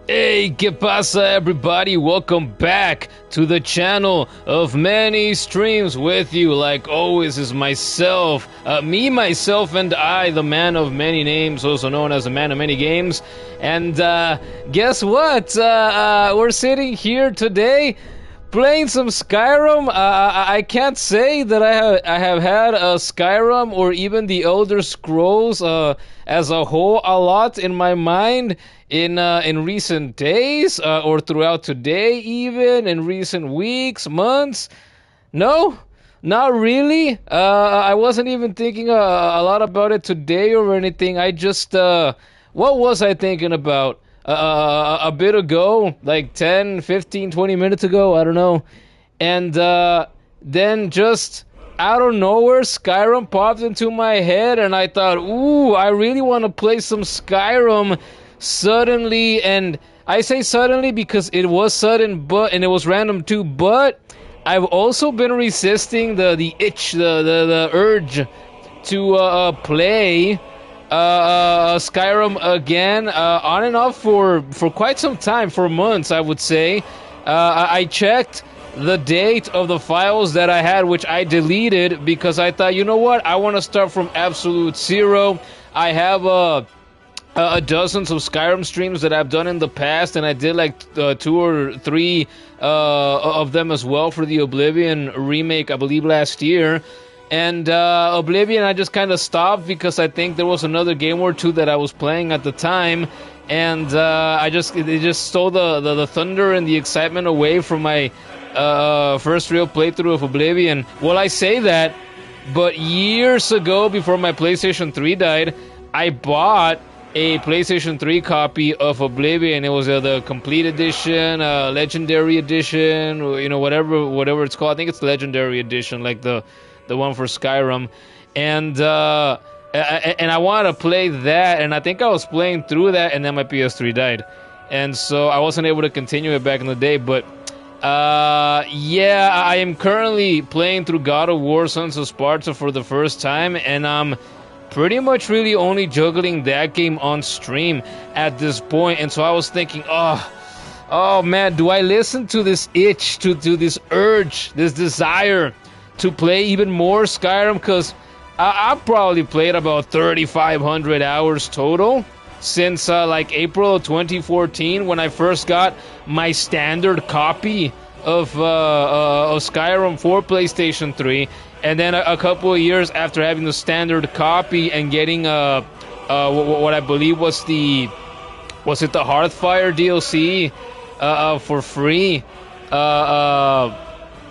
Hey, ¿qué pasa, everybody? Welcome back to the channel of many streams. With you, like always, is myself, myself, and I, the man of many names, also known as the man of many games. And guess what? We're sitting here today playing some Skyrim. I can't say that I have had Skyrim or even the Elder Scrolls as a whole a lot in my mind in recent days or throughout today, even in recent weeks, months. No, not really. I wasn't even thinking a lot about it today or anything. I just what was I thinking about? A bit ago, like 10, 15, 20 minutes ago, I don't know. And then just out of nowhere, Skyrim popped into my head, and I thought, ooh, I really want to play some Skyrim suddenly. And I say suddenly because it was sudden, and it was random too, but I've also been resisting the itch, the urge to play Skyrim again, on and off for quite some time, for months, I would say. I checked the date of the files that I had, which I deleted because I thought, you know what, I want to start from absolute zero. I have dozens of Skyrim streams that I've done in the past, and I did like 2 or 3 of them as well for the Oblivion remake, I believe, last year. And Oblivion, I just kind of stopped because I think there was another game or two that I was playing at the time, and it just stole the thunder and the excitement away from my first real playthrough of Oblivion. Well, I say that, but years ago, before my PlayStation 3 died, I bought a PlayStation 3 copy of Oblivion. It was the complete edition, legendary edition, you know, whatever it's called. I think it's legendary edition, like the one for Skyrim, and I wanted to play that, and I think I was playing through that, and then my PS3 died, and so I wasn't able to continue it back in the day. But yeah, I am currently playing through God of War: Sons of Sparta for the first time, and I'm pretty much really only juggling that game on stream at this point. And so I was thinking, oh man, do I listen to this itch, to this urge, this desire to play even more Skyrim? Because I've probably played about 3,500 hours total since like April of 2014, when I first got my standard copy of Skyrim for PlayStation 3, and then a couple of years after having the standard copy and getting what I believe was the Hearthfire DLC for free.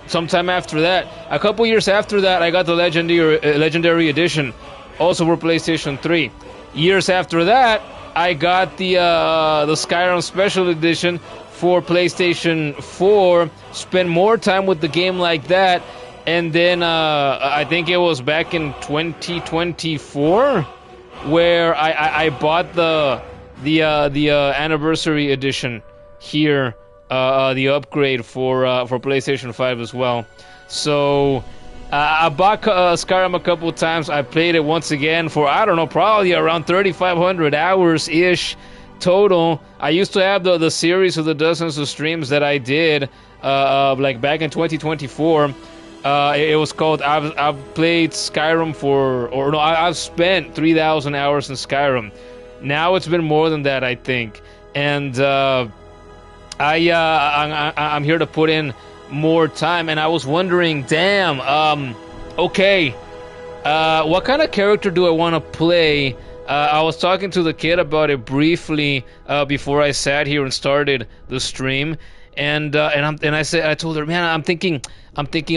Sometime after that, a couple years after that, I got the legendary edition, also for PlayStation 3. Years after that, I got the Skyrim Special Edition for PlayStation 4. Spent more time with the game like that, and then I think it was back in 2024 where I bought the anniversary edition here. The upgrade for PlayStation 5 as well. So I bought Skyrim a couple of times. I played it once again for, I don't know, probably around 3,500 hours-ish total. I used to have the series of the dozens of streams that I did like back in 2024. It was called I've played Skyrim I've spent 3,000 hours in Skyrim. Now it's been more than that, I think. And I'm here to put in more time, and I was wondering, damn, okay, what kind of character do I want to play? I was talking to the kid about it briefly before I sat here and started the stream, and I told her, man, I'm thinking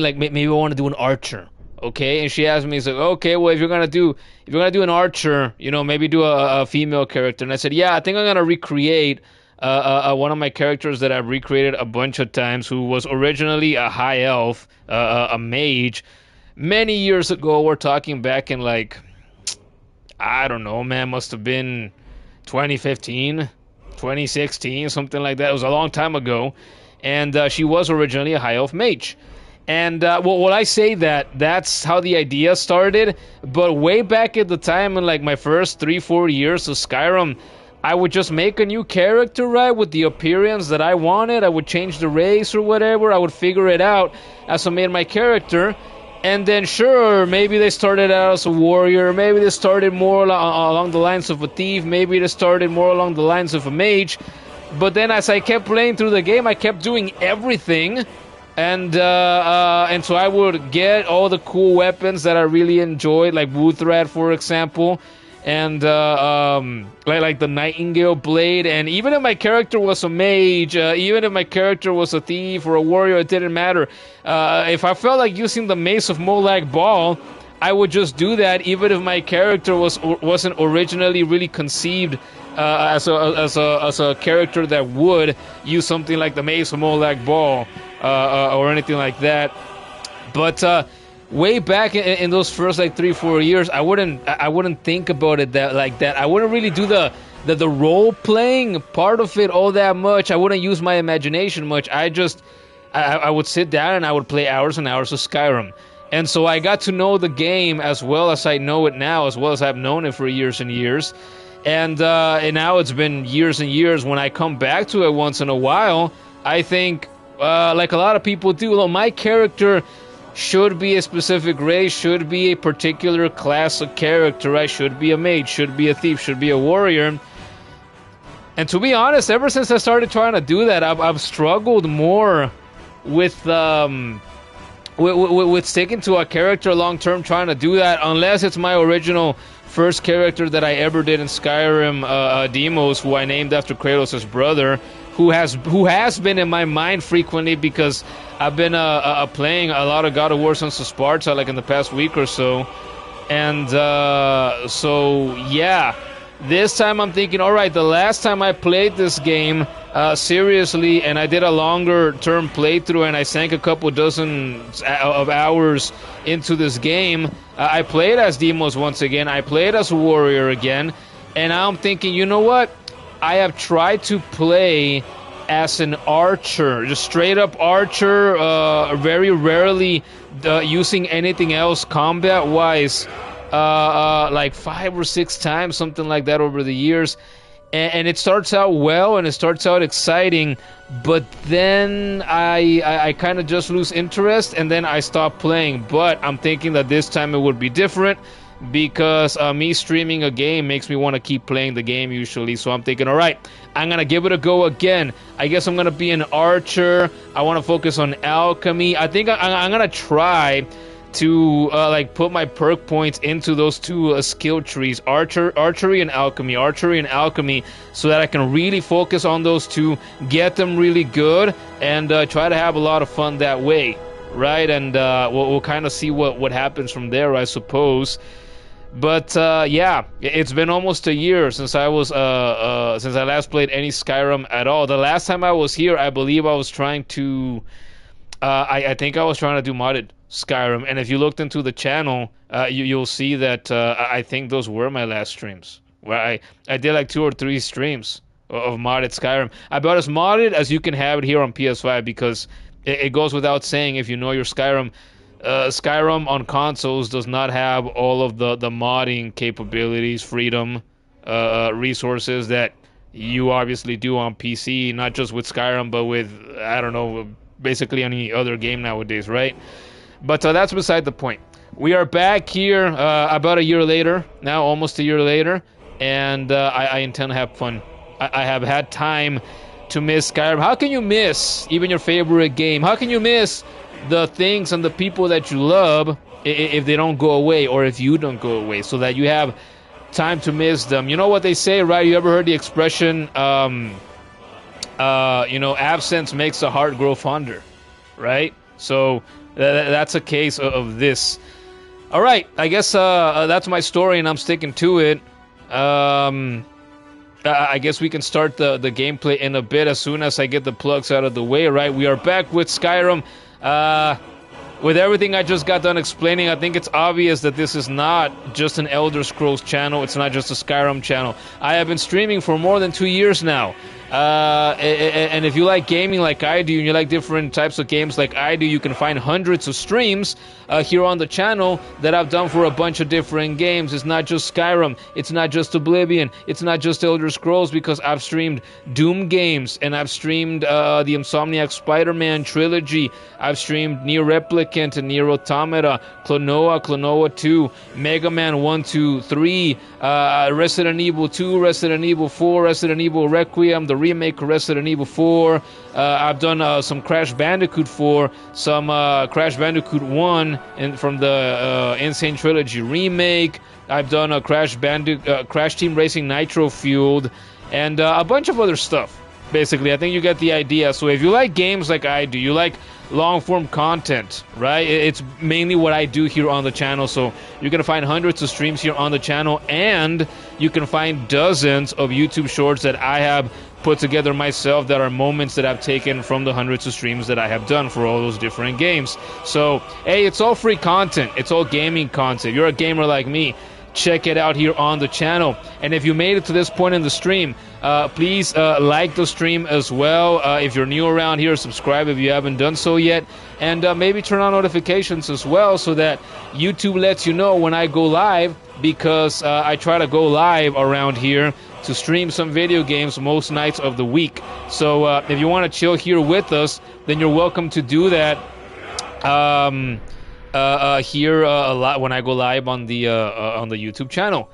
like maybe I want to do an archer. Okay, and she asked me, she's like, okay, well, if you're gonna do an archer, you know, maybe do a female character. And I said, yeah, I think I'm gonna recreate one of my characters that I've recreated a bunch of times, who was originally a high elf, a mage, many years ago. We're talking back in, like, I don't know, man, must have been 2015, 2016, something like that. It was a long time ago, and she was originally a high elf mage. And well, I say that's how the idea started, but way back at the time, in like my first 3-4 years of Skyrim, I would just make a new character, right, with the appearance that I wanted. I would change the race or whatever. I would figure it out as I made my character. And then, sure, maybe they started out as a warrior. Maybe they started more along the lines of a thief. Maybe they started more along the lines of a mage. But then as I kept playing through the game, I kept doing everything. And so I would get all the cool weapons that I really enjoyed, like Wuthrat, for example. And like the Nightingale Blade. And even if my character was a mage, even if my character was a thief or a warrior, it didn't matter. If I felt like using the Mace of Molag Bal, I would just do that, even if my character wasn't originally really conceived as a character that would use something like the Mace of Molag Bal or anything like that. But way back in those first like 3-4 years, I wouldn't think about it like that. I wouldn't really do the role playing part of it all that much. I wouldn't use my imagination much. I would sit down and I would play hours and hours of Skyrim. And so I got to know the game as well as I know it now, as well as I've known it for years and years. And now it's been years and years. When I come back to it once in a while, I think, like a lot of people do, well, my character should be a specific race, should be a particular class of character, right? Should be a mage, should be a thief, should be a warrior. And to be honest, ever since I started trying to do that, I've struggled more with sticking to a character long term, trying to do that, unless it's my original first character that I ever did in Skyrim, Demos, who I named after Kratos' brother, who has been in my mind frequently because I've been playing a lot of God of War Sons of Sparta like in the past week or so. And so yeah, this time I'm thinking, all right, the last time I played this game seriously, and I did a longer term playthrough and I sank a couple dozen of hours into this game, I played as Demos once again, I played as a warrior again, and now I'm thinking, you know what? I have tried to play as an archer, just straight up archer, very rarely using anything else combat wise, like 5 or 6 times, something like that over the years. And it starts out well and it starts out exciting, but then I kind of just lose interest and then I stop playing. But I'm thinking that this time it would be different, because me streaming a game makes me want to keep playing the game usually. So I'm thinking, all right, I'm going to give it a go again. I guess I'm going to be an archer. I want to focus on alchemy. I think I'm going to try to like put my perk points into those two skill trees, archery and alchemy, so that I can really focus on those two, get them really good, and try to have a lot of fun that way, right? And we'll kind of see what happens from there, I suppose. But yeah, it's been almost a year since I last played any Skyrim at all. The last time I was here, I believe I was trying to I think I was trying to do modded Skyrim, and if you looked into the channel, you'll see that I think those were my last streams, where I did like 2 or 3 streams of modded Skyrim. About as modded as you can have it here on PS5, because it goes without saying, if you know your Skyrim, Skyrim on consoles does not have all of the modding capabilities, freedom, resources that you obviously do on PC, not just with Skyrim, but with, I don't know, basically any other game nowadays, right? But that's beside the point. We are back here about a year later, now almost a year later, and I intend to have fun. I have had time to miss Skyrim. How can you miss even your favorite game? How can you miss the things and the people that you love if they don't go away, or if you don't go away, so that you have time to miss them? You know what they say, right? You ever heard the expression, absence makes the heart grow fonder, right? So that's a case of this. All right, I guess that's my story, and I'm sticking to it. I guess we can start the gameplay in a bit as soon as I get the plugs out of the way, right? We are back with Skyrim. With everything I just got done explaining, I think it's obvious that this is not just an Elder Scrolls channel. It's not just a Skyrim channel. I have been streaming for more than 2 years now. And if you like gaming like I do, and you like different types of games like I do, you can find hundreds of streams here on the channel that I've done for a bunch of different games. It's not just Skyrim, it's not just Oblivion, it's not just Elder Scrolls, because I've streamed Doom games, and I've streamed the Insomniac Spider-Man trilogy, I've streamed Nier Replicant and Nier Automata, Klonoa 2, Mega Man 1, 2, 3, Resident Evil 2, Resident Evil 4, Resident Evil Requiem, the remake of Resident Evil 4. I've done some Crash Bandicoot 4, some Crash Bandicoot 1 from the Insane Trilogy remake. I've done a Crash Team Racing Nitro Fueled, and a bunch of other stuff. Basically, I think you get the idea. So if you like games like I do, you like long-form content, right? It's mainly what I do here on the channel. So you're going to find hundreds of streams here on the channel, and you can find dozens of YouTube shorts that I have put together myself that are moments that I've taken from the hundreds of streams that I have done for all those different games. So, hey, it's all free content. It's all gaming content. If you're a gamer like me, check it out here on the channel. And if you made it to this point in the stream, please like the stream as well. If you're new around here, subscribe if you haven't done so yet, and maybe turn on notifications as well, so that YouTube lets you know when I go live, because I try to go live around here to stream some video games most nights of the week. So if you want to chill here with us, then you're welcome to do that here a lot when I go live on the YouTube channel.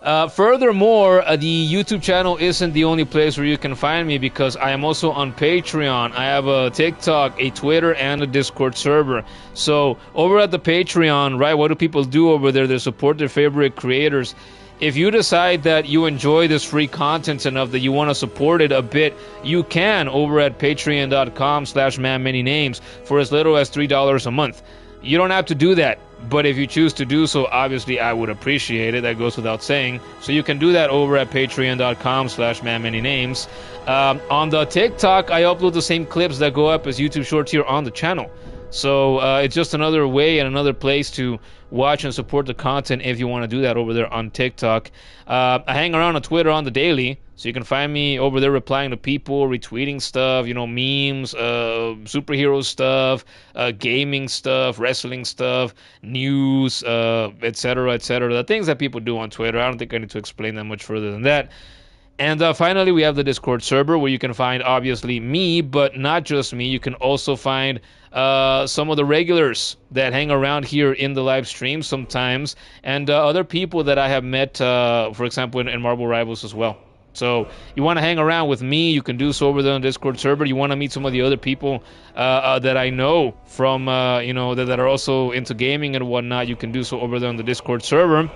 Furthermore, the YouTube channel isn't the only place where you can find me, because I am also on Patreon. I have a TikTok, a Twitter, and a Discord server. So over at the Patreon, right, what do people do over there? They support their favorite creators. If you decide that you enjoy this free content enough that you want to support it a bit, you can over at patreon.com/manmanynames for as little as $3 a month. You don't have to do that, but if you choose to do so, obviously I would appreciate it. That goes without saying. So you can do that over at patreon.com/manmanynames. On the TikTok, I upload the same clips that go up as YouTube Shorts here on the channel. So it's just another way and another place to watch and support the content if you want to do that over there on TikTok. I hang around on Twitter on the daily, so you can find me over there replying to people, retweeting stuff, you know, memes, superhero stuff, gaming stuff, wrestling stuff, news, etc., etc. The things that people do on Twitter. I don't think I need to explain that much further than that. And finally, we have the Discord server, where you can find, obviously, me, but not just me. You can also find some of the regulars that hang around here in the live stream sometimes, and other people that I have met, for example, in Marvel Rivals as well. So you want to hang around with me, you can do so over there on the Discord server. You want to meet some of the other people that I know from, you know, that are also into gaming and whatnot, you can do so over there on the Discord server.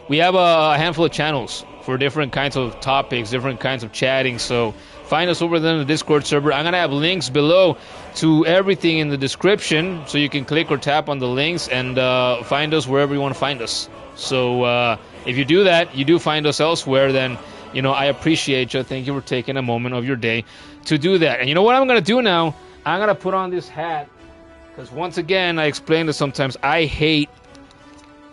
We have a handful of channels for different kinds of topics, different kinds of chatting, so find us over there in the Discord server. I'm going to have links below to everything in the description, so you can click or tap on the links and find us wherever you want to find us. So if you do that, you do find us elsewhere, then, you know, I appreciate you. Thank you for taking a moment of your day to do that. And you know what I'm going to do now? I'm going to put on this hat, because once again, I explained it sometimes, I hate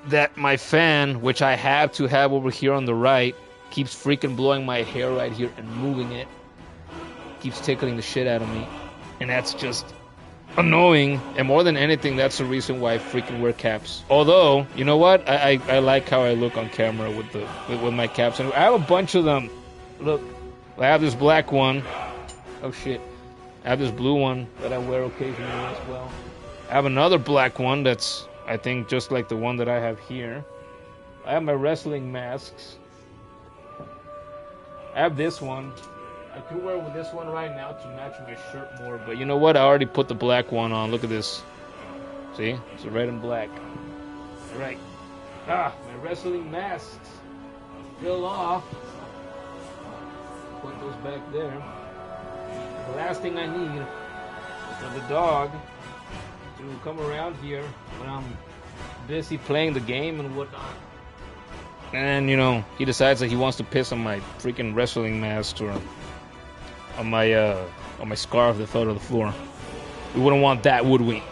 that my fan, which I have to have over here on the right, keeps freaking blowing my hair right here and moving it. Keeps tickling the shit out of me. And that's just annoying. And more than anything, that's the reason why I freaking wear caps. Although, you know what? I like how I look on camera with my caps. And I have a bunch of them. Look, I have this black one. Oh shit. I have this blue one that I wear occasionally as well. I have another black one that's, I think, just like the one that I have here. I have my wrestling masks. I have this one. I could wear with this one right now to match my shirt more, but you know what? I already put the black one on. Look at this. See? It's red and black. Alright. My wrestling masks. Still off. Put those back there. The last thing I need is for the dog to come around here when I'm busy playing the game and whatnot. And, you know, he decides that he wants to piss on my freaking wrestling mask or on my scarf that fell to the floor. We wouldn't want that, would we?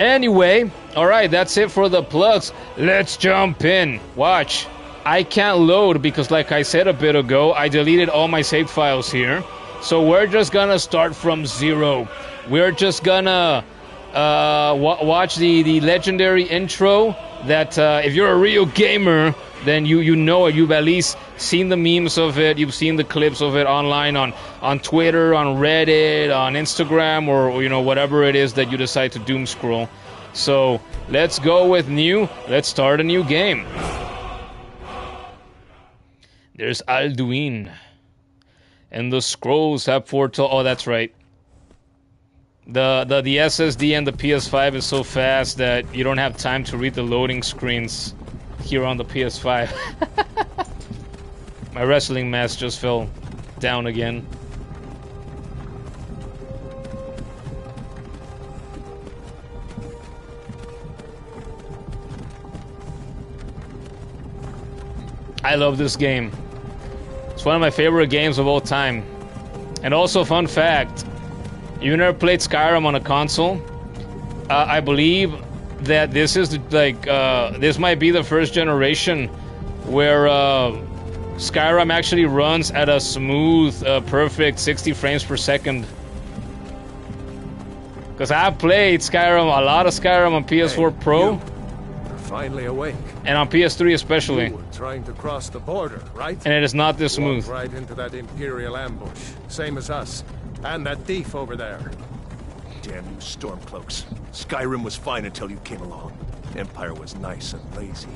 Anyway, alright, that's it for the plugs. Let's jump in. Watch. I can't load because, like I said a bit ago, I deleted all my saved files here. So we're just gonna start from zero. We're just gonna watch the legendary intro that if you're a real gamer, then you know it. You've at least seen the memes of it. You've seen the clips of it online on Twitter, on Reddit, on Instagram, or you know, whatever it is that you decide to doom scroll. So let's go with new. Let's start a new game. There's Alduin. And the scrolls have foretold. Oh, that's right. The SSD and the PS5 is so fast that you don't have time to read the loading screens here on the PS5. My wrestling mask just fell down again. I love this game. It's one of my favorite games of all time. And also, fun fact, you never played Skyrim on a console? I believe that this is this might be the first generation where Skyrim actually runs at a smooth, perfect 60 frames per second. Because I've played Skyrim, a lot of Skyrim on PS4 Pro. You're finally awake. And on PS3 especially. You were trying to cross the border, right? And it is not this smooth. Walked right into that Imperial ambush, same as us. And that thief over there. Damn you Stormcloaks. Skyrim was fine until you came along. Empire was nice and lazy.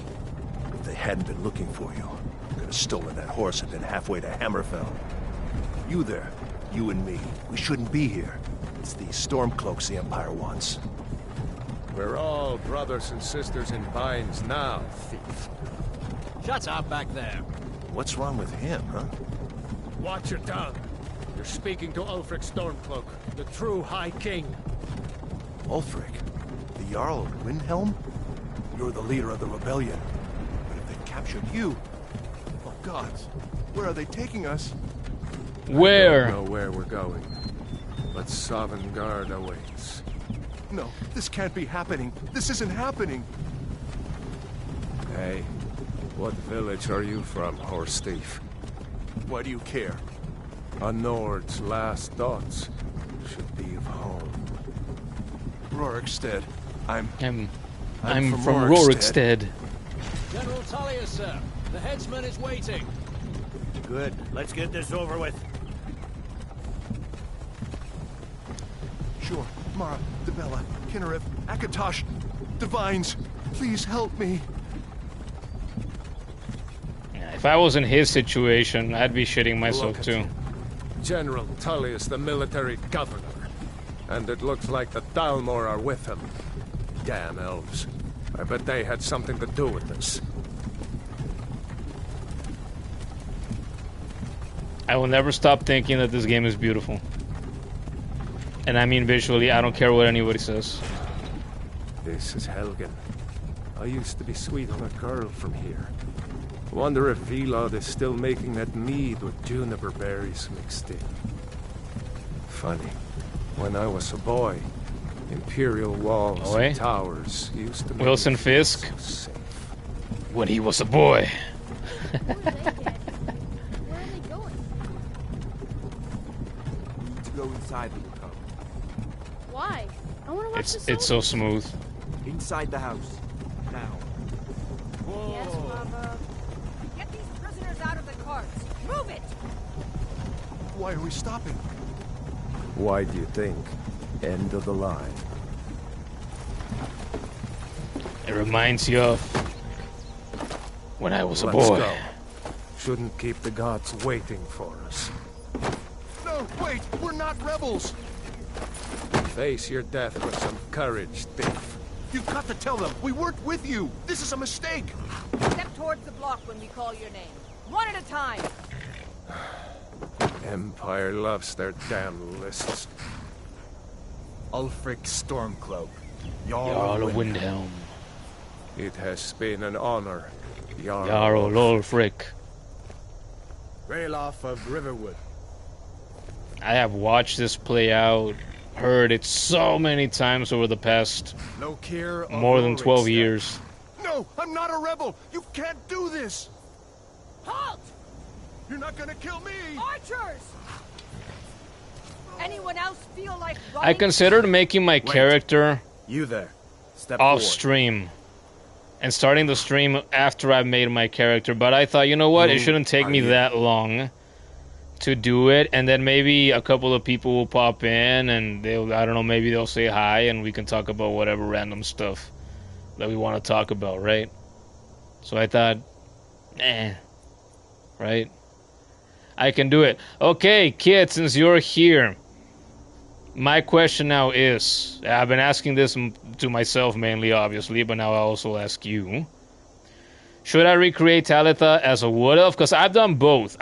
If they hadn't been looking for you, they could have stolen that horse and been halfway to Hammerfell. You there, you and me, we shouldn't be here. It's these Stormcloaks the Empire wants. We're all brothers and sisters in binds now, thief. Shut up back there. What's wrong with him, huh? Watch your tongue. You're speaking to Ulfric Stormcloak, the true High King. Ulfric? The Jarl of Windhelm? You're the leader of the rebellion. But if they captured you... Oh gods, where are they taking us? Where? I don't know where we're going, but Sovngarde awaits. No, this can't be happening. This isn't happening. Hey, what village are you from, horse thief? Why do you care? A Nord's last thoughts should be of home. Rorikstead. I'm from Rorikstead. Rorikstead. General Tullius, sir. The headsman is waiting. Good. Let's get this over with. Sure. Mara, Dibella, Kinnereth, Akatosh, Divines, please help me. If I was in his situation, I'd be shitting myself too. General Tullius, the military governor. And it looks like the Dalmor are with him. Damn elves. I bet they had something to do with this. I will never stop thinking that this game is beautiful. And I mean visually, I don't care what anybody says. This is Helgen. I used to be sweet on a girl from here. Wonder if Vilod is still making that mead with juniper berries mixed in. Funny. When I was a boy, Imperial walls and towers used to make Wilson Fisk. so safe. When he was a boy. Where are they going? To go inside the house. Why? I want to watch the It's so smooth. Inside the house. Now. Yes, Mama. Get these prisoners out of the carts. Move it! Why are we stopping? Why do you think? End of the line. It reminds you of when I was a Let's boy. go. Shouldn't keep the gods waiting for us. No, wait! We're not rebels! Face your death with some courage, thief. You've got to tell them! We weren't with you! This is a mistake! Step towards the block when we call your name. One at a time. Empire loves their damn lists. Ulfric Stormcloak. Jarl of Windhelm. It has been an honor, Jarl Ulfric. Ralof of Riverwood. I have watched this play out, heard it so many times over the past Lokir of more than 12 Rorikstead. years. No! I'm not a rebel! You can't do this! You're not gonna kill me! Archers! Anyone else feel like I running? considered making my character You there. Step off forward. stream and starting the stream after I made my character, but I thought, you know what, it shouldn't take me that long to do it, and then maybe a couple of people will pop in and they'll, I don't know, maybe they'll say hi and we can talk about whatever random stuff that we want to talk about, right? So I thought, right? I can do it. Okay, kid, since you're here, my question now is, I've been asking this to myself mainly, obviously, but now I'll also ask you. Should I recreate Talitha as a wood elf? Because I've done both.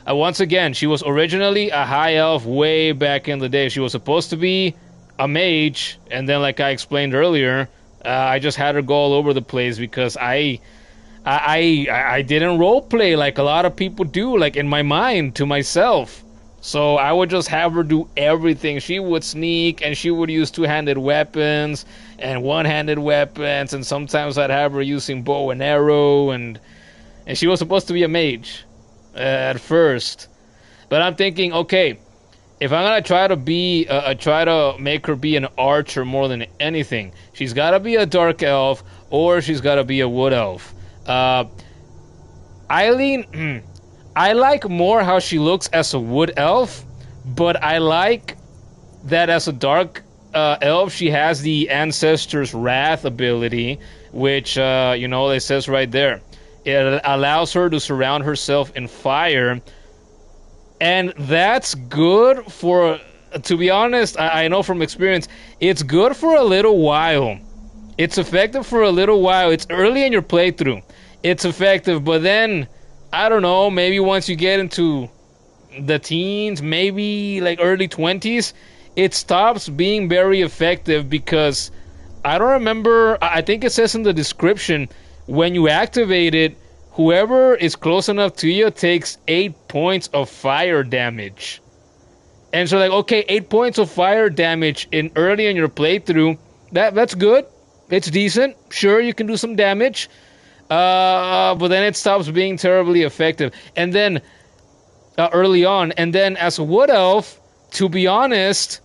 Once again, she was originally a high elf way back in the day. She was supposed to be a mage, and then, like I explained earlier, I just had her go all over the place because I didn't roleplay like a lot of people do, like in my mind to myself. So I would just have her do everything. She would sneak, and she would use two-handed weapons and one-handed weapons, and sometimes I'd have her using bow and arrow, and she was supposed to be a mage at first. But I'm thinking, okay, if I'm gonna try to make her be an archer more than anything, she's gotta be a dark elf or she's gotta be a wood elf. I like more how she looks as a wood elf, but I like that as a dark elf, she has the Ancestor's Wrath ability, which, it says right there. It allows her to surround herself in fire, and that's good for, to be honest, I know from experience, it's good for a little while. It's effective for a little while. It's early in your playthrough. It's effective, but then, I don't know, maybe once you get into the teens, maybe like early 20s, it stops being very effective because I don't remember, I think it says in the description, when you activate it, whoever is close enough to you takes 8 points of fire damage. And so, like, okay, 8 points of fire damage early in your playthrough, that's good. It's decent. Sure, you can do some damage. But then it stops being terribly effective. And then, early on, and then as a wood elf, to be honest,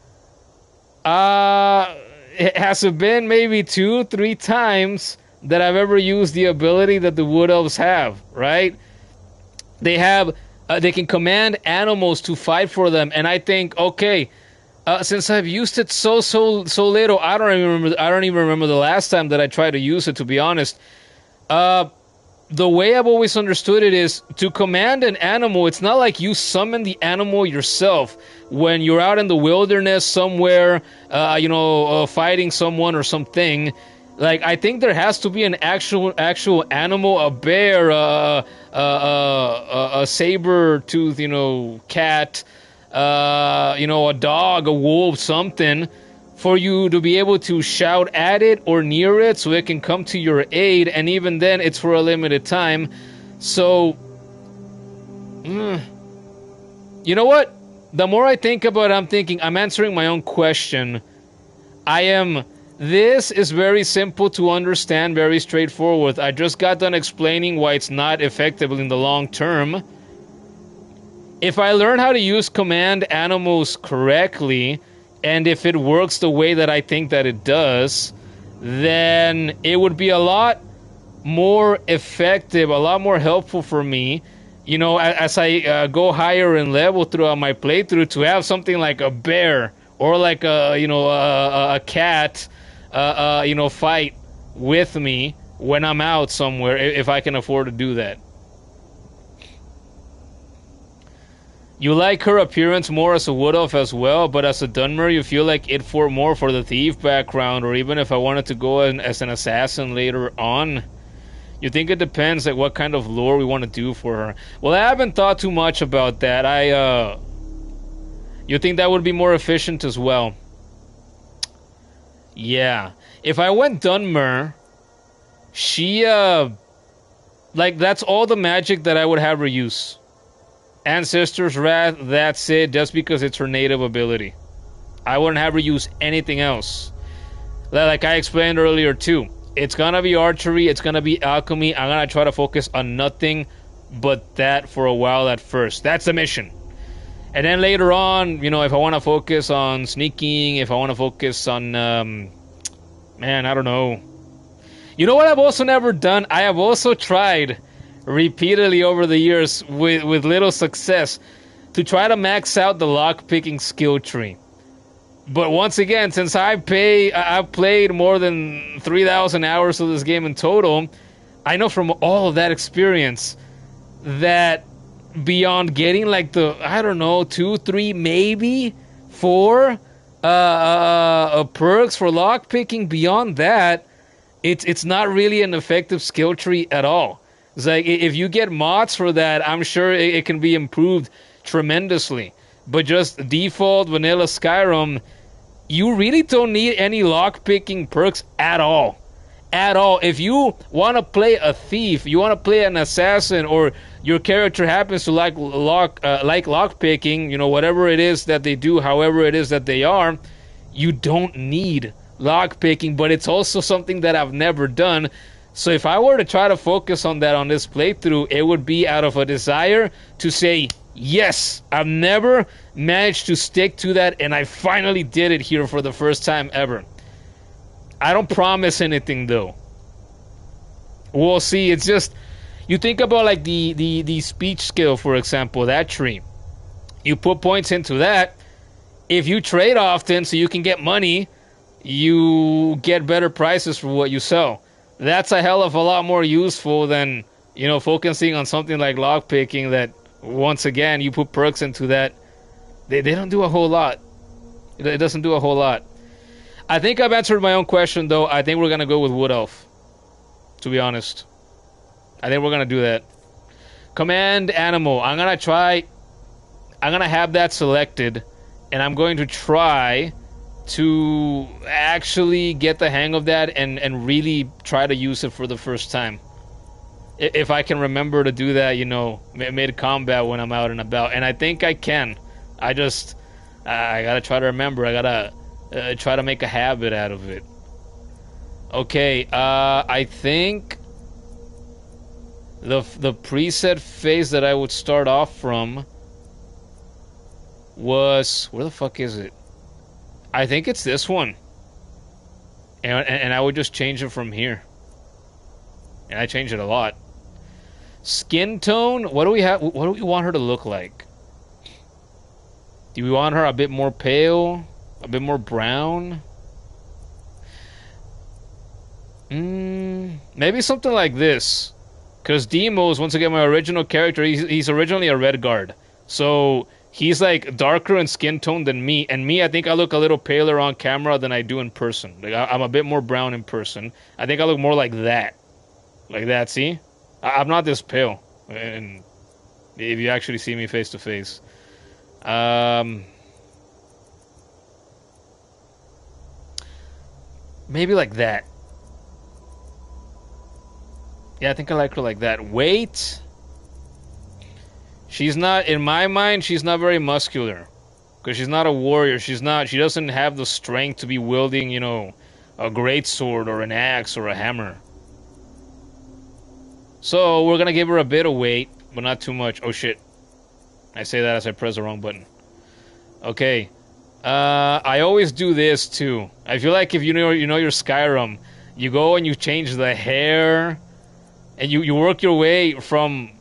it has been maybe 2-3 times that I've ever used the ability that the wood elves have, right? They have, they can command animals to fight for them, and I think, okay, since I've used it so little, I don't even remember the last time that I tried to use it, to be honest. The way I've always understood it is to command an animal, it's not like you summon the animal yourself when you're out in the wilderness somewhere, fighting someone or something. Like, I think there has to be an actual animal, a bear, a saber-tooth, cat, a dog, a wolf, something, for you to be able to shout at it or near it so it can come to your aid, and even then it's for a limited time. So, you know what? The more I think about it, I'm thinking, I'm answering my own question. This is very simple to understand, very straightforward. I just got done explaining why it's not effective in the long term. If I learn how to use command animals correctly, and if it works the way that I think that it does, then it would be a lot more effective, a lot more helpful for me, as I go higher in level throughout my playthrough, to have something like a bear or like a cat, fight with me when I'm out somewhere, if I can afford to do that. You like her appearance more as a wood elf as well, but as a Dunmer, you feel like it more for the thief background, or even if I wanted to go as an assassin later on. You think it depends, like, what kind of lore we want to do for her. Well, I haven't thought too much about that. You think that would be more efficient as well? Yeah. If I went Dunmer, she, that's all the magic that I would have her use. Ancestor's Wrath, that's it, just because it's her native ability. I wouldn't have her use anything else. Like I explained earlier too, it's gonna be archery, it's gonna be alchemy. I'm gonna try to focus on nothing but that for a while at first. That's the mission. And then later on, you know, if I want to focus on sneaking, if I want to focus on, man, I don't know. You know what I've also never done? I have also tried repeatedly over the years with little success to try to max out the lockpicking skill tree. But once again, since I've played more than 3,000 hours of this game in total, I know from all of that experience that beyond getting like the, I don't know, 2, 3, maybe 4 perks for lockpicking, beyond that, it's not really an effective skill tree at all. It's like, if you get mods for that, I'm sure it can be improved tremendously. But just default vanilla Skyrim, you really don't need any lockpicking perks at all. At all. If you want to play a thief, you want to play an assassin, or your character happens to like lockpicking, you know, whatever it is that they do, however it is that they are, you don't need lockpicking. But it's also something that I've never done. So if I were to try to focus on that on this playthrough, it would be out of a desire to say, yes, I've never managed to stick to that, and I finally did it here for the first time ever. I don't promise anything, though. We'll see. It's just, you think about like the speech skill, for example, that tree. You put points into that. If you trade often so you can get money, you get better prices for what you sell. That's a hell of a lot more useful than, you know, focusing on something like lockpicking that, once again, you put perks into that. They don't do a whole lot. It doesn't do a whole lot. I think I've answered my own question, though. I think we're going to go with Wood Elf, to be honest. I think we're going to do that. Command Animal. I'm going to have that selected, and I'm going to try to actually get the hang of that and really try to use it for the first time. If I can remember to do that, you know, mid-combat when I'm out and about. And I think I can. I gotta try to remember. I gotta try to make a habit out of it. Okay, I think the preset phase that I would start off from was... Where the fuck is it? I think it's this one. And I would just change it from here. And I change it a lot. Skin tone, what do we have? What do we want her to look like? Do we want her a bit more pale? A bit more brown? Maybe something like this. Because Demos, once again, my original character, he's originally a red guard. So he's like darker in skin tone than me. And me, I think I look a little paler on camera than I do in person. Like I'm a bit more brown in person. I think I look more like that. Like that, see? I'm not this pale. And if you actually see me face to face. Maybe like that. Yeah, I think I like her like that. Weight. She's not, in my mind, she's not very muscular. Because she's not a warrior. She doesn't have the strength to be wielding, you know, a greatsword or an axe or a hammer. So we're going to give her a bit of weight, but not too much. Oh shit. I say that as I press the wrong button. Okay. I always do this too. I feel like if you know your Skyrim, you go and you change the hair, and you work your way from,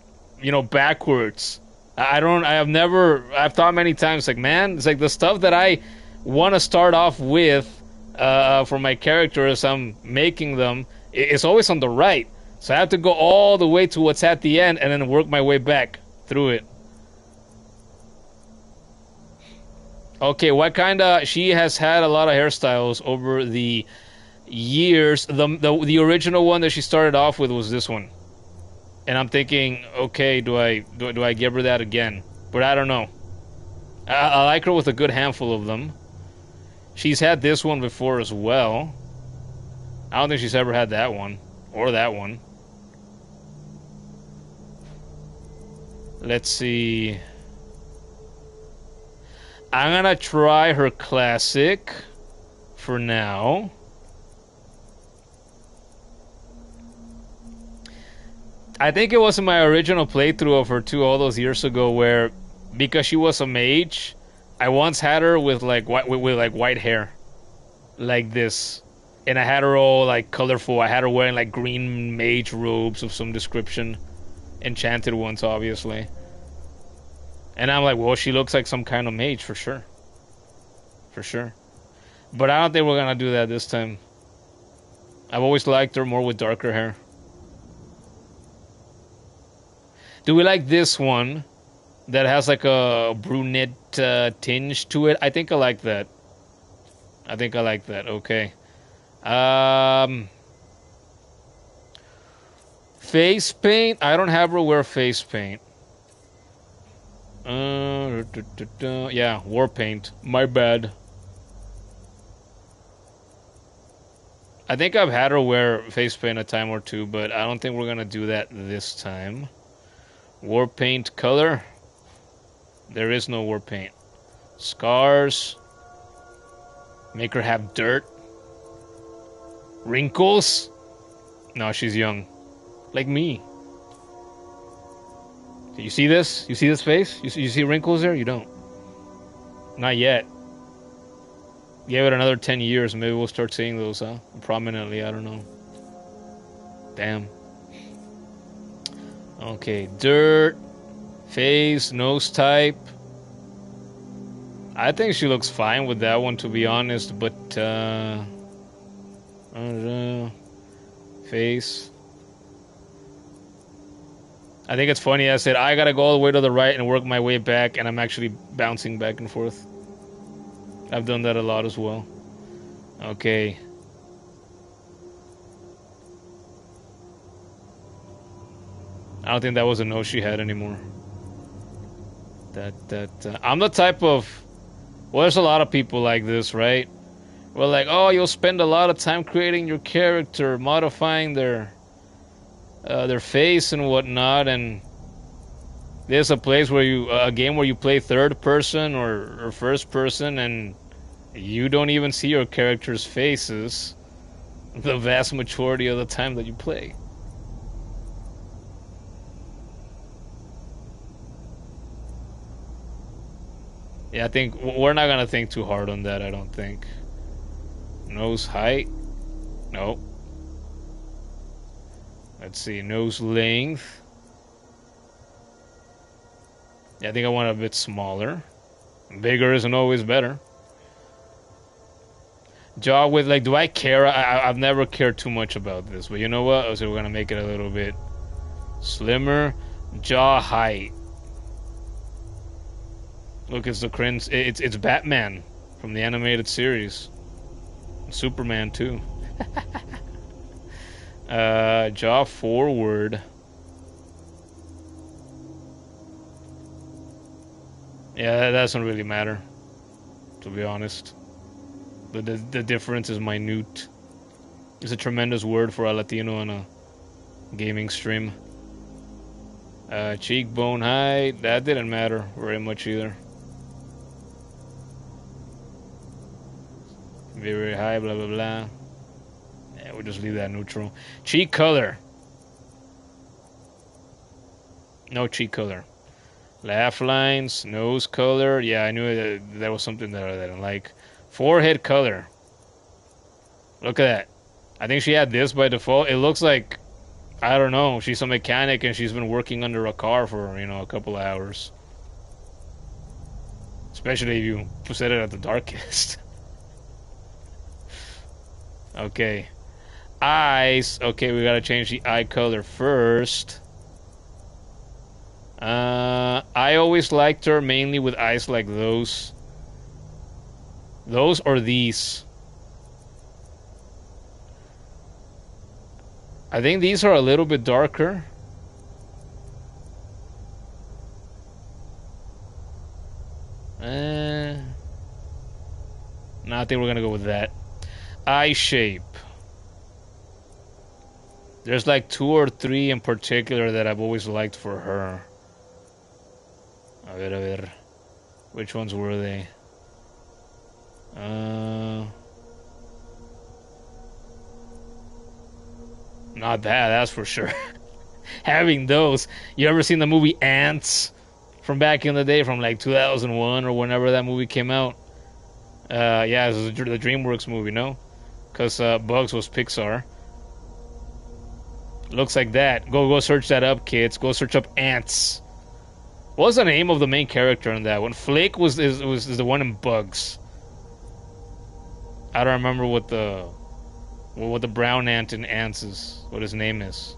you know, backwards. I've thought many times, like, man, it's like the stuff that I want to start off with for my character as I'm making them, it's always on the right. So I have to go all the way to what's at the end and then work my way back through it. Okay, what kind of... She has had a lot of hairstyles over the years. The original one that she started off with was this one. And I'm thinking, okay, do I give her that again? But I don't know. I like her with a good handful of them. She's had this one before as well. I don't think she's ever had that one. Or that one. Let's see. I'm gonna try her classic for now. I think it was in my original playthrough of her too, all those years ago, where because she was a mage, I once had her with like white hair, like this, and I had her all like colorful. I had her wearing like green mage robes of some description, enchanted ones, obviously. And I'm like, well, she looks like some kind of mage for sure, for sure. But I don't think we're gonna do that this time. I've always liked her more with darker hair. Do we like this one that has like a brunette tinge to it? I think I like that. I think I like that. Okay. Face paint. I don't have her wear face paint. Yeah, war paint. My bad. I think I've had her wear face paint a time or two, but I don't think we're gonna do that this time. War paint color. There is no war paint. Scars. Make her have dirt. Wrinkles. No, she's young. Like me. You see this? You see this face? You see wrinkles there? You don't. Not yet. Give it another 10 years, maybe we'll start seeing those, huh? Prominently, I don't know. Damn. Okay, dirt, face, nose type. I think she looks fine with that one, to be honest, but, I don't know. Face. I think it's funny, I said, I gotta go all the way to the right and work my way back, and I'm actually bouncing back and forth. I've done that a lot as well. Okay. I don't think that was a nose she had anymore. I'm the type of... Well, there's a lot of people like this, right? Well, like, oh, you'll spend a lot of time creating your character, modifying their face and whatnot, and there's a place where a game where you play third person or first person, and you don't even see your character's faces the vast majority of the time that you play. Yeah, I think we're not gonna think too hard on that, I don't think. Nose height? No. Let's see, nose length. Yeah, I think I want it a bit smaller. Bigger isn't always better. Jaw width, like, do I care? I've never cared too much about this, but you know what? So we're gonna make it a little bit slimmer. Jaw height. Look, it's the cringe. It's Batman from the animated series. Superman too. Jaw forward. Yeah, that doesn't really matter, to be honest. The difference is minute. It's a tremendous word for a Latino on a gaming stream. Cheekbone height, that didn't matter very much either. Very high, blah blah blah. Yeah, we'll just leave that neutral. Cheek color. No cheek color. Laugh lines, nose color. Yeah, I knew that there was something that I didn't like. Forehead color. Look at that. I think she had this by default. It looks like, I don't know, she's a mechanic and she's been working under a car for, you know, a couple of hours. Especially if you set it at the darkest. Okay. Eyes. Okay, we gotta change the eye color first. I always liked her mainly with eyes like those. Those or these. I think these are a little bit darker. No, I think we're gonna go with that. Eye shape. There's like 2 or 3 in particular that I've always liked for her. A ver. Which ones were they? Not that, that's for sure. having those. You ever seen the movie Ants from back in the day, from like 2001 or whenever that movie came out? Yeah, it was the DreamWorks movie, no? Because Bugs was Pixar. Looks like that. Go search that up, kids. Go search up Ants. What was the name of the main character in that one? Flake was the one in Bugs. I don't remember what the brown ant in Ants is. What his name is.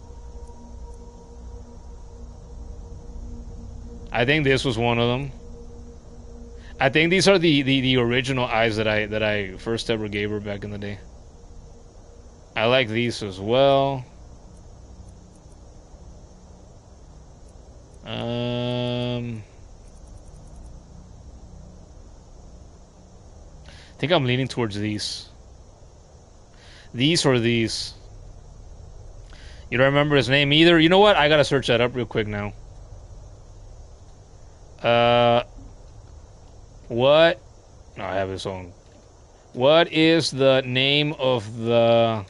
I think this was one of them. I think these are the original eyes that I first ever gave her back in the day. I like these as well. I think I'm leaning towards these. These or these. You don't remember his name either? You know what? I gotta search that up real quick now. What? No, I have his own. What is the name of the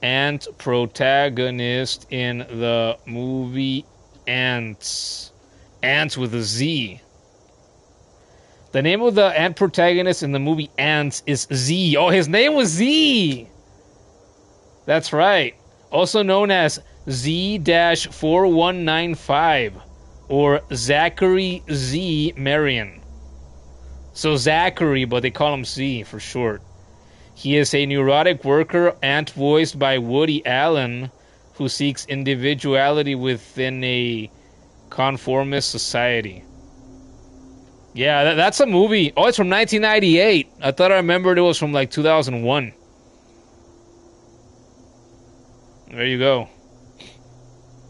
ant protagonist in the movie Ants? Ants with a Z. The name of the ant protagonist in the movie Ants is Z. Oh, his name was Z! That's right. Also known as Z-4195 or Zachary Z. Marion. So Zachary, but they call him Z for short. He is a neurotic worker ant voiced by Woody Allen who seeks individuality within a conformist society. Yeah, that's a movie. Oh, it's from 1998. I thought I remembered it was from like 2001. There you go.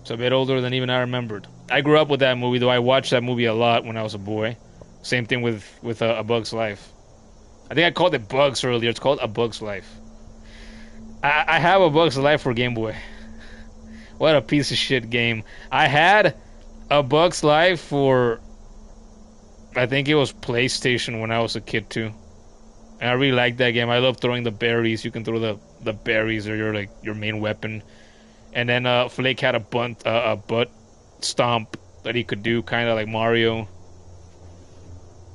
It's a bit older than even I remembered. I grew up with that movie, though I watched that movie a lot when I was a boy. Same thing with A Bug's Life. I think I called it Bugs earlier. It's called A Bug's Life. I have A Bug's Life for Game Boy. What a piece of shit game. I had A Bug's Life for, I think it was PlayStation when I was a kid too. And I really liked that game. I love throwing the berries. You can throw the berries, or your main weapon. And then Flake had a butt stomp that he could do, kind of like Mario,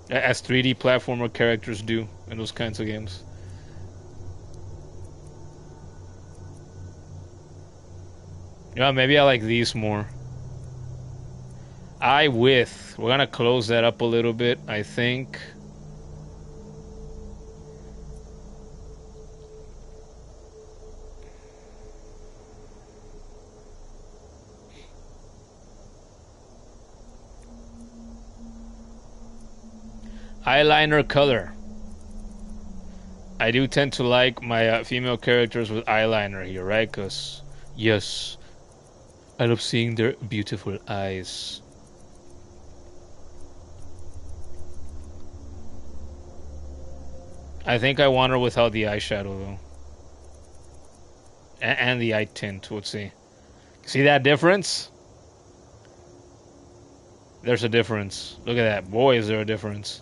as 3D platformer characters do in those kinds of games. Yeah, maybe I like these more. We're gonna close that up a little bit, I think. Eyeliner color. I do tend to like my female characters with eyeliner here, right? Because, yes, I love seeing their beautiful eyes. I think I want her without the eyeshadow, though. And the eye tint, let's see. See that difference? There's a difference. Look at that. Boy, is there a difference.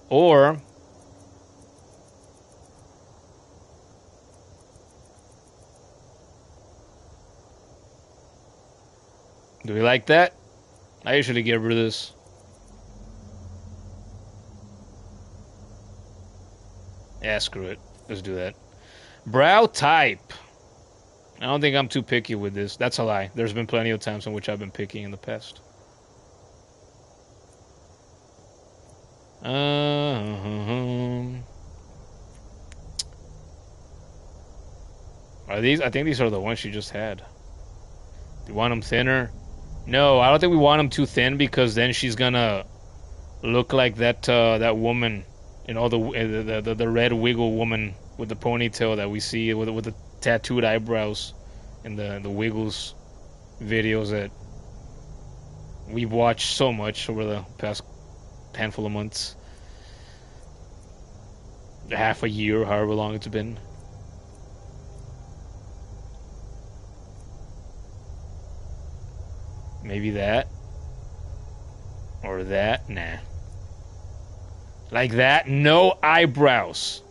Or do we like that? I usually get rid of this. Yeah, screw it. Let's do that. Brow type. I don't think I'm too picky with this. That's a lie. There's been plenty of times in which I've been picky in the past. Are these? I think these are the ones she just had. Do you want them thinner? No, I don't think we want them too thin, because then she's gonna look like that woman, you know, the red wiggle woman with the ponytail that we see with the tattooed eyebrows in the Wiggles videos that we've watched so much over the past handful of months, half a year, however long it's been. Maybe that. Or that. Nah. Like that. No eyebrows.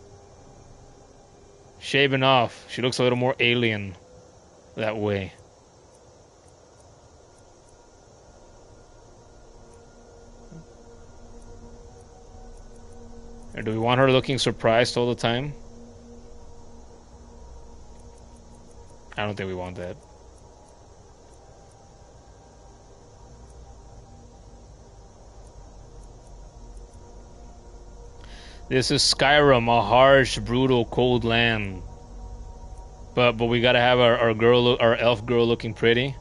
Shaven off. She looks a little more alien that way. Or do we want her looking surprised all the time? I don't think we want that. This is Skyrim, a harsh, brutal, cold land. But we gotta have our elf girl looking pretty,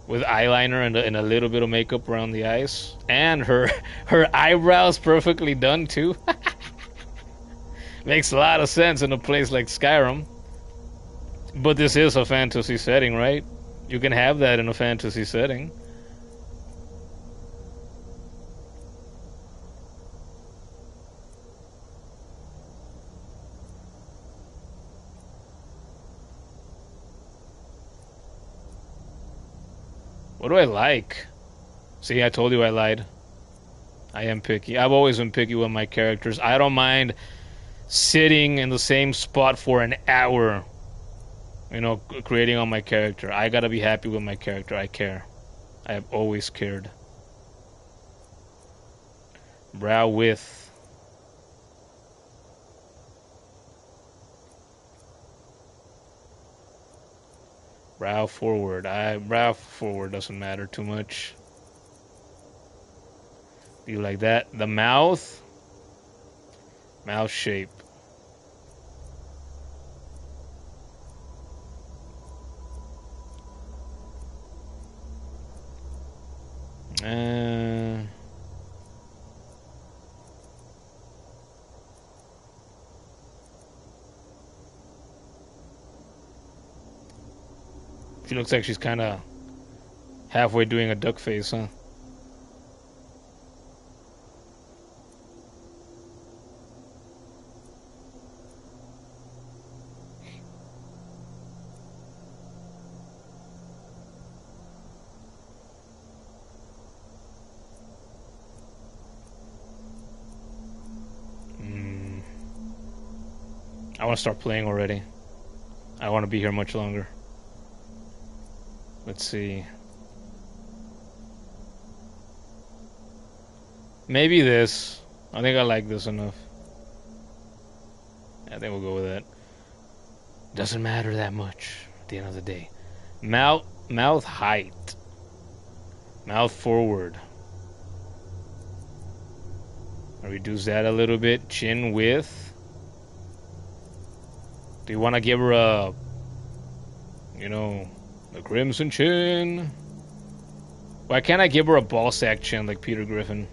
with eyeliner and a little bit of makeup around the eyes, and her eyebrows perfectly done too. Makes a lot of sense in a place like Skyrim. But this is a fantasy setting, right? You can have that in a fantasy setting. What do I like? See, I told you I lied. I am picky. I've always been picky with my characters. I don't mind sitting in the same spot for an hour, you know, creating on my character. I gotta be happy with my character. I care. I have always cared. Brow width. Brow forward. Brow forward doesn't matter too much. Do you like that? The mouth? Mouth shape. She looks like she's kind of halfway doing a duck face, huh? I want to start playing already. I want to be here much longer. Let's see. Maybe this. I think I like this enough. I think we'll go with that. Doesn't matter that much at the end of the day. Mouth height. Mouth forward. I'll reduce that a little bit. Chin width. Do you want to give her a, you know, a crimson chin? Why can't I give her a ball sack chin like Peter Griffin?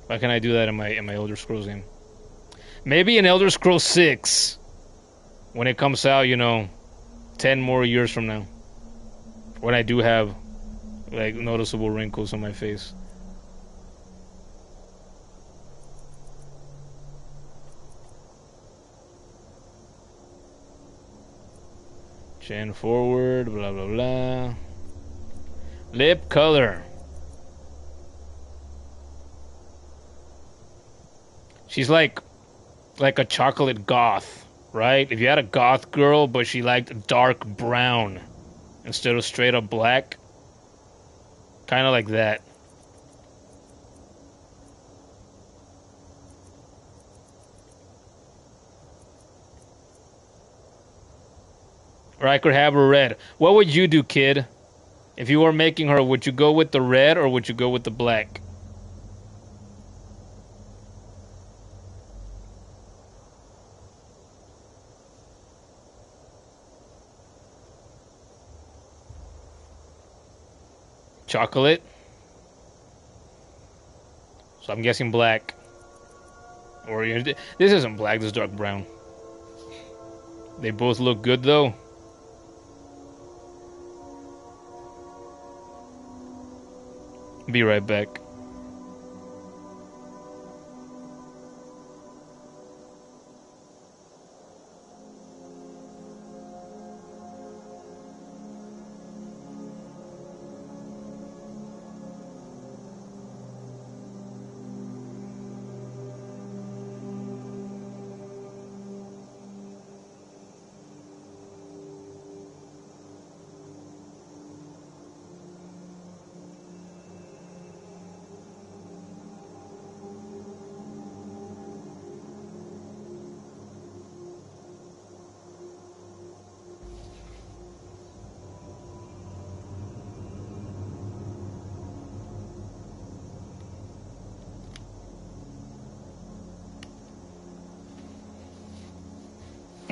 Why can't I do that in my Elder Scrolls game? Maybe in Elder Scrolls 6, when it comes out, you know, 10 more years from now, when I do have like noticeable wrinkles on my face. Chin forward, blah blah blah. Lip color. She's like a chocolate goth, right? If you had a goth girl, but she liked dark brown instead of straight up black, kind of like that. Or I could have her red. What would you do, kid? If you were making her, would you go with the red or would you go with the black? Chocolate? So I'm guessing black. Or this isn't black, this is dark brown. They both look good though. Be right back.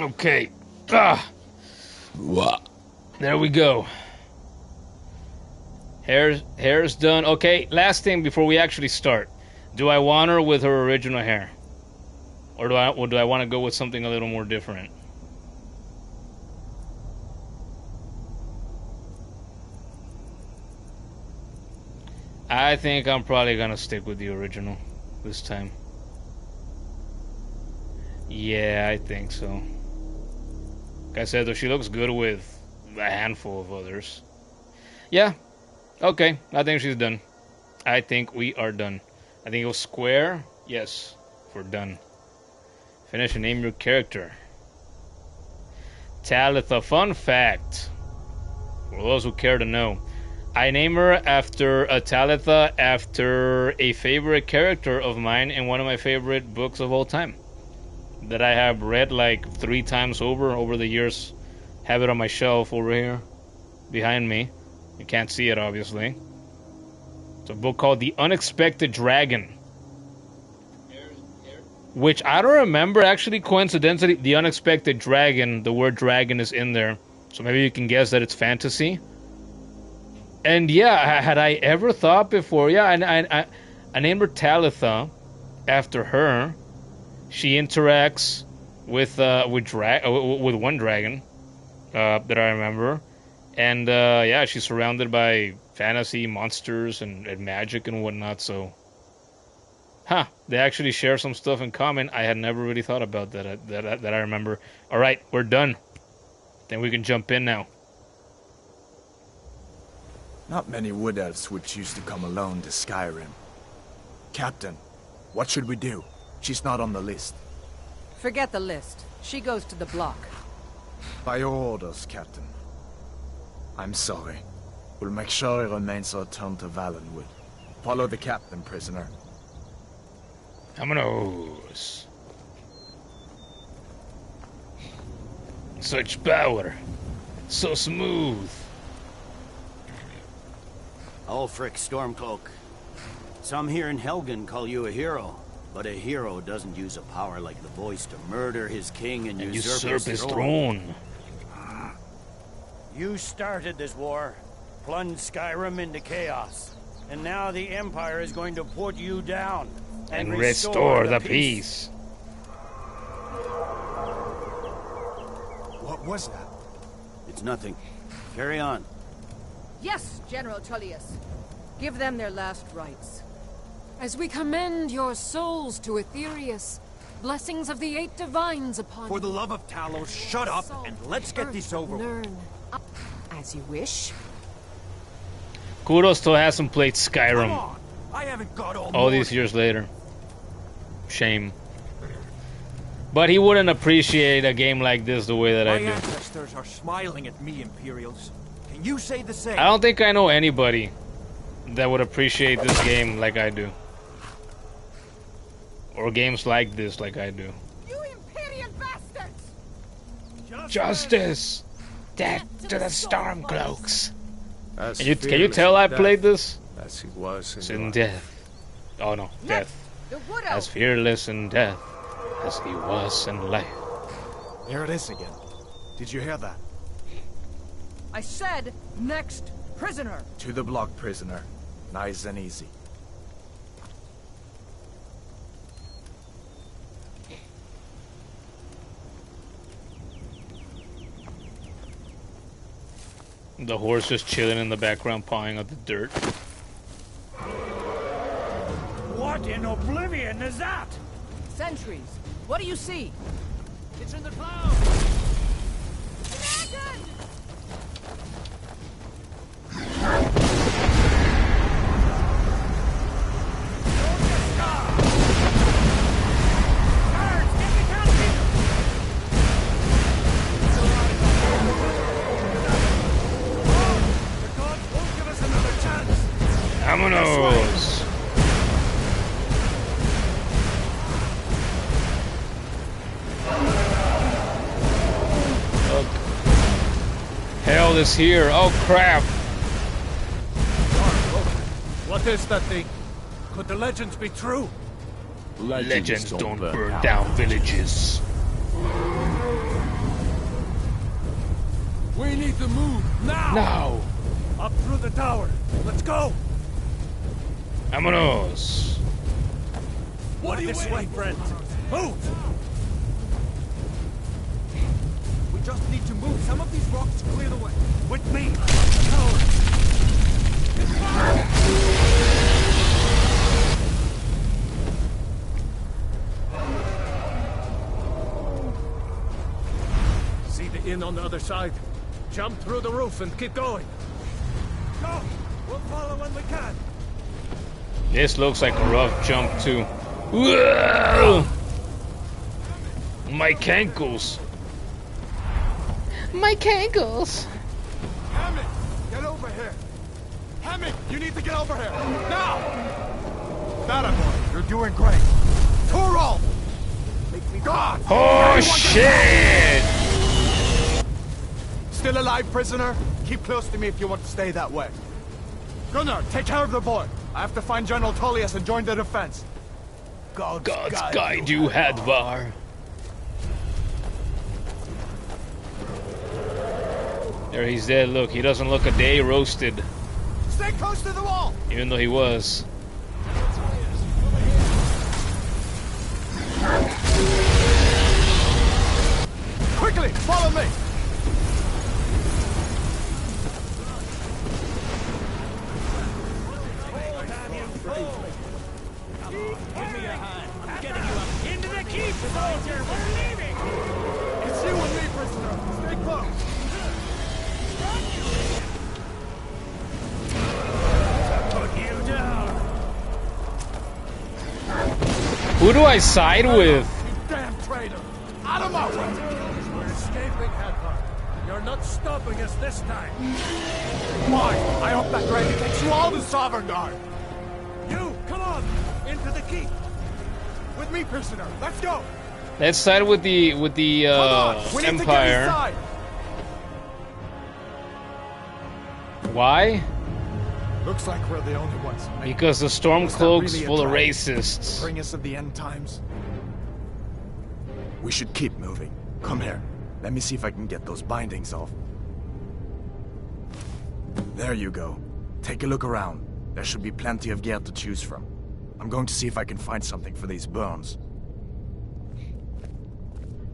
Okay. Ah. There we go. Hair's done. Okay, last thing before we actually start. Do I want her with her original hair? Or do I want to go with something a little more different? I think I'm probably gonna stick with the original this time. Yeah, I think so. Like I said, though, she looks good with a handful of others. Yeah. Okay, I think she's done. I think we are done. I think it was square. Yes, we're done. Finish and name your character. Talitha. Fun fact, for those who care to know, I name her after Talitha, after a favorite character of mine in one of my favorite books of all time, that I have read like 3 times over the years. Have it on my shelf over here behind me. You can't see it, obviously. It's a book called The Unexpected Dragon, which I don't remember, actually. Coincidentally, The Unexpected Dragon, the word dragon is in there, so maybe you can guess that it's fantasy. And yeah, had I ever thought before, yeah, I named her Talitha after her. She interacts with one dragon that I remember, and yeah, she's surrounded by fantasy monsters and magic and whatnot. So, they actually share some stuff in common. I had never really thought about that I remember. All right, we're done. Then we can jump in now. Not many wood elves would choose to come alone to Skyrim. Captain, what should we do? She's not on the list. Forget the list. She goes to the block. By your orders, Captain. I'm sorry. We'll make sure he remains returned to Valenwood. Follow the captain, prisoner. Vámonos. Such power. So smooth. Ulfric Stormcloak. Some here in Helgen call you a hero, but a hero doesn't use a power like the voice to murder his king and usurp his throne. You started this war, plunged Skyrim into chaos, and now the Empire is going to put you down and restore the peace. What was that? It's nothing. Carry on. Yes, General Tullius. Give them their last rites. As we commend your souls to Aetherius, blessings of the 8 divines upon For you. the love of Talos, shut up and let's get this over with. Learn. As you wish. Kudos to hasn't played Come Skyrim on! I haven't got all these years later. Shame. But he wouldn't appreciate a game like this the way that I My do. ancestors are smiling at me, Imperials. Can you say the same? I don't think I know anybody that would appreciate this game like I do. Or games like this like I do. You Imperial bastards! Justice! Death to the Stormcloaks! As Can you fearless tell in I death played this? as he was It's in in life. death. Oh no, death. The Wood As Elf! fearless in death as he was in life. There it is again. Did you hear that? I said, next prisoner! To the block, prisoner. Nice and easy. The horse just chilling in the background, pawing at the dirt. What in oblivion is that? Sentries, what do you see? It's in the clouds! Dragon! Vámonos! Look. Hell is here. Oh crap! What is that thing? Could the legends be true? Legends don't burn down villages. We need to move now. Now. Up through the tower. Let's go. Vámonos. What this way, friend? Move! We just need to move some of these rocks to clear the way. With me! See the inn on the other side? Jump through the roof and keep going. Go! We'll follow when we can. This looks like a rough jump too. Whoa! My cankles. My cankles. Hammond, get over here. Hammond, you need to get over here. Now! That boy, you're doing great. Toro! Make me God! Oh shit! Still alive, prisoner? Keep close to me if you want to stay that way. Gunnar, take care of the boy. I have to find General Tullius and join the defense. God's guide you, Hadvar. There, he's dead. Look, he doesn't look a day roasted. Stay close to the wall! Even though he was. Quickly, follow me! Give me a hand. I'm getting you up. Into the keep, soldier. We're leaving. It's you and me, prisoner. Stay close. Put you down. Who do I side with? You damn traitor! Out of my way! We're escaping, Hadvar. You're not stopping us this time. Why? I hope that dragon takes you all to Sovereign Guard. You, come on! Into the keep! With me, prisoner. Let's go. Let's side with the Come on. We need to get Empire. inside. Why? Looks like we're the only ones. Because the Was that Stormcloak's really a full of dragon? racists. Bring us of the end times. We should keep moving. Come here. Let me see if I can get those bindings off. There you go. Take a look around. There should be plenty of gear to choose from. I'm going to see if I can find something for these burns.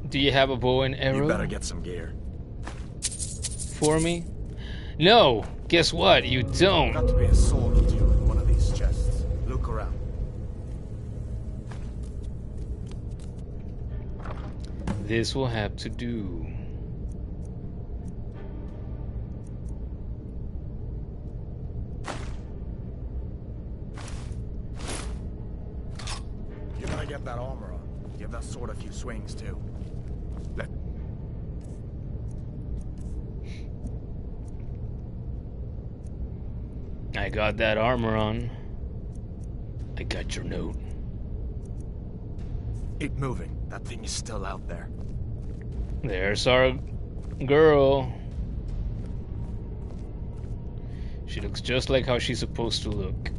Do you have a bow and arrow You better get some gear. for me? No. Guess what? You don't. Got to be a sword or two in one of these chests. Look around. This will have to do. You gotta get that armor on. Give that sword a few swings too. I got that armor on. I got your note. Keep moving. That thing is still out there. There's our girl. She looks just like how she's supposed to look.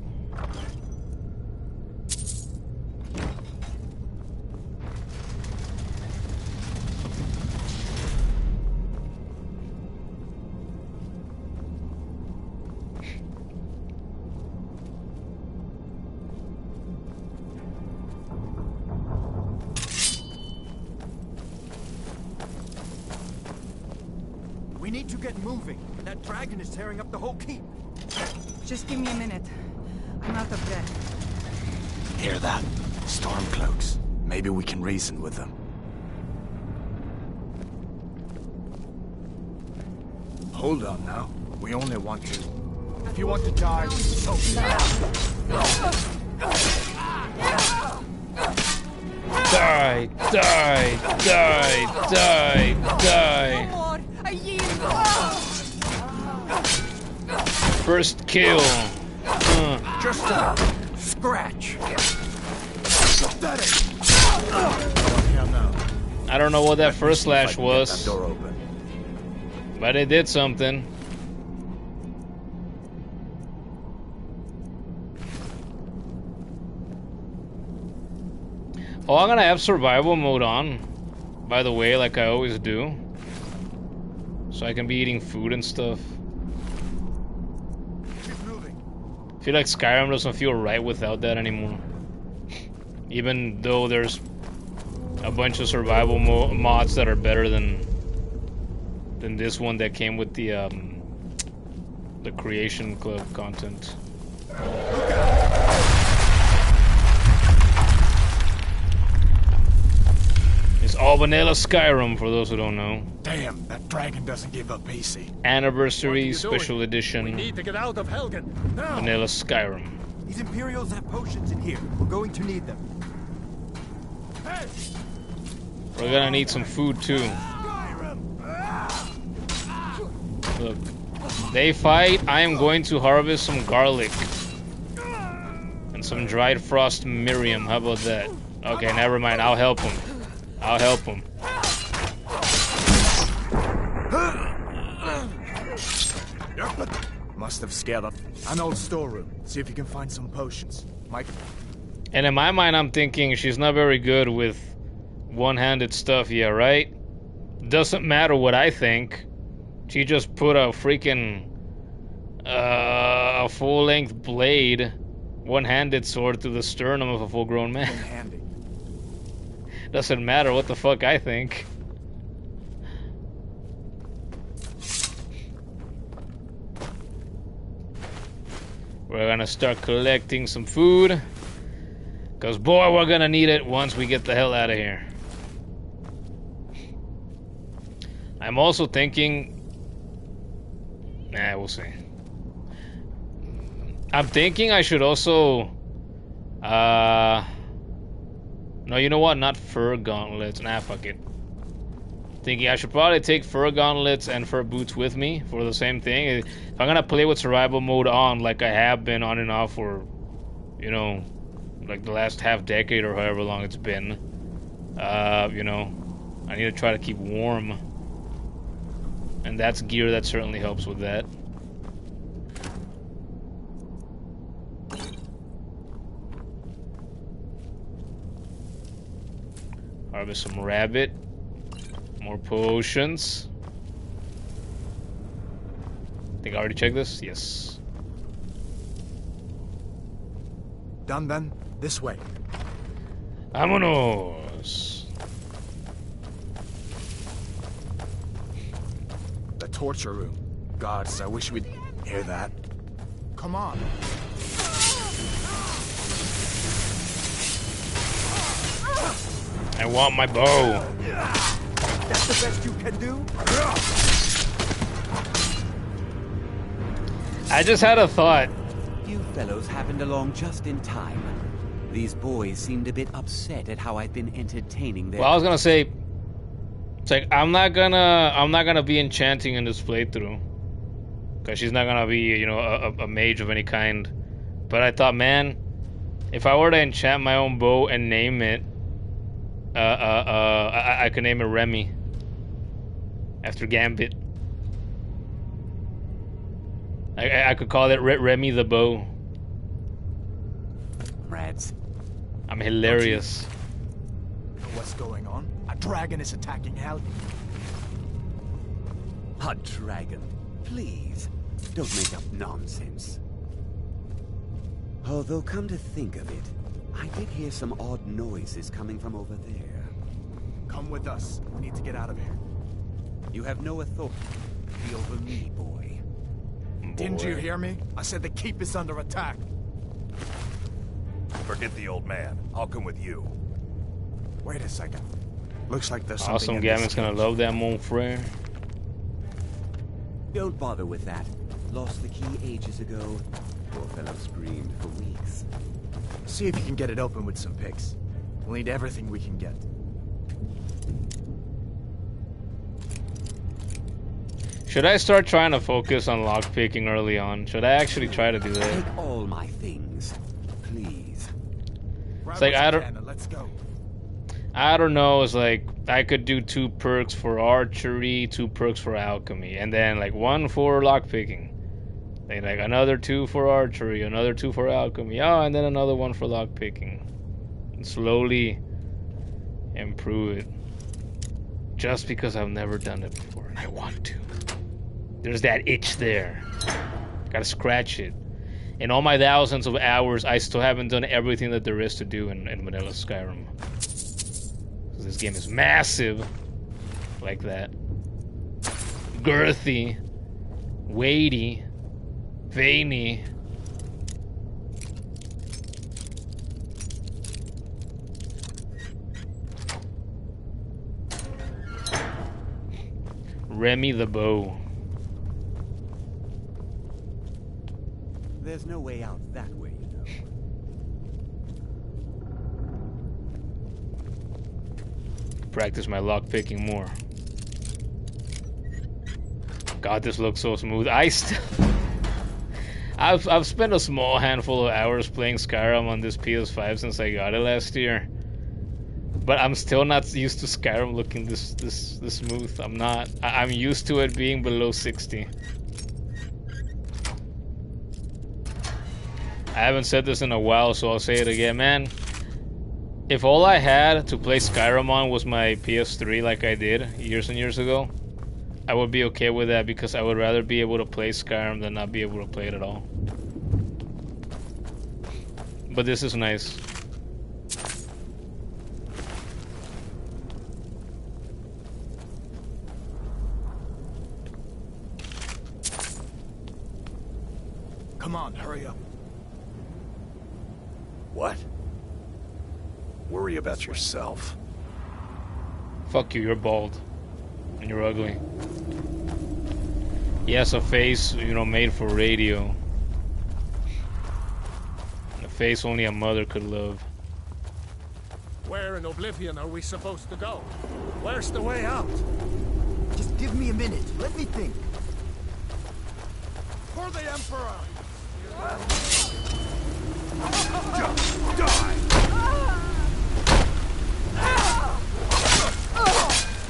We need to get moving. That dragon is tearing up the whole keep. Just give me a minute. I'm out of breath. Hear that? Stormcloaks. Maybe we can reason with them. Hold on now. We only want to. If you want to die, so Die, die, die, die, die. First kill. Just a scratch. I don't know what that first slash was, That door open. but it did something. Oh, I'm gonna have survival mode on, by the way, like I always do. so I can be eating food and stuff. I feel like Skyrim doesn't feel right without that anymore. Even though there's a bunch of survival mods that are better than this one that came with the Creation Club content. It's all vanilla Skyrim for those who don't know. Damn, that dragon doesn't give up easy. Anniversary Special Edition. We need to get out of Helgen now. Vanilla Skyrim. These Imperials have potions in here. We're going to need them. Hey! We're gonna need some food too. Look, they fight. I am going to harvest some garlic and some dried frost Miriam. How about that? Okay, never mind. I'll help him. I'll help him. Must have scared up. An old storeroom. See if you can find some potions. Mike. And in my mind, I'm thinking she's not very good with one-handed stuff. Yeah, right? Doesn't matter what I think. She just put a freaking a full-length blade, one-handed sword through the sternum of a full-grown man. Handy. Doesn't matter what the fuck I think. We're gonna start collecting some food. Cause boy, we're gonna need it once we get the hell out of here. I'm also thinking... Nah, we'll see. I'm thinking I should also... No, you know what? Not fur gauntlets. Nah, fuck it. Thinking I should probably take fur gauntlets and fur boots with me for the same thing. If I'm gonna play with survival mode on, like I have been on and off for, you know, like the last half decade or however long it's been, you know, I need to try to keep warm. And that's gear that certainly helps with that. Harvest some rabbit. More potions. Think I already checked this? Yes. Done then? This way. Vámonos. The torture room. Gods, I wish we'd hear that. Come on. I want my bow. That's the best you can do? I just had a thought. You fellows happened along just in time. These boys seemed a bit upset at how I've been entertaining them. Well, I was gonna say, it's like I'm not gonna be enchanting in this playthrough, cause she's not gonna be, you know, a mage of any kind. But I thought, man, if I were to enchant my own bow and name it, I could name it Remy after Gambit. I could call it Remy the Bow. Rats. I'm hilarious. Know what's going on? A dragon is attacking Helgen. A dragon. Please, don't make up nonsense. Although, come to think of it, I did hear some odd noises coming from over there. Come with us. We need to get out of here. You have no authority over me, boy. Didn't you hear me? I said the keep is under attack. Forget the old man. I'll come with you. Wait a second. Looks like there's something Awesome, in Gavin's this gonna cage. love that, mon frere. Don't bother with that. Lost the key ages ago. Poor fellow screamed for weeks. See if you can get it open with some picks. We'll need everything we can get. Should I start trying to focus on lockpicking early on? Should I actually try to do that? Take all my things, please. It's like I don't know. It's like I could do 2 perks for archery, 2 perks for alchemy, and then like 1 for lockpicking. Then like another 2 for archery, another 2 for alchemy. Oh, and then another 1 for lockpicking. And slowly improve it. Just because I've never done it before and I want to. There's that itch there. Gotta scratch it. In all my thousands of hours, I still haven't done everything that there is to do in vanilla Skyrim. This game is massive. Like that. Girthy. Weighty. Veiny. Remy the bow. There's no way out that way, you know. Practice my lockpicking more. God, this looks so smooth. I've spent a small handful of hours playing Skyrim on this PS5 since I got it last year. But I'm still not used to Skyrim looking this smooth. I'm not. I'm used to it being below 60. I haven't said this in a while, so I'll say it again, man. If all I had to play Skyrim on was my PS3 like I did years and years ago, I would be okay with that because I would rather be able to play Skyrim than not be able to play it at all. But this is nice. Come on, hurry up. What? Worry about yourself. Fuck you, you're bald. And you're ugly. He has a face, you know, made for radio. A face only a mother could love. Where in Oblivion are we supposed to go? Where's the way out? Just give me a minute. Let me think. For the Emperor! Die!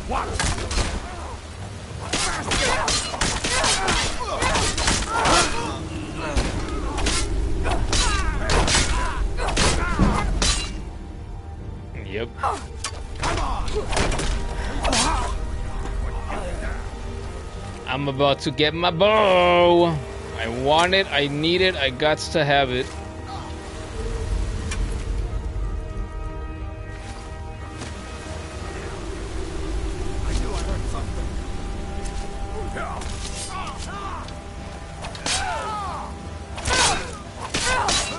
What? Yep. Come on! I'm about to get my bow. I want it, I need it, I gots to have it. I knew I heard something.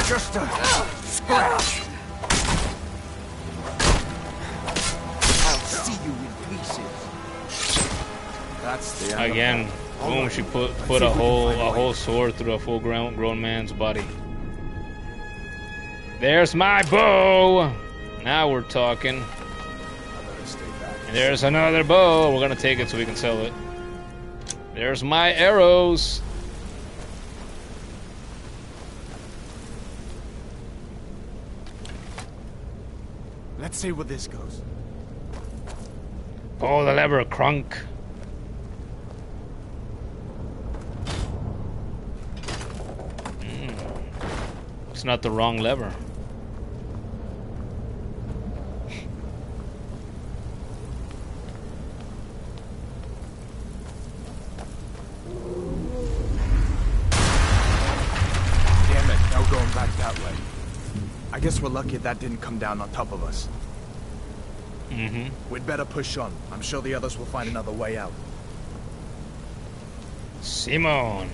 Just a scratch. I'll see you in pieces. That's the end. Again, boom, she put a whole sword through a full grown man's body. There's my bow! Now we're talking. And there's another bow. We're gonna take it so we can sell it. There's my arrows. Let's see where this goes. Pull the lever, crunk. It's not the wrong lever. Damn it, now going back that way. I guess we're lucky that didn't come down on top of us. Mm-hmm. We'd better push on. I'm sure the others will find another way out. Simon.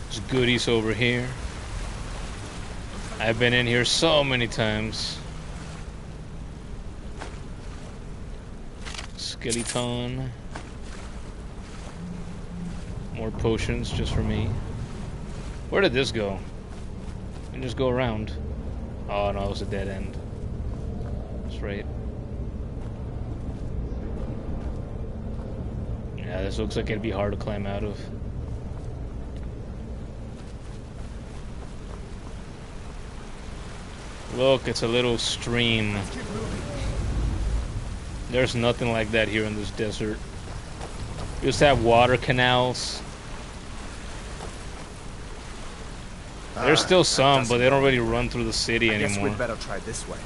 There's goodies over here. I've been in here so many times. Skeleton. More potions just for me. Where did this go? I can just go around. Oh no, it was a dead end. That's right. Yeah, this looks like it'd be hard to climb out of. Look, it's a little stream. There's nothing like that here in this desert. used to have water canals. There's still some, but they don't really run through the city anymore. I guess we'd better try this way.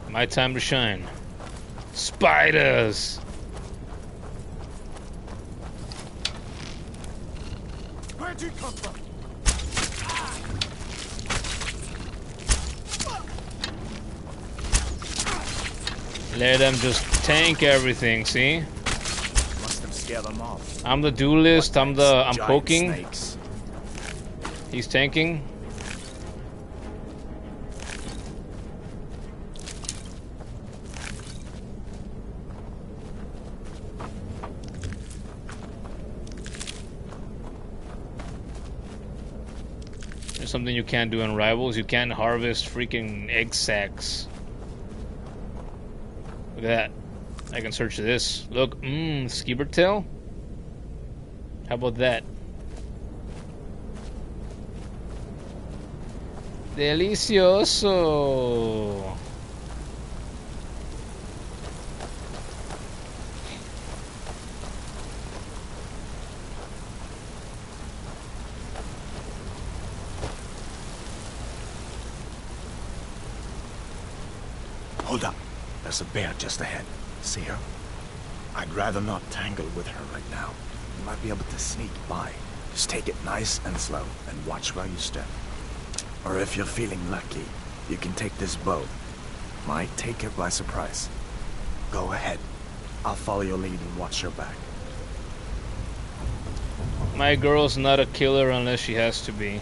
My time to shine. Spiders! Where'd you come from? Let them just tank everything, see? Must have scared them off. I'm the duelist, I'm poking. Snakes. He's tanking. There's something you can't do in Rivals. You can't harvest freaking egg sacs. Look at that. I can search this. Look, skeever tail? How about that? Delicioso. Hold up. There's a bear just ahead. See her? I'd rather not tangle with her right now. You might be able to sneak by. Just take it nice and slow and watch where you step. Or if you're feeling lucky, you can take this bow. Might take her by surprise. Go ahead. I'll follow your lead and watch your back. My girl's not a killer unless she has to be.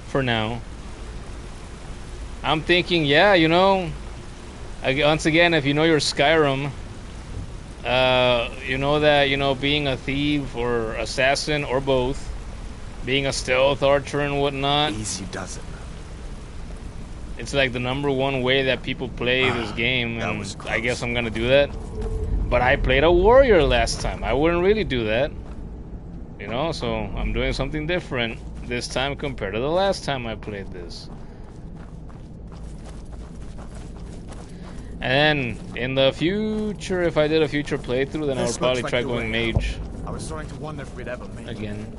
For now. I'm thinking, yeah, you know, once again, if you know your Skyrim, you know that, you know, being a thief or assassin or both, being a stealth archer and whatnot, easy does it. It's like the #1 way that people play this game, and I guess I'm gonna do that. But I played a warrior last time. I wouldn't really do that, you know, so I'm doing something different this time compared to the last time I played this. And then, in the future, if I did a future playthrough, then I would probably try going mage. I was starting to wonder if we'd ever make it. Again.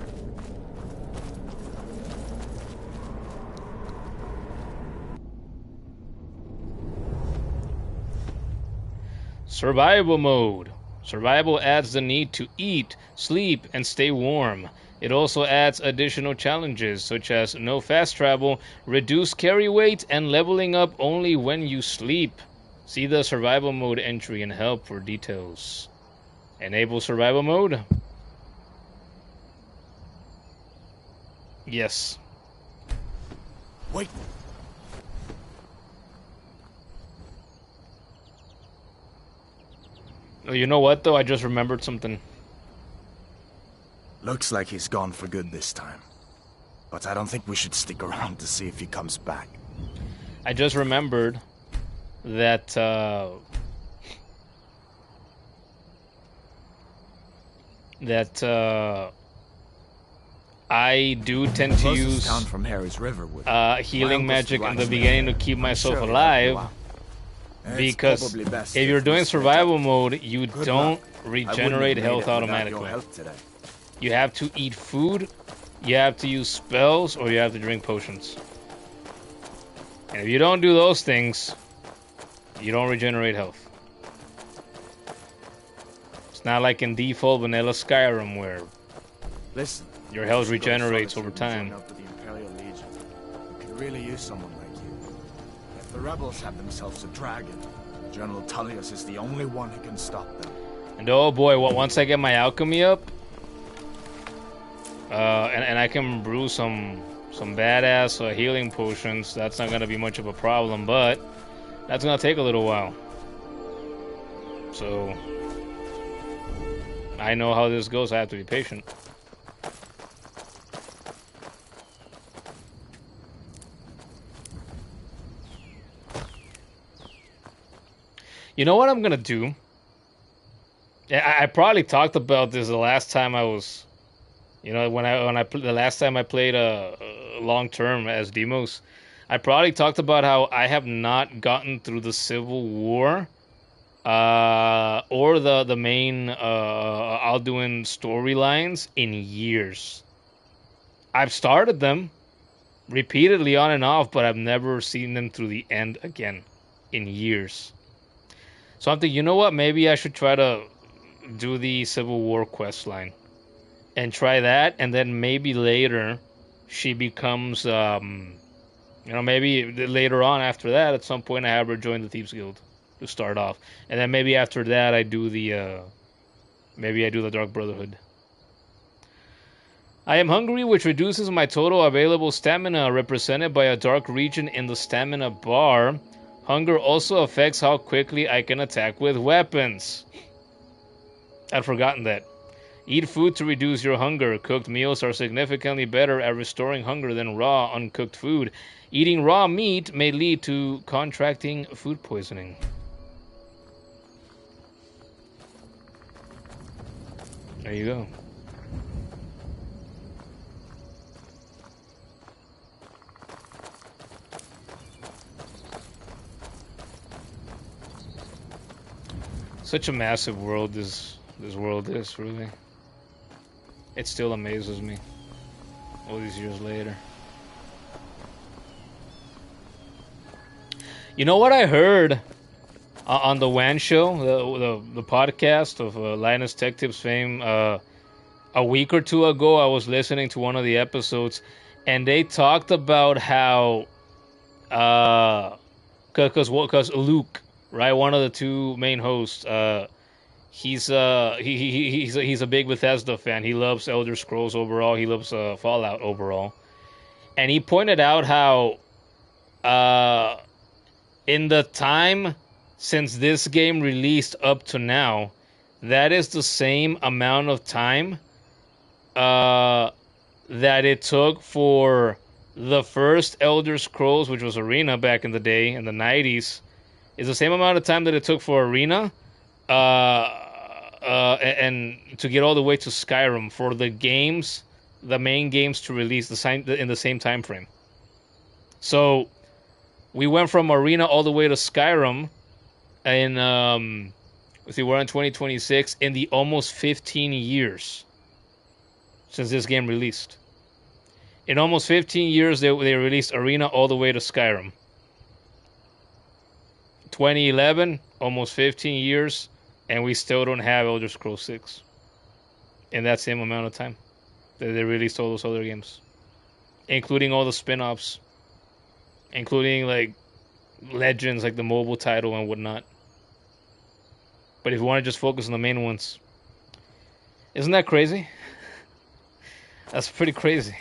Survival mode. Survival adds the need to eat, sleep, and stay warm. It also adds additional challenges, such as no fast travel, reduced carry weight, and leveling up only when you sleep. See the survival mode entry and help for details. Enable survival mode. Yes. Wait. Oh, you know what though? I just remembered something. Looks like he's gone for good this time. But I don't think we should stick around to see if he comes back. I just remembered that I do tend to use from Harry's River healing magic in the beginning to keep myself alive, because if you're doing survival mode, you don't regenerate health automatically. You have to eat food, you have to use spells, or you have to drink potions. And if you don't do those things, you don't regenerate health. It's not like in default vanilla Skyrim where your health regenerates over time. We could really use someone like you. If the rebels have themselves a dragon, General Tullius is the only one who can stop them. And oh boy, once I get my alchemy up, and I can brew some badass healing potions, that's not gonna be much of a problem, but that's gonna take a little while. So I know how this goes. I have to be patient. You know what I'm gonna do? I probably talked about this the last time I was, you know, the last time I played long term as Demos. I probably talked about how I have not gotten through the Civil War, or the main Alduin storylines in years. I've started them repeatedly on and off, but I've never seen them through the end again in years. So I'm thinking, you know what? Maybe I should try to do the Civil War quest line and try that, and then maybe later she becomes, you know, maybe later on after that, at some point I have her join the Thieves Guild to start off, and then maybe after that I do the, maybe I do the Dark Brotherhood. I am hungry, which reduces my total available stamina, represented by a dark region in the stamina bar. Hunger also affects how quickly I can attack with weapons. I'd forgotten that. Eat food to reduce your hunger. Cooked meals are significantly better at restoring hunger than raw, uncooked food. Eating raw meat may lead to contracting food poisoning. There you go. Such a massive world this world is, really. It still amazes me all these years later. You know what I heard on the WAN show, the podcast of Linus Tech Tips fame, a week or two ago? I was listening to one of the episodes, and they talked about how, because Luke, right, one of the two main hosts, he's a big Bethesda fan. He loves Elder Scrolls overall. He loves Fallout overall. And he pointed out how in the time since this game released up to now, that is the same amount of time that it took for the first Elder Scrolls, which was Arena back in the day, in the 90s, is the same amount of time that it took for Arena and to get all the way to Skyrim, for the games, the main games, to release in the same time frame. So we went from Arena all the way to Skyrim in we're in 2026, in the almost 15 years since this game released. In almost 15 years, they released Arena all the way to Skyrim. 2011, almost 15 years, and we still don't have Elder Scrolls 6 in that same amount of time that they released all those other games, including all the spin-offs, including like Legends, like the mobile title and whatnot. But if you want to just focus on the main ones, isn't that crazy? That's pretty crazy.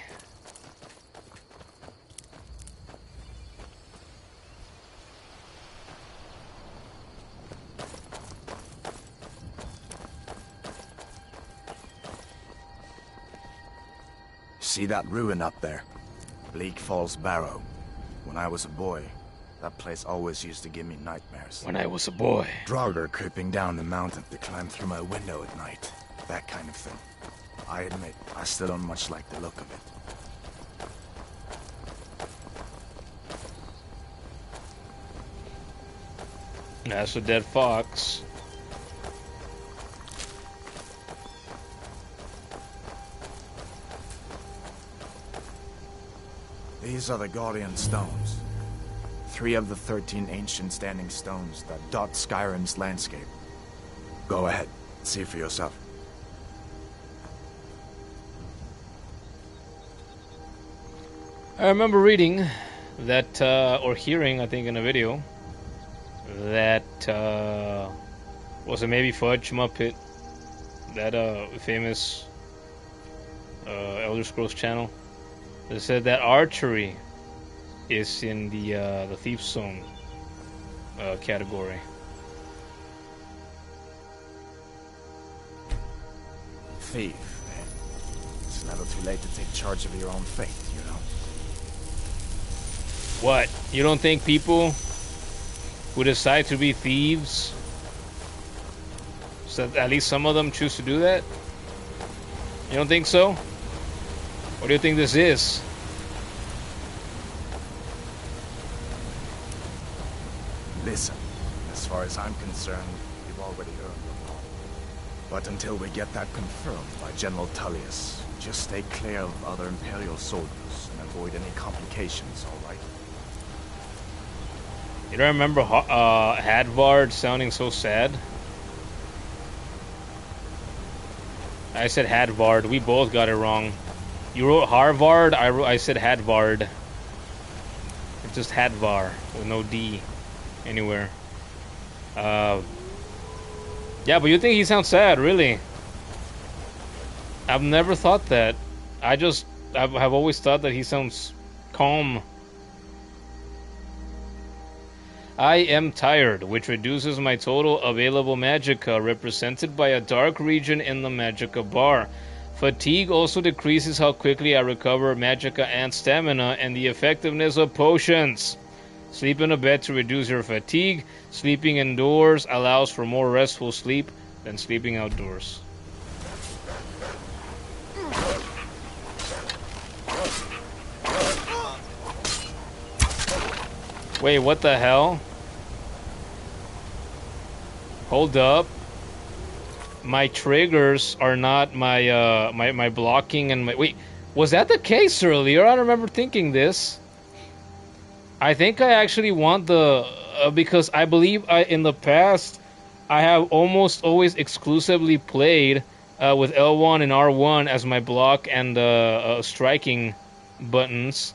See that ruin up there? Bleak Falls Barrow. When I was a boy, that place always used to give me nightmares. When I was a boy. Draugr creeping down the mountain to climb through my window at night. That kind of thing. I admit, I still don't much like the look of it. That's a dead fox. These are the Guardian Stones. 3 of the 13 ancient standing stones that dot Skyrim's landscape. Go ahead, see for yourself. I remember reading that, or hearing, I think in a video, that, was it maybe Fudge Muppet, that famous Elder Scrolls channel, they said that archery is in the Thief Zone category. Thief, man. It's never too late to take charge of your own fate, you know? What? You don't think people who decide to be thieves So at least some of them choose to do that? You don't think so? What do you think this is? Listen, as far as I'm concerned, you've already earned your pardon. But until we get that confirmed by General Tullius, just stay clear of other Imperial soldiers and avoid any complications, all right? You don't remember Hadvard sounding so sad? I said Hadvard. We both got it wrong. You wrote Harvard. I said Hadvard. It's just Hadvar with no D anywhere. Yeah, but you think he sounds sad, really? I've never thought that. I've always thought that he sounds calm. I am tired, which reduces my total available magicka, represented by a dark region in the magicka bar. Fatigue also decreases how quickly I recover magicka and stamina, and the effectiveness of potions. Sleep in a bed to reduce your fatigue. Sleeping indoors allows for more restful sleep than sleeping outdoors. Wait, what the hell? Hold up. My triggers are not my my blocking and my... Wait, was that the case earlier? I remember thinking this. I think I actually want the... because I believe in the past, I have almost always exclusively played with L1 and R1 as my block and striking buttons.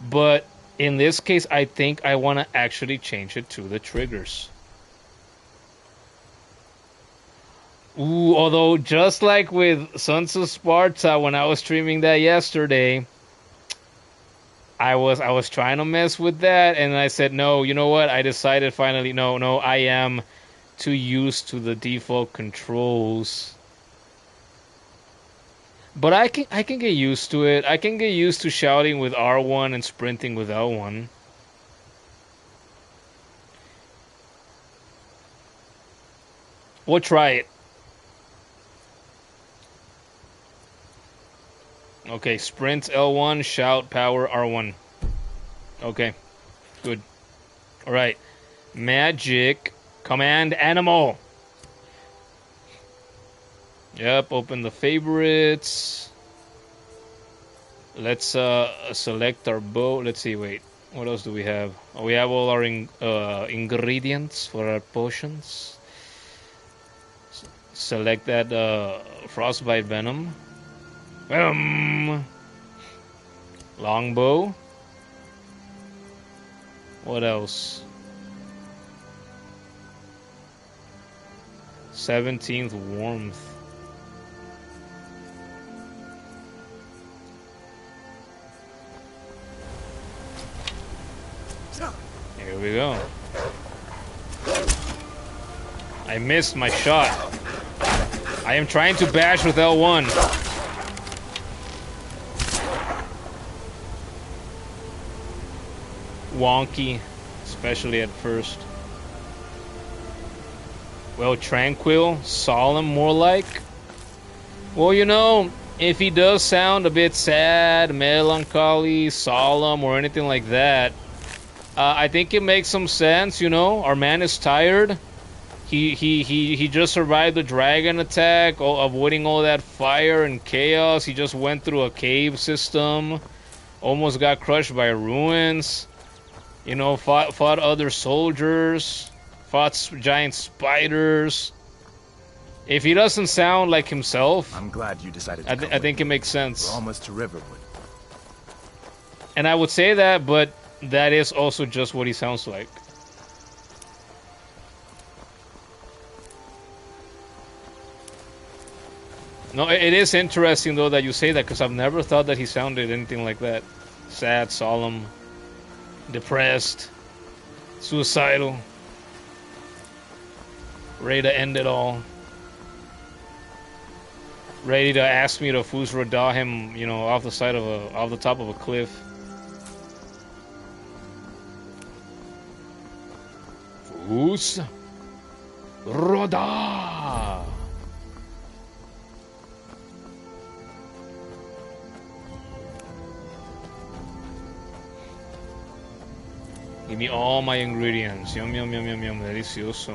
But in this case, I think I want to actually change it to the triggers. Ooh, although just like with Sons of Sparta, when I was streaming that yesterday, I was trying to mess with that, and I said, no, you know what? I decided finally, no, I am too used to the default controls. But I can get used to it. I can get used to shouting with R1 and sprinting with L1. We'll try it. Okay, sprint L1, shout power R1. Okay, good. Alright, magic, command animal. Yep, open the favorites. Let's select our bow. Let's see, wait, what else do we have? Oh, we have all our ingredients for our potions. Select that frostbite venom. Longbow. What else? 17th warmth. Here we go. I missed my shot. I am trying to bash with L1. Wonky, especially at first. Well, tranquil, solemn, more like. Well, you know, if he does sound a bit sad, melancholy, solemn, or anything like that, I think it makes some sense. You know, our man is tired. He just survived the dragon attack, avoiding all that fire and chaos. He just went through a cave system, almost got crushed by ruins. You know, fought other soldiers, fought giant spiders. If he doesn't sound like himself, I'm glad you decided to I think it makes sense. We're almost to Riverwood. And I would say that, but that is also just what he sounds like. No, it is interesting though that you say that, because I've never thought that he sounded anything like that. Sad, solemn, depressed, suicidal, ready to end it all, ready to ask me to Fusroda him, you know, off the top of a cliff. Fusroda. Give me all my ingredients. Yum, yum, yum, yum, yum. Delicioso.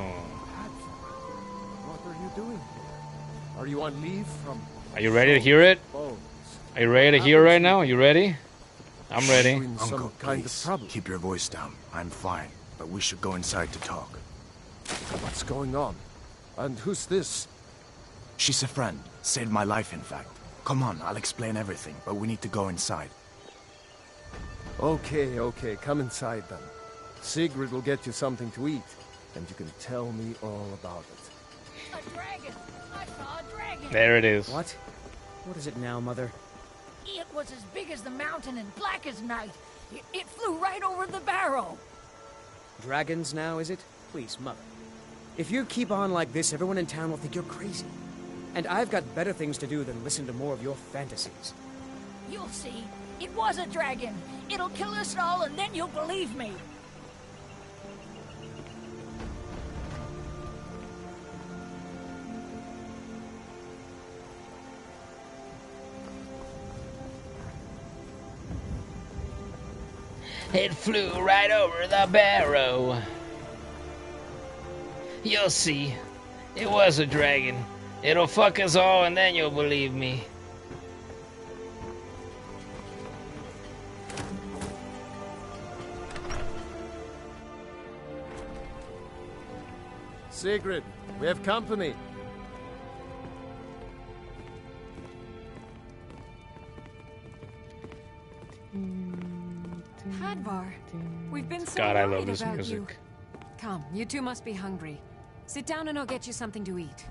What are you doing here? Are you on leave from... Are you ready to hear it? Are you ready to hear right now? Are you ready? I'm ready. Uncle, please, keep your voice down. I'm fine, but we should go inside to talk. What's going on? And who's this? She's a friend. Saved my life, in fact. Come on, I'll explain everything, but we need to go inside. Okay, come inside then. Sigrid will get you something to eat, and you can tell me all about it. A dragon! I saw a dragon! There it is. What? What is it now, Mother? It was as big as the mountain and black as night. It flew right over the barrow. Dragons now, is it? Please, Mother. If you keep on like this, everyone in town will think you're crazy. And I've got better things to do than listen to more of your fantasies. You'll see. It was a dragon. It'll kill us all, and then you'll believe me. It flew right over the barrow. You'll see. It was a dragon. It'll fuck us all and then you'll believe me. Sigrid, we have company. Hadvar, we've been so God, I worried love this about music. you. Come, you two must be hungry. Sit down and I'll get you something to eat.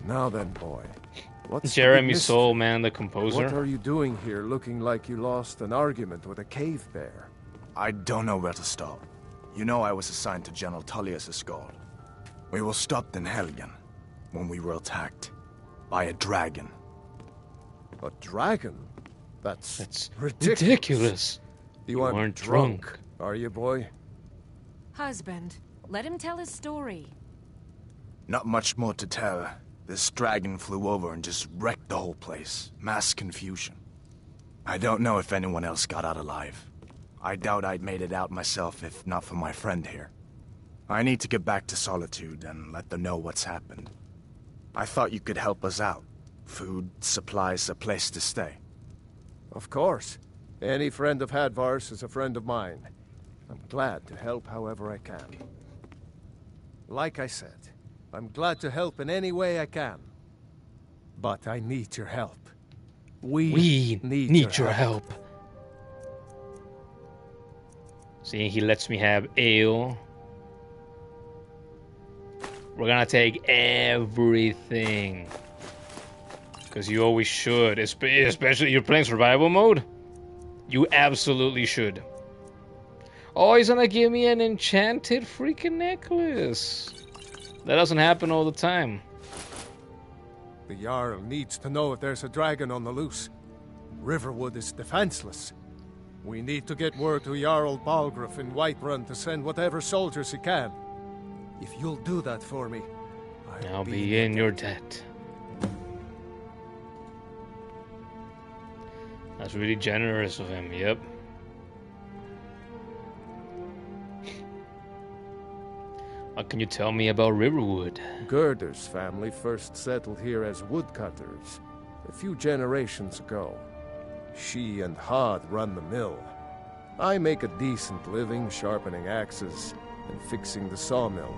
Now then, boy. What's Jeremy Soule, man, the composer. What are you doing here looking like you lost an argument with a cave bear? I don't know where to start. You know I was assigned to General Tullius' guard. We were stopped in Helgen when we were attacked by a dragon. A dragon? That's ridiculous. You aren't drunk, are you, boy? Husband, let him tell his story. Not much more to tell. This dragon flew over and just wrecked the whole place. Mass confusion. I don't know if anyone else got out alive. I doubt I'd made it out myself if not for my friend here. I need to get back to Solitude and let them know what's happened. I thought you could help us out. Food, supplies, a place to stay. Of course. Any friend of Hadvar's is a friend of mine. I'm glad to help however I can. Like I said, I'm glad to help in any way I can. But I need your help. We need your help. See, he lets me have ale. We're gonna take everything. Because you always should. Especially you're playing survival mode. You absolutely should. Oh, he's gonna give me an enchanted freaking necklace. That doesn't happen all the time. The Jarl needs to know if there's a dragon on the loose. Riverwood is defenseless. We need to get word to Jarl Balgruuf in Whiterun to send whatever soldiers he can. If you'll do that for me, I'll be in your debt. That's really generous of him, yep. What can you tell me about Riverwood? Gerder's family first settled here as woodcutters a few generations ago. She and Hod run the mill. I make a decent living sharpening axes and fixing the sawmill.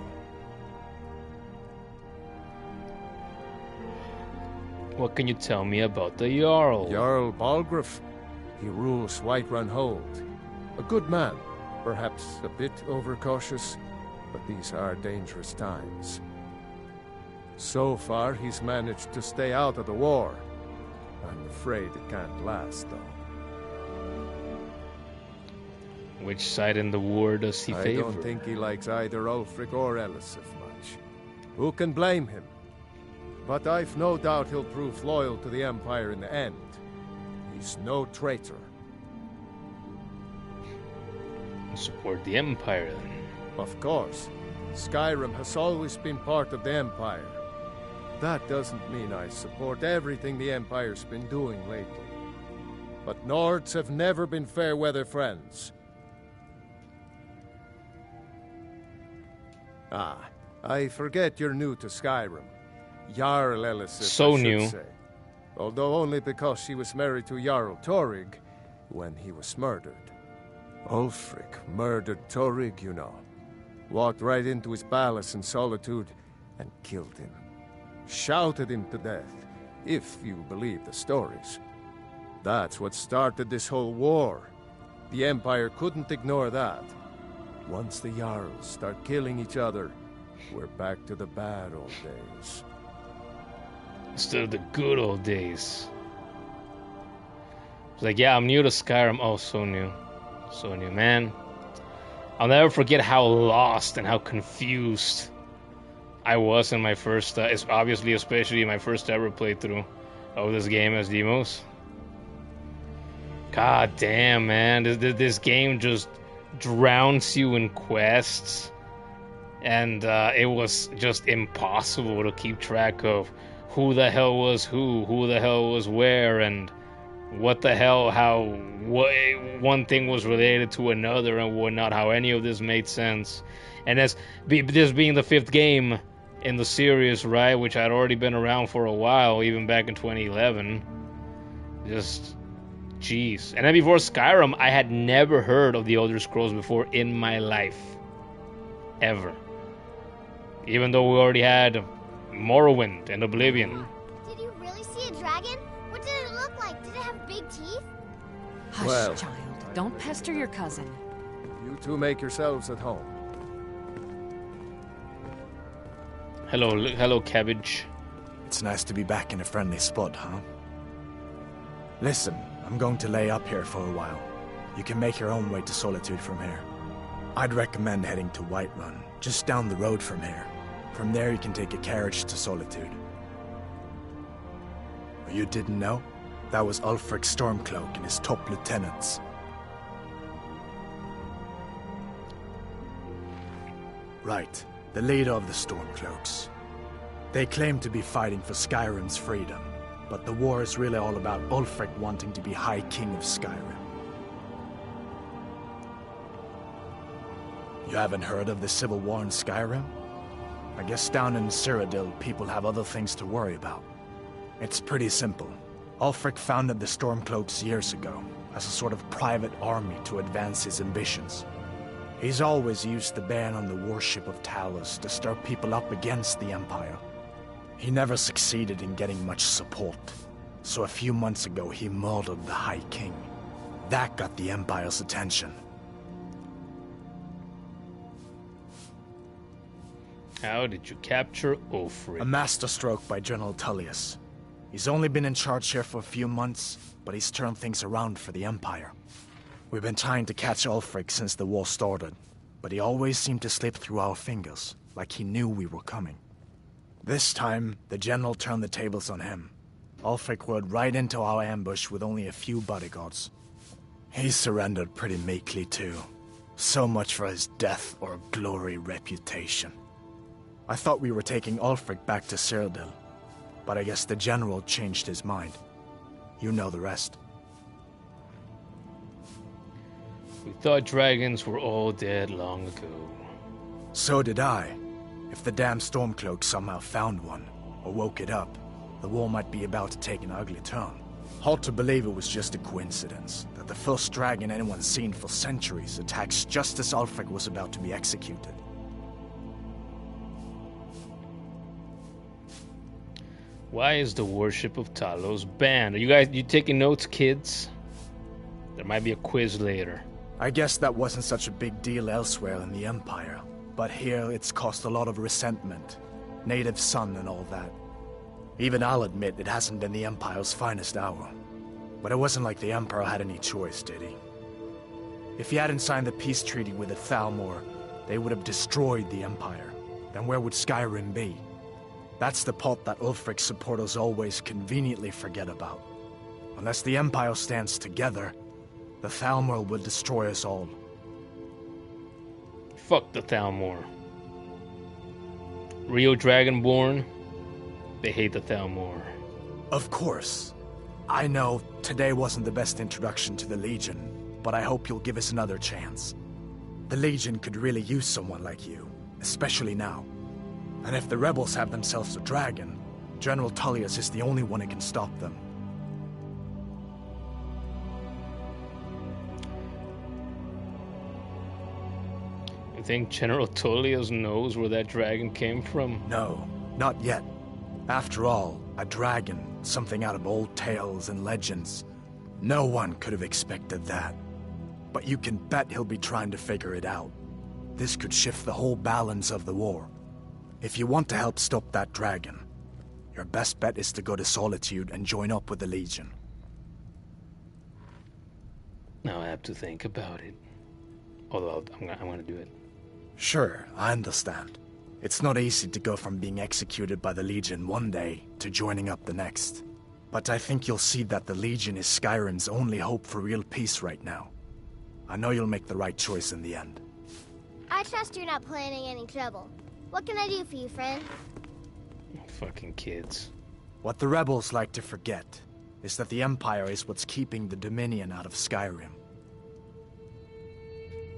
What can you tell me about the Jarl? Jarl Balgruuf. He rules Whiterun Hold. A good man, perhaps a bit overcautious, but these are dangerous times. So far, he's managed to stay out of the war. I'm afraid it can't last, though. Which side in the war does he favor? I don't think he likes either Ulfric or Elisif much. Who can blame him? But I've no doubt he'll prove loyal to the Empire in the end. He's no traitor. Support the Empire, then. Of course. Skyrim has always been part of the Empire. That doesn't mean I support everything the Empire's been doing lately. But Nords have never been fair-weather friends. Ah, I forget you're new to Skyrim. Jarl Elisith, So I should new. say. Although only because she was married to Jarl Torrig when he was murdered. Ulfric murdered Torrig, you know. Walked right into his palace in Solitude and killed him. Shouted him to death, if you believe the stories. That's what started this whole war. The Empire couldn't ignore that. Once the Jarls start killing each other, we're back to the bad old days. Still the good old days. It's like, yeah, I'm new to Skyrim. Oh, so new. So new, man. I'll never forget how lost and how confused I was in my first, especially my first ever playthrough of this game as Demos. God damn, man. This game just drowns you in quests. And it was just impossible to keep track of who the hell was who the hell was where, and what the hell, how one thing was related to another and whatnot, how any of this made sense. And this being the 5th game in the series, right, which had already been around for a while, even back in 2011. Just, jeez. And then before Skyrim, I had never heard of the Elder Scrolls before in my life. Ever. Even though we already had Morrowind and Oblivion. Did you really see a dragon? What did it look like? Did it have big teeth? Hush, Well, child. Don't pester your cousin. You two make yourselves at home. Hello, Cabbage. It's nice to be back in a friendly spot, huh? Listen, I'm going to lay up here for a while. You can make your own way to Solitude from here. I'd recommend heading to Whiterun, just down the road from here. From there you can take a carriage to Solitude. You didn't know? That was Ulfric Stormcloak and his top lieutenants. Right, the leader of the Stormcloaks. They claim to be fighting for Skyrim's freedom, but the war is really all about Ulfric wanting to be High King of Skyrim. You haven't heard of the civil war in Skyrim? I guess down in Cyrodiil, people have other things to worry about. It's pretty simple. Ulfric founded the Stormcloaks years ago, as a sort of private army to advance his ambitions. He's always used the ban on the worship of Talos to stir people up against the Empire. He never succeeded in getting much support, so a few months ago he murdered the High King. That got the Empire's attention. How did you capture Ulfric? A masterstroke by General Tullius. He's only been in charge here for a few months, but he's turned things around for the Empire. We've been trying to catch Ulfric since the war started, but he always seemed to slip through our fingers, like he knew we were coming. This time, the General turned the tables on him. Ulfric rode right into our ambush with only a few bodyguards. He surrendered pretty meekly too. So much for his death or glory reputation. I thought we were taking Ulfric back to Cyrodiil, but I guess the General changed his mind. You know the rest. We thought dragons were all dead long ago. So did I. If the damn Stormcloak somehow found one, or woke it up, the war might be about to take an ugly turn. Hard to believe it was just a coincidence, that the first dragon anyone's seen for centuries attacks just as Ulfric was about to be executed. Why is the worship of Talos banned? Are you taking notes, kids? There might be a quiz later. I guess that wasn't such a big deal elsewhere in the Empire, but here it's caused a lot of resentment. Native son and all that. Even I'll admit it hasn't been the Empire's finest hour. But it wasn't like the Emperor had any choice, did he? If he hadn't signed the peace treaty with the Thalmor, they would have destroyed the Empire. Then where would Skyrim be? That's the part that Ulfric's supporters always conveniently forget about. Unless the Empire stands together, the Thalmor will destroy us all. Fuck the Thalmor. Real Dragonborn, they hate the Thalmor. Of course. I know today wasn't the best introduction to the Legion, but I hope you'll give us another chance. The Legion could really use someone like you, especially now. And if the rebels have themselves a dragon, General Tullius is the only one who can stop them. You think General Tullius knows where that dragon came from? No, not yet. After all, a dragon, something out of old tales and legends. No one could have expected that. But you can bet he'll be trying to figure it out. This could shift the whole balance of the war. If you want to help stop that dragon, your best bet is to go to Solitude and join up with the Legion. Now I have to think about it. Although I'm gonna do it. Sure, I understand. It's not easy to go from being executed by the Legion one day to joining up the next. But I think you'll see that the Legion is Skyrim's only hope for real peace right now. I know you'll make the right choice in the end. I trust you're not planning any trouble. What can I do for you, friend? Fucking kids. What the rebels like to forget is that the Empire is what's keeping the Dominion out of Skyrim.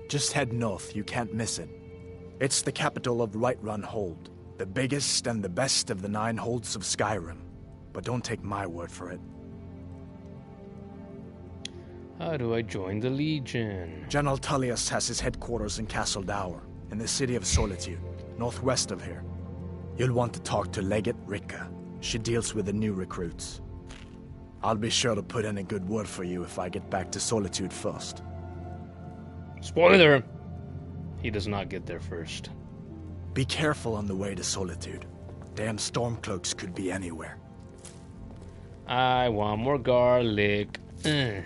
Just head north, you can't miss it. It's the capital of Whiterun Hold, the biggest and the best of the 9 holds of Skyrim. But don't take my word for it. How do I join the Legion? General Tullius has his headquarters in Castle Dower, in the city of Solitude, northwest of here. You'll want to talk to Legate Ricka. She deals with the new recruits. I'll be sure to put in a good word for you if I get back to Solitude first. Spoiler! He does not get there first. Be careful on the way to Solitude. Damn Stormcloaks could be anywhere. I want more garlic. And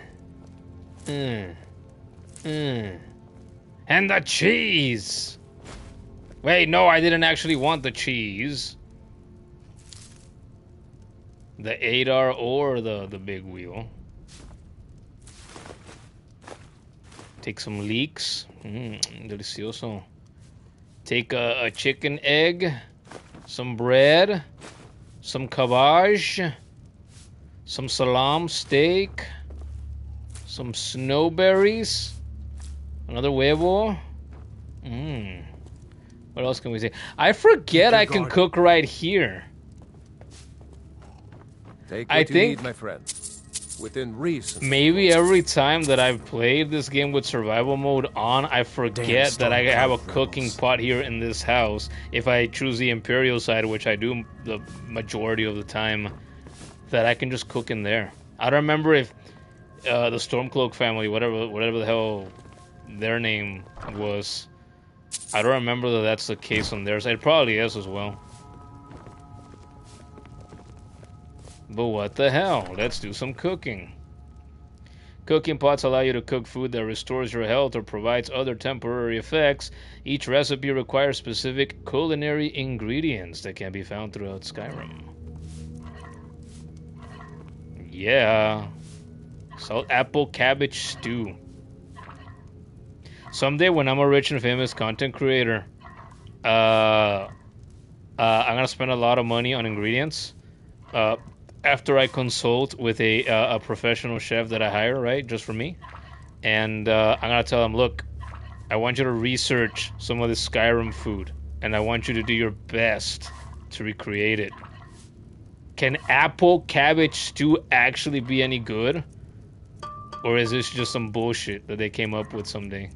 the cheese! Wait, no, I didn't actually want the cheese. The Adar or the big wheel. Take some leeks. Delicioso. Take a chicken egg. Some bread. Some cabbage. Some salam steak. Some snowberries. Another huevo. What else can we say? I forget I can cook right here. Take what you need, my friend. Within reason. Maybe every time that I've played this game with survival mode on, I forget that I have a cooking pot here in this house. If I choose the Imperial side, which I do the majority of the time, that I can just cook in there. I don't remember if the Stormcloak family, whatever the hell their name was, I don't remember that that's the case on their side. It probably is as well. But what the hell? Let's do some cooking. Cooking pots allow you to cook food that restores your health or provides other temporary effects. Each recipe requires specific culinary ingredients that can be found throughout Skyrim. Yeah. Salt apple cabbage stew. Someday when I'm a rich and famous content creator, I'm gonna spend a lot of money on ingredients. After I consult with a professional chef that I hire, right, just for me, and I'm gonna tell him, look, I want you to research some of this Skyrim food, and I want you to do your best to recreate it. Can apple cabbage stew actually be any good, or is this just some bullshit that they came up with someday?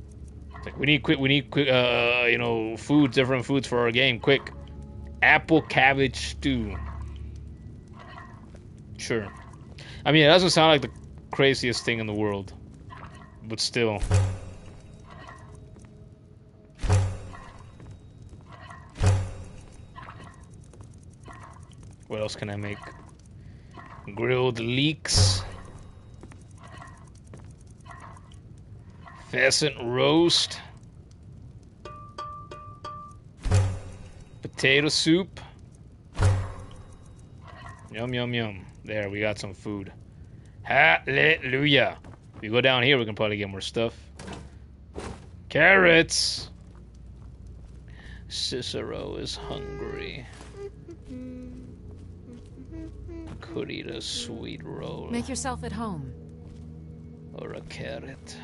Like, we need quick, you know, different foods for our game, quick. Apple cabbage stew. Sure. I mean, it doesn't sound like the craziest thing in the world, but still. What else can I make? Grilled leeks. Pheasant roast. Potato soup. Yum, yum, yum. There, we got some food. Hallelujah. If we go down here, we can probably get more stuff. Carrots. Cicero is hungry. Could eat a sweet roll. Make yourself at home. Or a carrot.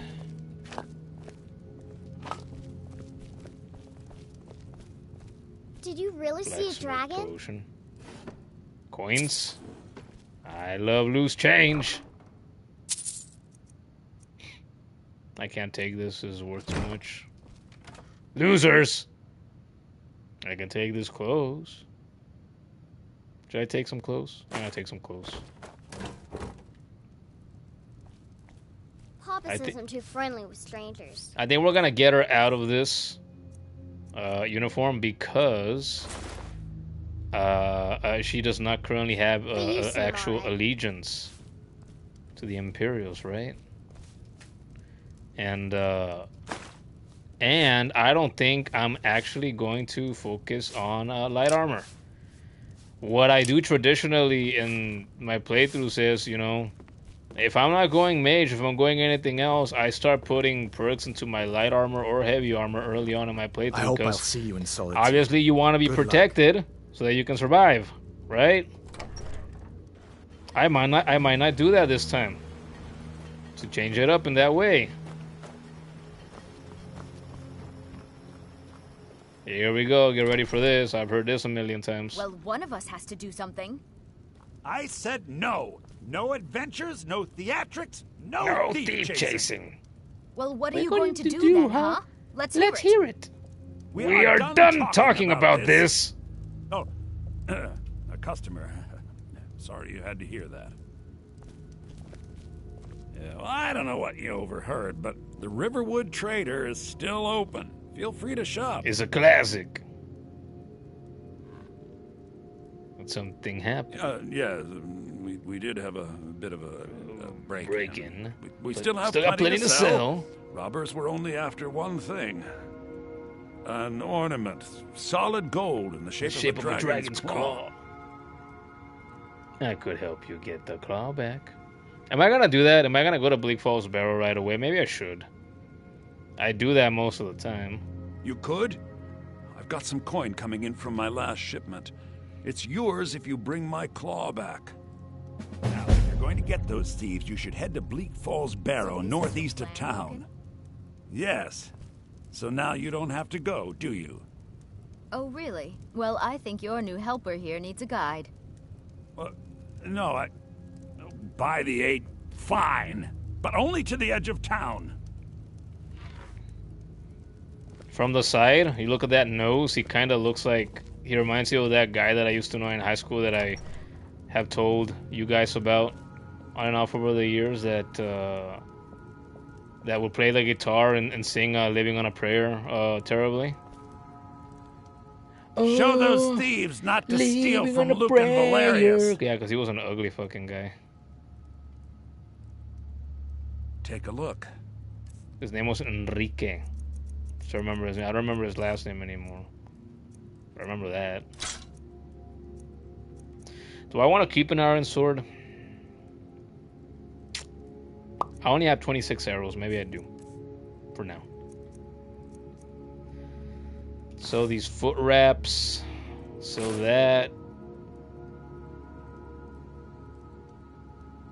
Did you really see a dragon? Potion. Coins. I love loose change. I can't take this. This is worth too much. Losers! I can take this clothes. Should I take some clothes? I'm gonna take some clothes. Papa isn't too friendly with strangers. I think we're gonna get her out of this uniform because she does not currently have actual allegiance to the Imperials, right? And I don't think I'm actually going to focus on light armor. What I do traditionally in my playthroughs is, you know, if I'm not going mage, if I'm going anything else, I start putting perks into my light armor or heavy armor early on in my playthrough. I hope I'll see you in Solitude. Obviously, you want to be protected so that you can survive, right? I might not do that this time. To change it up in that way. Here we go. Get ready for this. I've heard this a million times. Well, one of us has to do something. I said no. No adventures, no theatrics, no thief chasing. Well, what are you going to do then, huh? Let's hear it. We are done talking about this. Oh, a customer. Sorry you had to hear that. Yeah, well, I don't know what you overheard, but the Riverwood Trader is still open. Feel free to shop. It's a classic. But something happened. Yeah, we did have a bit of a break-in. We still have plenty to sell. Robbers were only after one thing. An ornament, solid gold in the shape of a dragon's claw. I could help you get the claw back. Am I gonna do that? Am I gonna go to Bleak Falls Barrow right away? Maybe I should. I do that most of the time. You could? I've got some coin coming in from my last shipment. It's yours if you bring my claw back. Now, if you're going to get those thieves, you should head to Bleak Falls Barrow, northeast of town. Yes. So now you don't have to go, do you? Oh, really? Well, I think your new helper here needs a guide. No, by the 8, fine. But only to the edge of town. From the side, you look at that nose, he kind of looks like... He reminds you of that guy that I used to know in high school that I have told you guys about on and off over the years that would play the guitar and sing Living on a Prayer terribly. Show those thieves not to steal from Luke and Valerius. Yeah, because he was an ugly fucking guy. Take a look. His name was Enrique. I remember his name. I don't remember his last name anymore. I remember that. Do I want to keep an iron sword? I only have 26 arrows. Maybe I do. For now. So these foot wraps. So that.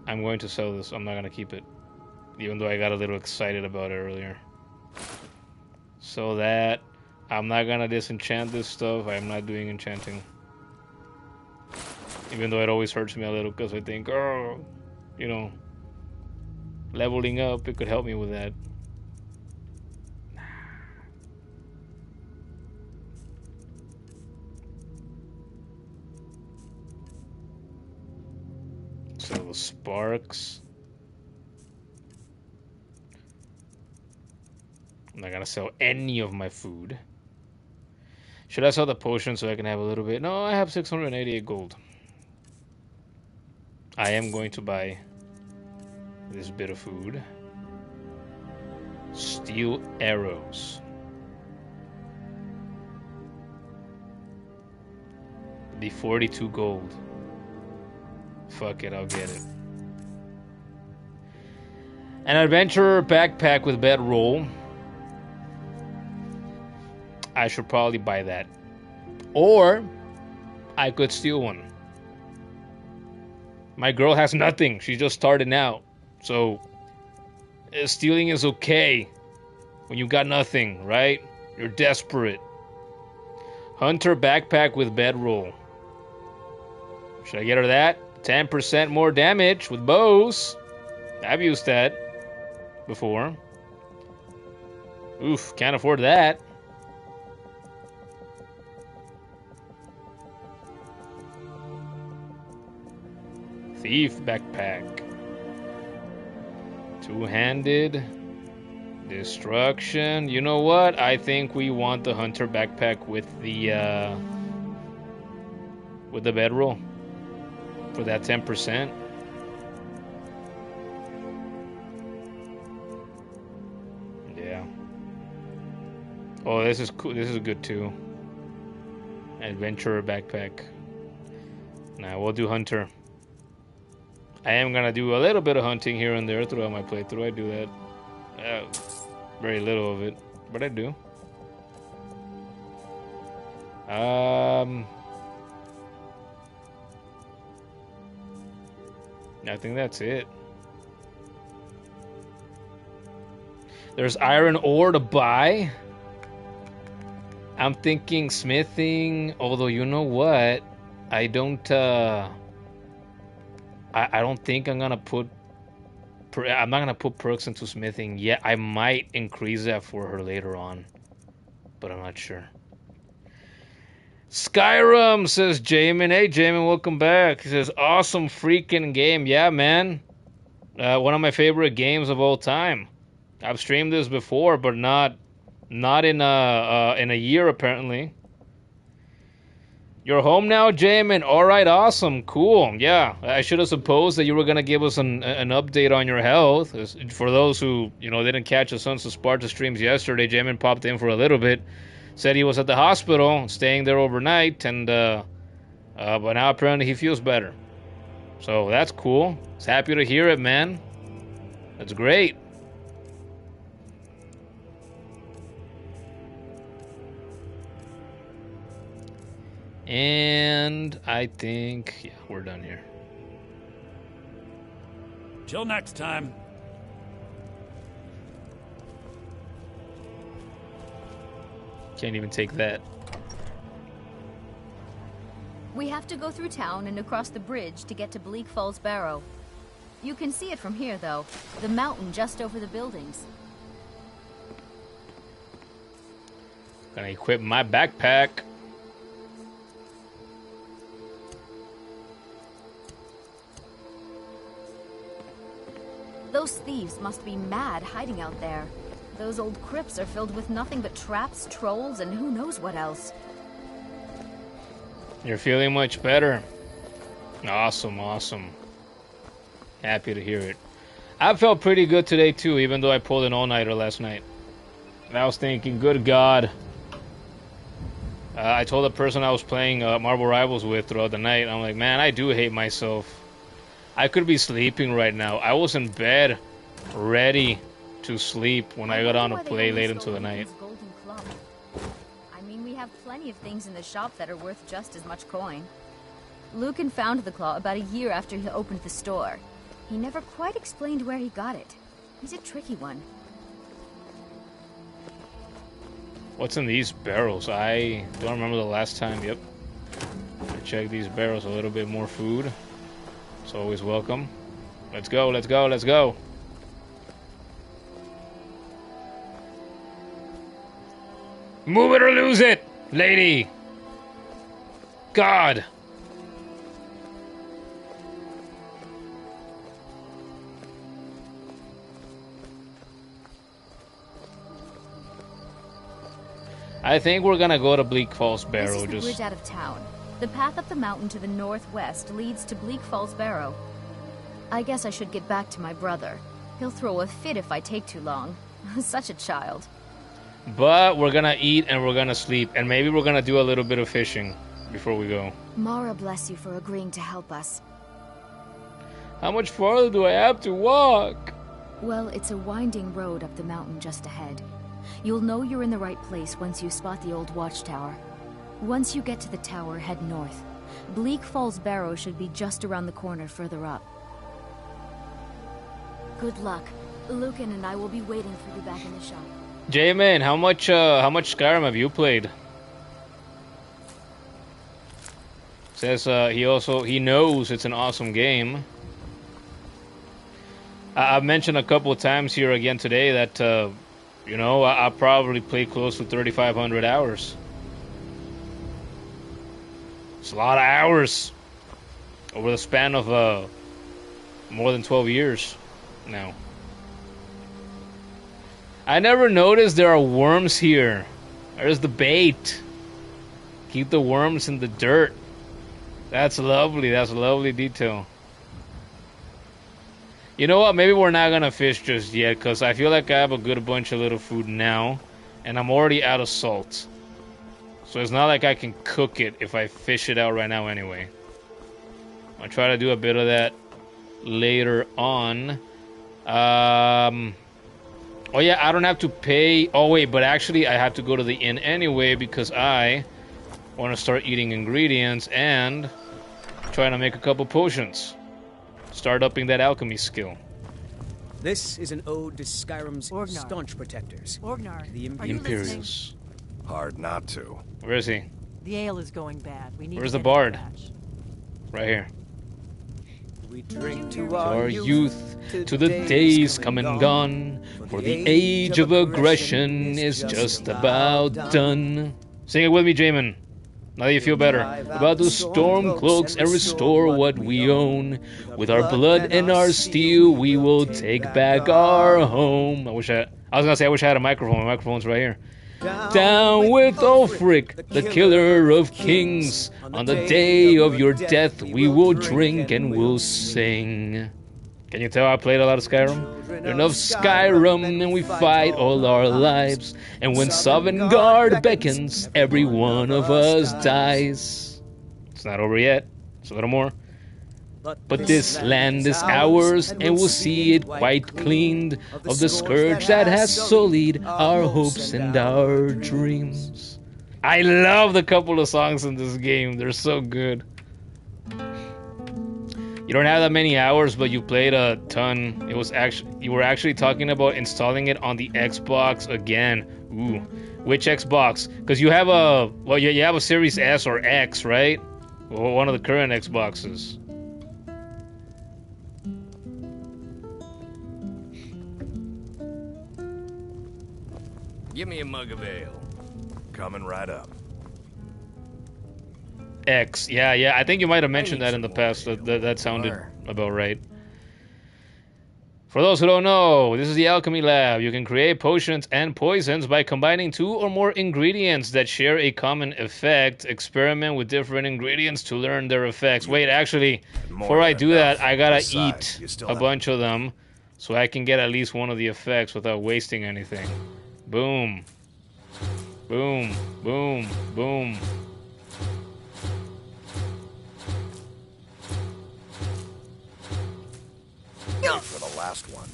I'm going to sell this. I'm not going to keep it. Even though I got a little excited about it earlier. So that. I'm not going to disenchant this stuff. I'm not doing enchanting. Even though it always hurts me a little because I think, oh, you know, leveling up, it could help me with that. So the sparks. I'm not gonna sell any of my food. Should I sell the potion so I can have a little bit? No, I have 688 gold. I am going to buy this bit of food. Steel arrows. The 42 gold. Fuck it, I'll get it. An adventurer backpack with bedroll. I should probably buy that. Or I could steal one. My girl has nothing. She's just starting out. So stealing is okay when you got nothing, right? You're desperate. Hunter backpack with bedroll. Should I get her that? 10% more damage with bows. I've used that before. Oof, can't afford that. Thief backpack. Two-handed. Destruction. You know what? I think we want the hunter backpack with the bedroll for that 10%. Yeah. Oh, this is cool. This is good too. Adventurer backpack. Nah, we'll do hunter. I am gonna do a little bit of hunting here and there throughout my playthrough. I do that. Very little of it, but I do. I think that's it. There's iron ore to buy. I'm thinking smithing, although you know what? I don't I don't think I'm gonna put I'm not gonna put perks into smithing yet. I might increase that for her later on, but I'm not sure. Skyrim, says Jamin. Hey Jamin, welcome back. He says awesome freaking game. Yeah, man. One of my favorite games of all time. I've streamed this before, but not in a year apparently. You're home now, Jamin? Alright, awesome, cool. Yeah, I should have supposed that you were going to give us an update on your health. For those who, didn't catch the Sons of Sparta streams yesterday, Jamin popped in for a little bit. Said he was at the hospital, staying there overnight, and but now apparently he feels better. So that's cool. He's happy to hear it, man. That's great. And I think, yeah, we're done here. Till next time. Can't even take that. We have to go through town and across the bridge to get to Bleak Falls Barrow. You can see it from here, though. The mountain just over the buildings. Gonna equip my backpack. Those thieves must be mad hiding out there. Those old crypts are filled with nothing but traps, trolls, and who knows what else. You're feeling much better. Awesome, awesome. Happy to hear it. I felt pretty good today too, even though I pulled an all-nighter last night. I was thinking, good God. I told the person I was playing Marvel Rivals with throughout the night, I'm like, man, I do hate myself. I could be sleeping right now. I was in bed, ready to sleep when I got on to play late into the night. I mean, we have plenty of things in the shop that are worth just as much coin. Lucan found the claw about a year after he opened the store. He never quite explained where he got it. He's a tricky one. What's in these barrels? I don't remember the last time. Yep. I checked these barrels. A little bit more food. It's always welcome. Let's go, let's go, let's go. Move it or lose it, lady. God. I think we're gonna go to Bleak Falls Barrow. This is the bridge out of town. The path up the mountain to the northwest leads to Bleak Falls Barrow. I guess I should get back to my brother. He'll throw a fit if I take too long. Such a child. But we're gonna eat and we're gonna sleep, and maybe we're gonna do a little bit of fishing before we go. Mara bless you for agreeing to help us. How much farther do I have to walk? Well, it's a winding road up the mountain just ahead. You'll know you're in the right place once you spot the old watchtower. Once you get to the tower, head north. Bleak Falls Barrow should be just around the corner further up. Good luck. Lucan and I will be waiting for you back in the shop. J-Man, how much Skyrim have you played? Says he knows it's an awesome game. I've mentioned a couple of times here again today that you know, I probably play close to 3,500 hours. It's a lot of hours over the span of more than 12 years now. I never noticed there are worms here. There's the bait. Keep the worms in the dirt. That's lovely. That's a lovely detail. You know what? Maybe we're not gonna fish just yet, because I feel like I have a good bunch of little food now, and I'm already out of salt. So it's not like I can cook it if I fish it out right now anyway. I'll try to do a bit of that later on. Oh yeah, I don't have to pay. Oh wait, but actually I have to go to the inn anyway because I want to start eating ingredients and trying to make a couple potions. Start upping that alchemy skill. This is an ode to Skyrim's staunch protectors. Orgnar, the Imperials. Hard not to. Where is he? The ale is going bad. We need Where's to the get it bard? batch. Right here. We drink To our youth, to the days come and gone, for the age of aggression is just about done. Sing it with me, Jamin. Now that you feel better. About to storm cloaks and restore what we own. With our blood and our steel, we will take back our home. I was gonna say I wish I had a microphone. My microphone's right here. Down with Ulfric, the killer of kings. On the day of your death, we will drink and we'll sing. Can you tell I played a lot of Skyrim? Enough Skyrim and we fight all our lives. And when Sovngarde beckons, every one of us dies. It's not over yet. It's a little more. But this land is ours, and we'll see it quite cleaned of the scourge that has sullied our hopes and our dreams. I love the couple of songs in this game. They're so good. You don't have that many hours, but you played a ton. You were actually talking about installing it on the Xbox again. Ooh, which Xbox? Because you have you have a Series S or X, right? Well, one of the current Xboxes. Give me a mug of ale. Coming right up. X, yeah. I think you might have mentioned that in the past. That sounded about right. For those who don't know, this is the Alchemy Lab. You can create potions and poisons by combining 2 or more ingredients that share a common effect. Experiment with different ingredients to learn their effects. Wait, actually, before I do that, I gotta eat a bunch of them so I can get at least one of the effects without wasting anything. Boom. Boom. Boom. Boom. Wait for the last one.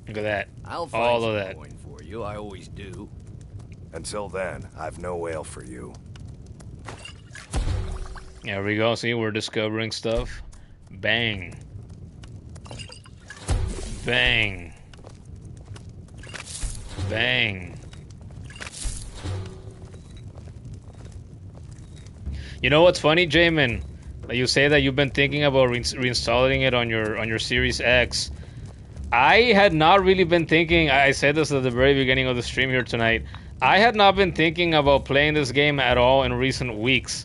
Look at that. I'll find all some of that. coin for you. I always do. Until then, I've no ale for you. There we go. See, we're discovering stuff. Bang. Bang. Bang. You know what's funny, Jamin? That you say that you've been thinking about reinstalling it on your Series X. I had not really been thinking. I said this at the very beginning of the stream here tonight. I had not been thinking about playing this game at all in recent weeks.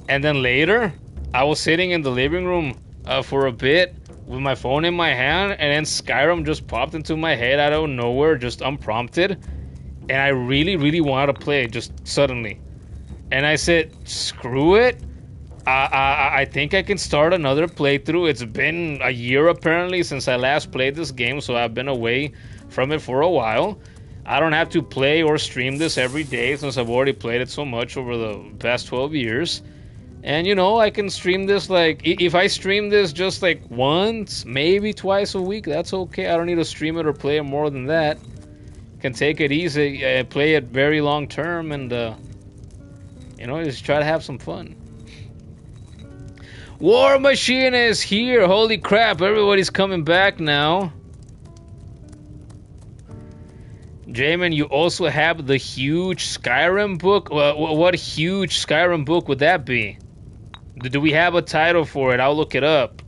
And then later, I was sitting in the living room for a bit with my phone in my hand, and then Skyrim just popped into my head out of nowhere, just unprompted. And I really, really wanted to play it just suddenly. And I said, screw it. I think I can start another playthrough. It's been a year apparently since I last played this game, so I've been away from it for a while. I don't have to play or stream this every day since I've already played it so much over the past 12 years. And you know, I can stream this like, if I stream this just like once, maybe twice a week, that's okay. I don't need to stream it or play it more than that. Can take it easy, play it very long term, and you know, just try to have some fun. War Machine is here! Holy crap, everybody's coming back now. Jamin, you also have the huge Skyrim book? What huge Skyrim book would that be? Do we have a title for it? I'll look it up.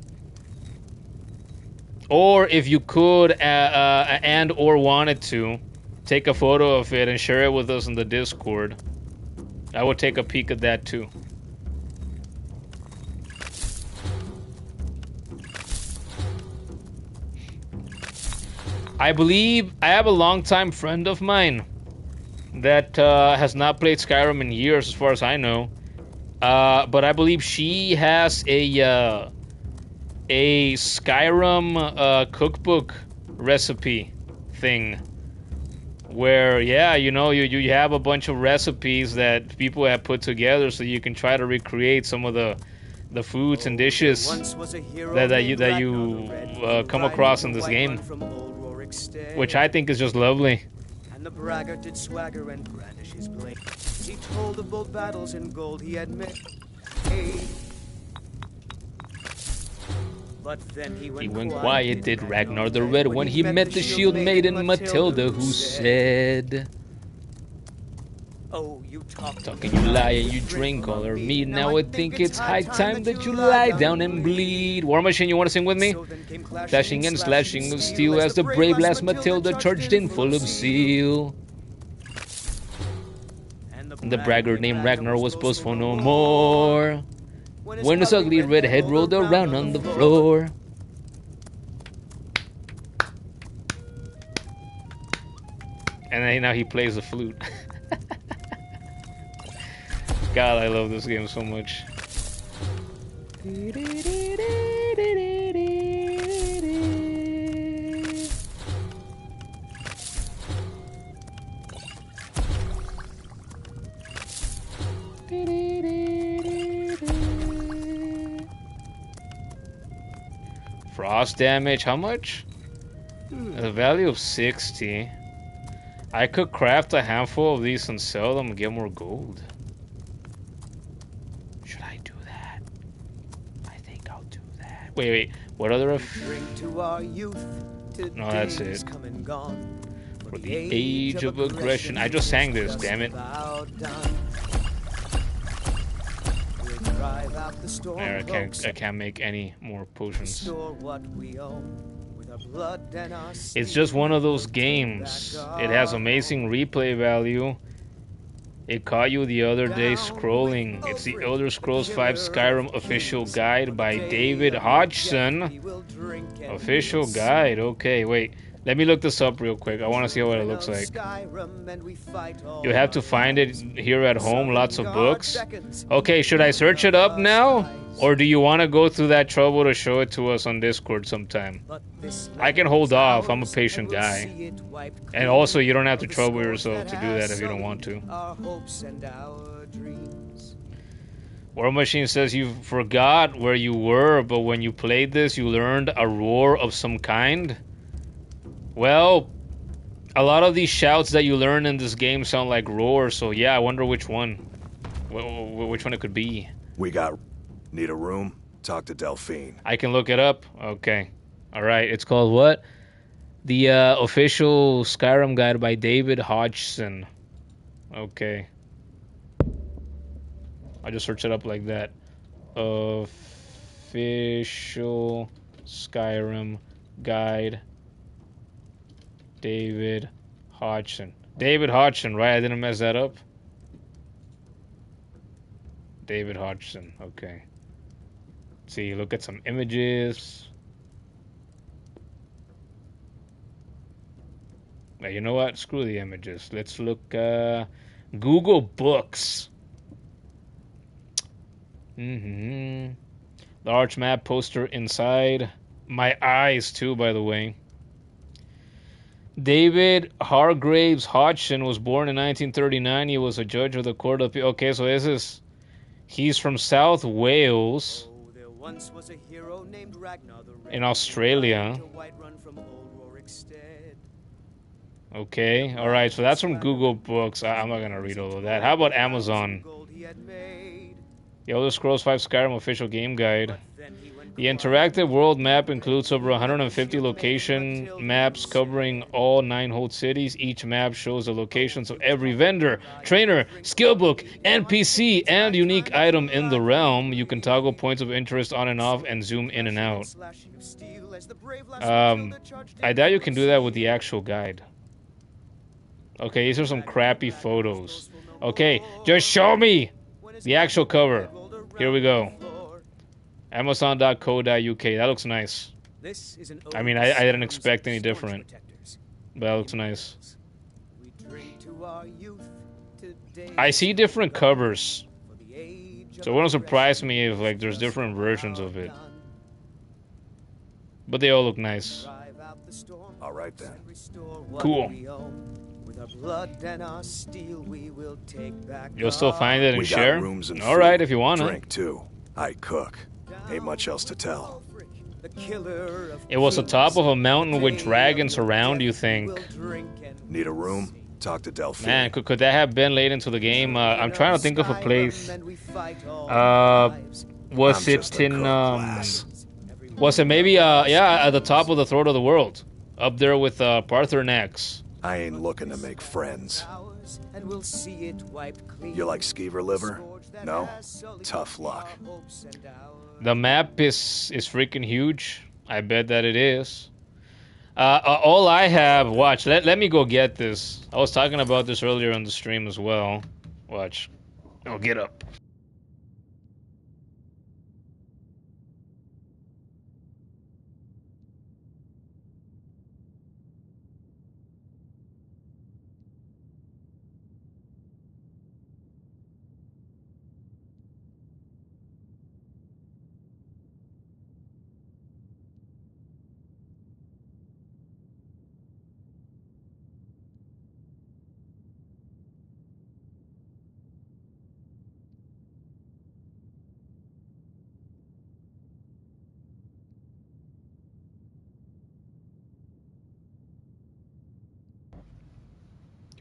Or if you could, and or wanted to, take a photo of it and share it with us in the Discord. I would take a peek at that too. I believe I have a longtime friend of mine that has not played Skyrim in years, as far as I know. But I believe she has a Skyrim cookbook recipe thing. Where, yeah, you know, you have a bunch of recipes that people have put together so you can try to recreate some of the foods and dishes that you come across in this game, which I think is just lovely. And the braggart did swagger and brandish his blade. He told of bold battles in gold he had made. But then he went quiet, did Ragnar the Red, when he met the shield maiden Matilda, who said, "Oh, you talking, you lie, and you drink all our meat. Now I think it's high time that you lie down and bleed." War Machine, you want to sing with me? Dashing and slashing of steel as the brave last Matilda charged in full of zeal. And the braggart named Ragnar was boastful no more when his ugly red head rolled around on the floor. And then now he plays the flute. God, I love this game so much. Frost damage, how much? The value of 60. I could craft a handful of these and sell them and get more gold. Should I do that? I think I'll do that. Wait, what other No, that's it. For the age of aggression. I just sang this, damn it. I can't make any more potions. It's just one of those games. It has amazing replay value. It caught you the other day scrolling. It's the Elder Scrolls V Skyrim official guide by David Hodgson. Official guide. Okay, wait. Let me look this up real quick. I want to see what it looks like. You have to find it here at home. Lots of books. Okay, should I search it up now? Or do you want to go through that trouble to show it to us on Discord sometime? I can hold off. I'm a patient guy. And also, you don't have to trouble yourself to do that if you don't want to. War Machine says you forgot where you were, but when you played this, you learned a roar of some kind. Well, a lot of these shouts that you learn in this game sound like roars, so yeah, I wonder which one. Which one it could be. Need a room? Talk to Delphine. I can look it up? Okay. Alright, it's called what? The official Skyrim guide by David Hodgson. Okay. I just search it up like that. Official Skyrim guide. David Hodgson. David Hodgson, right? I didn't mess that up. David Hodgson, okay. See, look at some images. Now, you know what? Screw the images. Let's look, Google Books. Large map poster inside. My eyes, too, by the way. David Hargraves Hodgson was born in 1939. He was a judge of the Court of Appeal. Okay, so this is... He's from South Wales. In Australia. Okay, alright, so that's from Google Books. I'm not gonna read all of that. How about Amazon? The Elder Scrolls V Skyrim official game guide. The interactive world map includes over 150 location maps covering all 9 hold cities. Each map shows the locations of every vendor, trainer, skillbook, NPC, and unique item in the realm. You can toggle points of interest on and off and zoom in and out. I doubt you can do that with the actual guide. Okay, these are some crappy photos. Okay, just show me the actual cover. Here we go. Amazon.co.uk. That looks nice. I mean, I didn't expect any different. But that looks nice. I see different covers. So it wouldn't surprise me if like there's different versions of it. But they all look nice. All right then. Cool. You'll still find it and share? All right, if you want to. Drink too. I cook. Ain't much else to tell. It was the top of a mountain with dragons around, you think? Need a room? Talk to Delphine. Man, could that have been late into the game? I'm trying to think of a place. Was it in... was it maybe, yeah, at the top of the Throat of the World? Up there with Parthenax. I ain't looking to make friends. You like skeever liver? No? Tough luck. The map is freaking huge. I bet that it is. All I have... Watch, let me go get this. I was talking about this earlier on the stream as well. Watch. Oh, get up.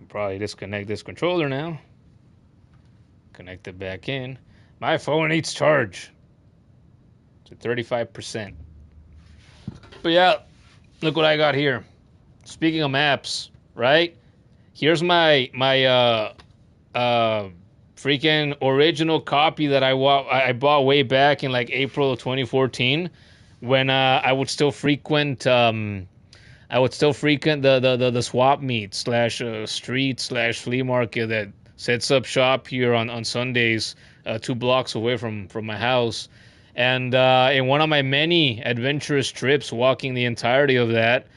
Probably disconnect this controller now. Connect it back in. My phone needs charge. It's at 35%. But yeah, look what I got here. Speaking of maps, right? Here's my freaking original copy that I bought way back in like April of 2014 when I would still frequent the swap meet / street / flea market that sets up shop here on Sundays 2 blocks away from my house. And in one of my many adventurous trips walking the entirety of that,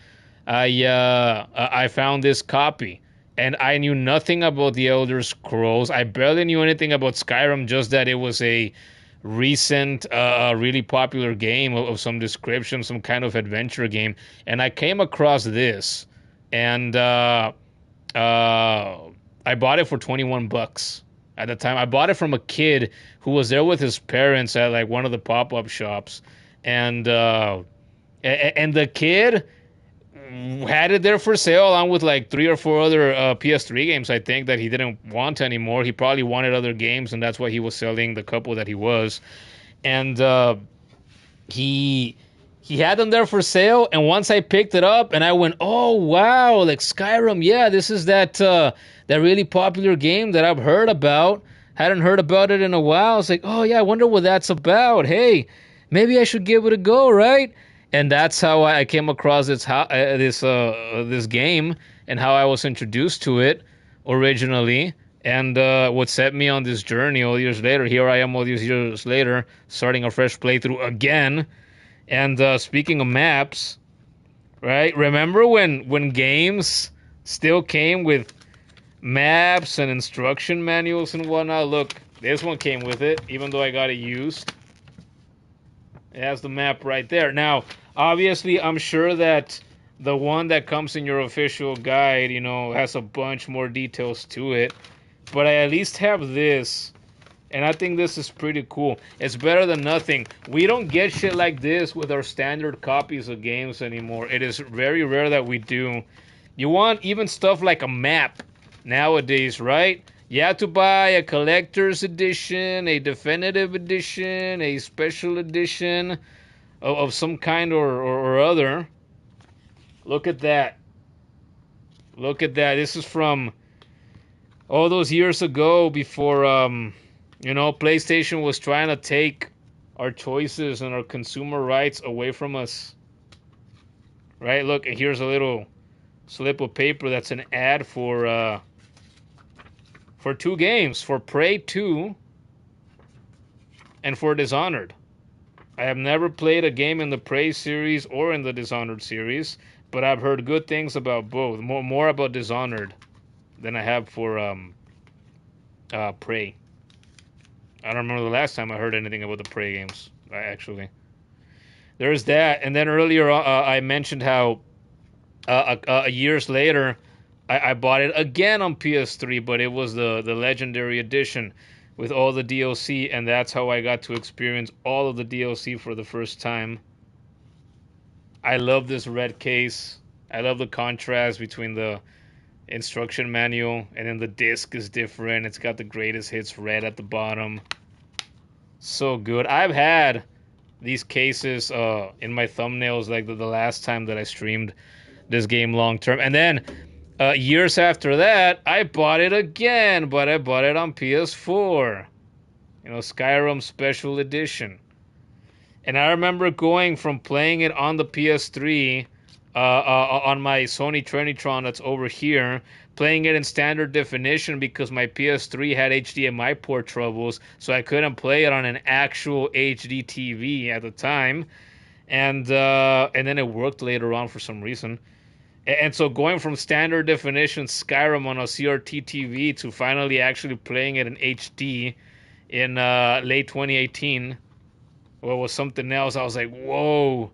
I found this copy. And I knew nothing about the Elder Scrolls. I barely knew anything about Skyrim, just that it was a recent, really popular game of some description, some kind of adventure game. And I came across this, and I bought it for $21 at the time. I bought it from a kid who was there with his parents at like one of the pop-up shops, and the kid had it there for sale along with like 3 or 4 other PS3 games, I think, that he didn't want anymore. He probably wanted other games, and that's why he was selling the couple that he was. And he had them there for sale, and once I picked it up and I went, oh wow, like Skyrim, yeah, this is that really popular game that I've heard about. Hadn't heard about it in a while. I was like, oh yeah, I wonder what that's about. Hey, maybe I should give it a go, right? And that's how I came across this game and how I was introduced to it originally, and what set me on this journey all years later. Here I am all these years later, starting a fresh playthrough again. And speaking of maps, right? Remember when games still came with maps and instruction manuals and whatnot? Look, this one came with it, even though I got it used. It has the map right there. Now, obviously, I'm sure that the one that comes in your official guide, you know, has a bunch more details to it. But I at least have this, and I think this is pretty cool. It's better than nothing. We don't get shit like this with our standard copies of games anymore. It is very rare that we do. You want even stuff like a map nowadays, right? You have to buy a collector's edition, a definitive edition, a special edition. of some kind or other. Look at that. Look at that. This is from all those years ago before, PlayStation was trying to take our choices and our consumer rights away from us. Right? Look, and here's a little slip of paper that's an ad for 2 games, for Prey 2 and for Dishonored. I have never played a game in the Prey series or in the Dishonored series, but I've heard good things about both. More about Dishonored than I have for Prey. I don't remember the last time I heard anything about the Prey games, actually. There's that. And then earlier I mentioned how years later I bought it again on PS3, but it was the Legendary Edition with all the DLC, and that's how I got to experience all of the DLC for the first time. I love this red case. I love the contrast between the instruction manual and then the disc is different. It's got the greatest hits red at the bottom. So good. I've had these cases in my thumbnails like the last time that I streamed this game long term. And then years after that, I bought it again, but I bought it on PS4. Skyrim Special Edition. And I remember going from playing it on the PS3 on my Sony Trinitron that's over here, playing it in standard definition because my PS3 had HDMI port troubles, so I couldn't play it on an actual HD TV at the time. And then it worked later on for some reason. And so going from standard definition Skyrim on a CRT TV to finally actually playing it in HD in late 2018, was something else. I was like, whoa,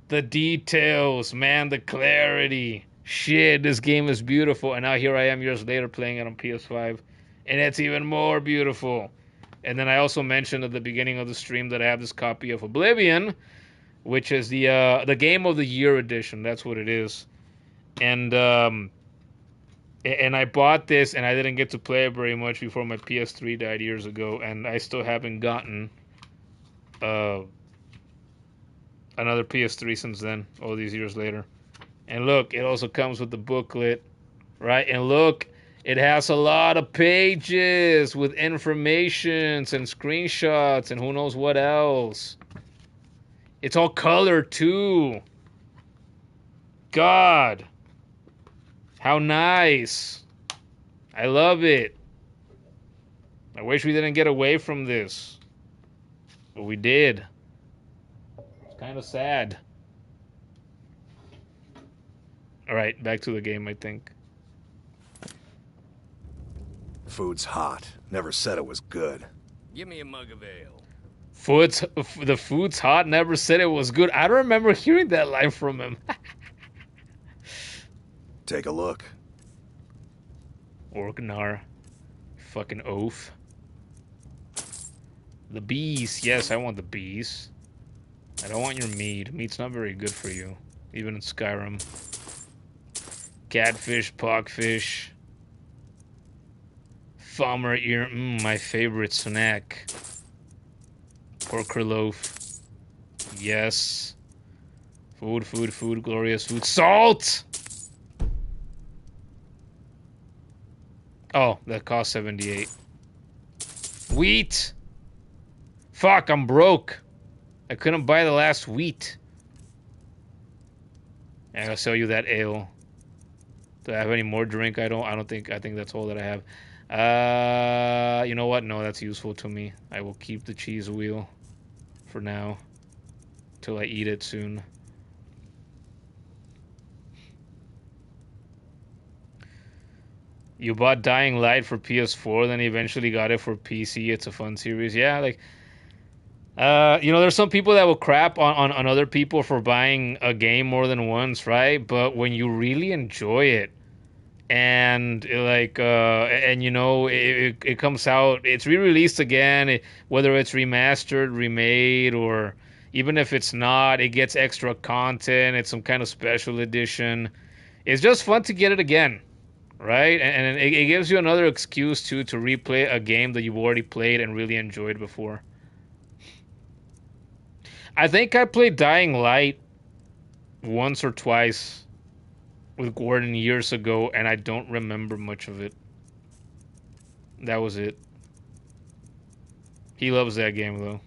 the details, man, the clarity. Shit, this game is beautiful. And now here I am years later playing it on PS5, and it's even more beautiful. And then I also mentioned at the beginning of the stream that I have this copy of Oblivion, which is the Game of the Year edition. That's what it is. And I bought this, and I didn't get to play it very much before my PS3 died years ago, and I still haven't gotten another PS3 since then, all these years later. And look, it also comes with the booklet, right? And look, it has a lot of pages with informations and screenshots and who knows what else. It's all colored too. God. How nice. I love it. I wish we didn't get away from this. But we did. It's kind of sad. Alright, back to the game, I think. Food's hot. Never said it was good. Give me a mug of ale. The food's hot, never said it was good. I don't remember hearing that line from him. Take a look. Orgnar. Fucking oaf. The bees. Yes, I want the bees. I don't want your meat. Meat's not very good for you. Even in Skyrim. Catfish, pogfish. Farmer ear. My favorite snack. Porker loaf. Yes. Food, food, food. Glorious food. Salt! Oh, that cost 78. Wheat! Fuck, I'm broke. I couldn't buy the last wheat. I gotta sell you that ale. Do I have any more drink? I think that's all that I have. You know what? No, that's useful to me. I will keep the cheese wheel for now. Till I eat it soon. You bought Dying Light for PS4, then eventually got it for PC. It's a fun series. Yeah, like, there's some people that will crap on other people for buying a game more than once, right? But when you really enjoy it, and it comes out, it's re-released again, whether it's remastered, remade, or even if it's not, it gets extra content. It's some kind of special edition. It's just fun to get it again. Right? And it gives you another excuse to replay a game that you've already played and really enjoyed before. I think I played Dying Light once or twice with Gordon years ago, and I don't remember much of it. That was it. He loves that game, though.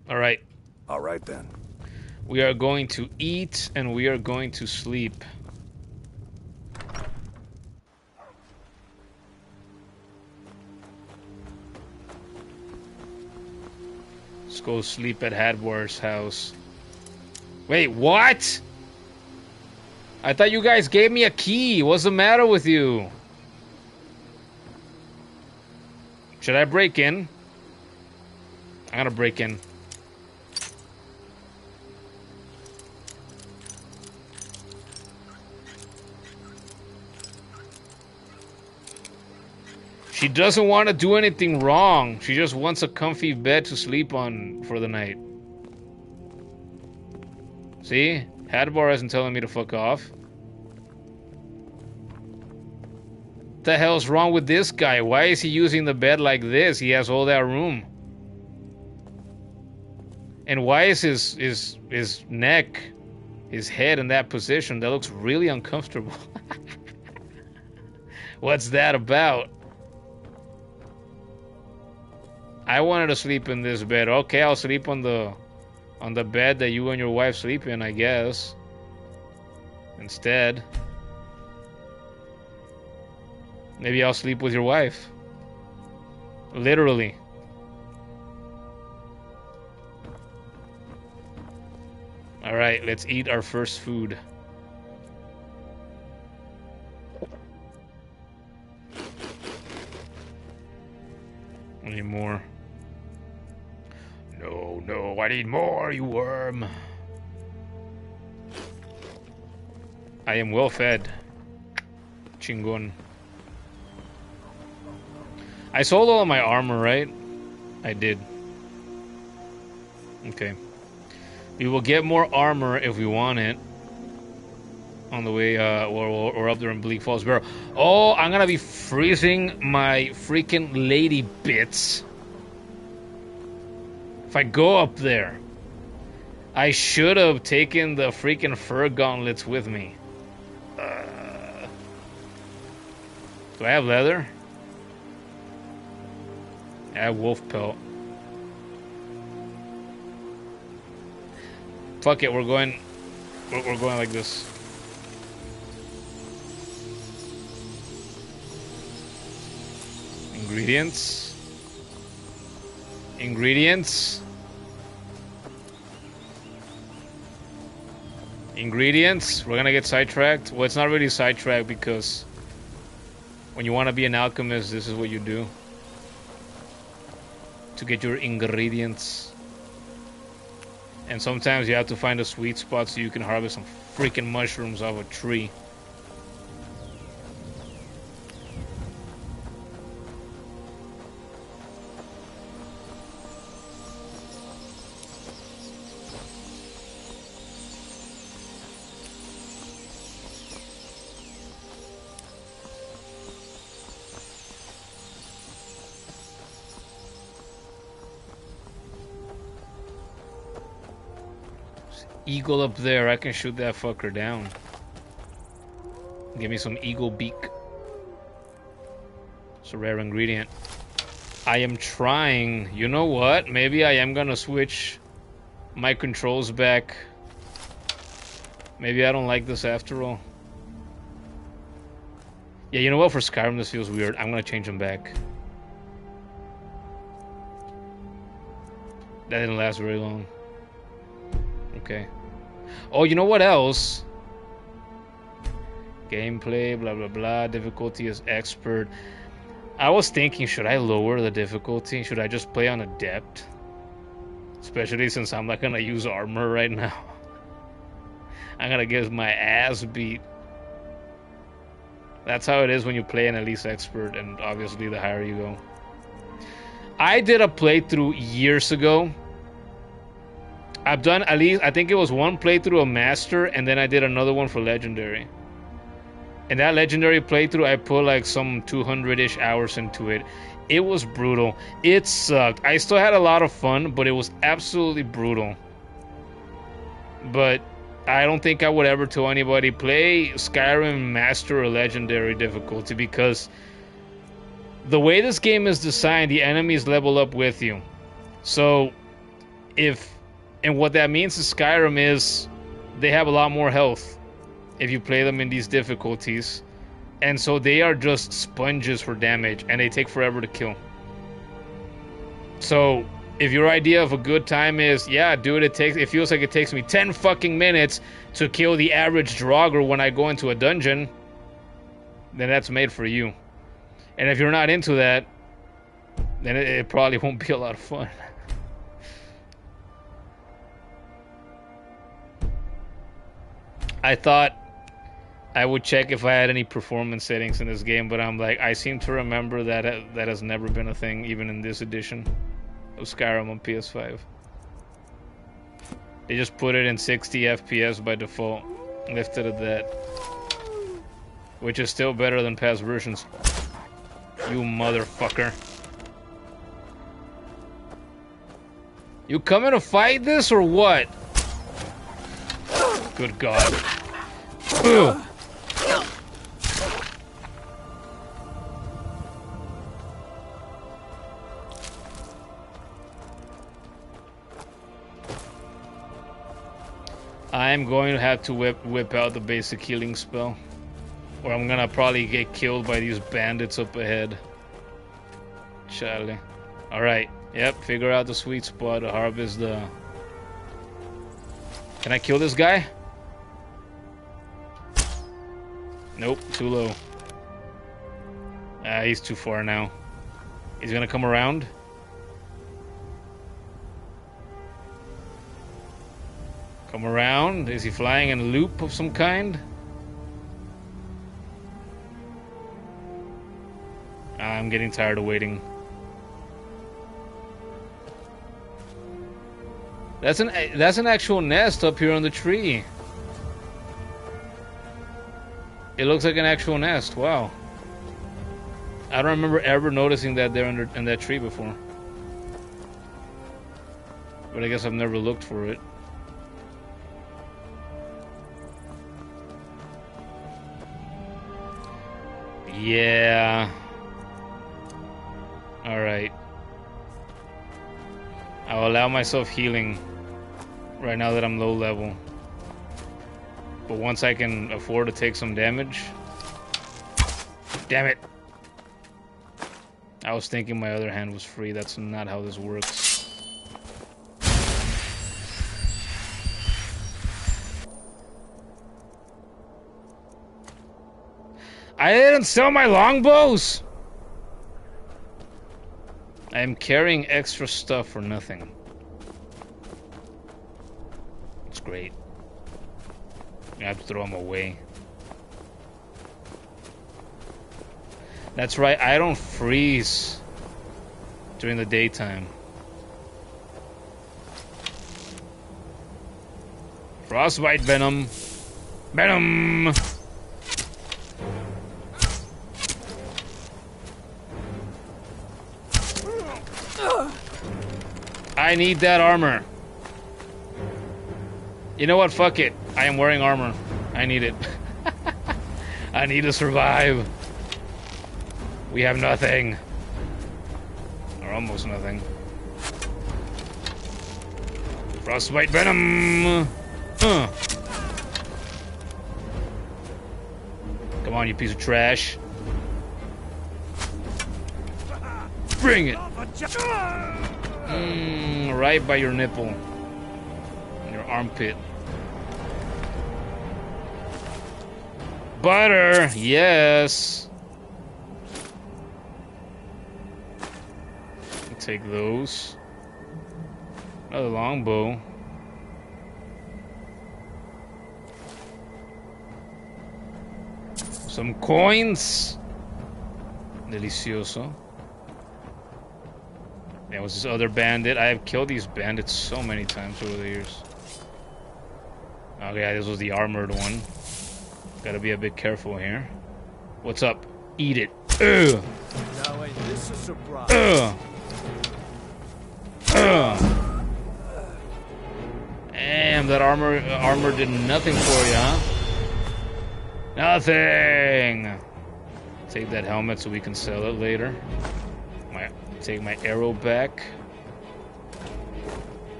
All right. All right, then. We are going to eat, and we are going to sleep. Let's go sleep at Hadwar's house. Wait, what? I thought you guys gave me a key. What's the matter with you? Should I break in? I'm gonna break in. She doesn't want to do anything wrong. She just wants a comfy bed to sleep on for the night. See? Hadbar isn't telling me to fuck off. What the hell's wrong with this guy? Why is he using the bed like this? He has all that room. And why is his neck, his head in that position? That looks really uncomfortable. What's that about? I wanted to sleep in this bed. Okay, I'll sleep on the bed that you and your wife sleep in, I guess. Instead. Maybe I'll sleep with your wife. Literally. Alright, let's eat our first food. I need more. No, I need more, you worm. I am well fed. Chingon. I sold all of my armor, right? I did. Okay. We will get more armor if we want it. On the way, or up there in Bleak Falls Barrow. Oh, I'm gonna be freezing my freaking lady bits. If I go up there. I should have taken the freaking fur gauntlets with me. Do I have leather? I have wolf pelt. Fuck it, we're going like this. Ingredients. Ingredients. Ingredients. We're gonna get sidetracked. Well, it's not really sidetracked because when you want to be an alchemist, this is what you do to get your ingredients. And sometimes you have to find a sweet spot so you can harvest some freaking mushrooms off a tree. Eagle up there, I can shoot that fucker down. Give me some eagle beak. It's a rare ingredient. I am trying. You know what? Maybe I am gonna switch my controls back. Maybe I don't like this after all. Yeah, you know what? For Skyrim, this feels weird. I'm gonna change them back. That didn't last very long. Okay. Oh, you know what else? Gameplay, blah, blah, blah. Difficulty is expert. I was thinking, should I lower the difficulty? Should I just play on adept? Especially since I'm not gonna use armor right now. I'm gonna get my ass beat. That's how it is when you play an at least expert, and obviously the higher you go. I did a playthrough years ago. I've done at least, I think it was one playthrough of Master, and then I did another one for Legendary. In that legendary playthrough, I put like some 200-ish hours into it. It was brutal. It sucked. I still had a lot of fun, but it was absolutely brutal. But I don't think I would ever tell anybody play Skyrim Master or Legendary difficulty, because the way this game is designed, the enemies level up with you. So and what that means in Skyrim is they have a lot more health if you play them in these difficulties. And so they are just sponges for damage, and they take forever to kill. So if your idea of a good time is, yeah, dude, it feels like it takes me 10 fucking minutes to kill the average Draugr when I go into a dungeon, then that's made for you. And if you're not into that, then it probably won't be a lot of fun. I thought I would check if I had any performance settings in this game, but I'm like, I seem to remember that that has never been a thing, even in this edition of Skyrim on PS5. They just put it in 60 FPS by default, left it at that, which is still better than past versions. You motherfucker. You coming to fight this or what? Good God. Ugh. I'm going to have to whip out the basic healing spell, or I'm gonna probably get killed by these bandits up ahead. Charlie. Alright, yep, figure out the sweet spot to harvest the... Can I kill this guy? Nope, too low. He's too far now. He's gonna come around. Come around. Is he flying in a loop of some kind? I'm getting tired of waiting. That's an actual nest up here on the tree. It looks like an actual nest. Wow. I don't remember ever noticing that there in that tree before. But I guess I've never looked for it. Yeah. Alright. I'll allow myself healing right now that I'm low level. But once I can afford to take some damage... Damn it! I was thinking my other hand was free. That's not how this works. I didn't sell my longbows! I am carrying extra stuff for nothing. It's great. I have to throw them away. That's right, I don't freeze during the daytime. Frostbite venom. Venom! I need that armor. You know what? Fuck it. I am wearing armor. I need it. I need to survive. We have nothing. Or almost nothing. Frostbite venom. Come on, you piece of trash. Bring it. Right by your nipple. Your armpit. Butter, yes. I'll take those. Another longbow. Some coins. Delicioso. There was this other bandit. I have killed these bandits so many times over the years. Okay, this was the armored one. Gotta be a bit careful here. What's up? Eat it. Ugh. Now ain't this a surprise? Ugh. Ugh. Damn, that armor did nothing for you, huh? Nothing. Take that helmet so we can sell it later. Take my arrow back.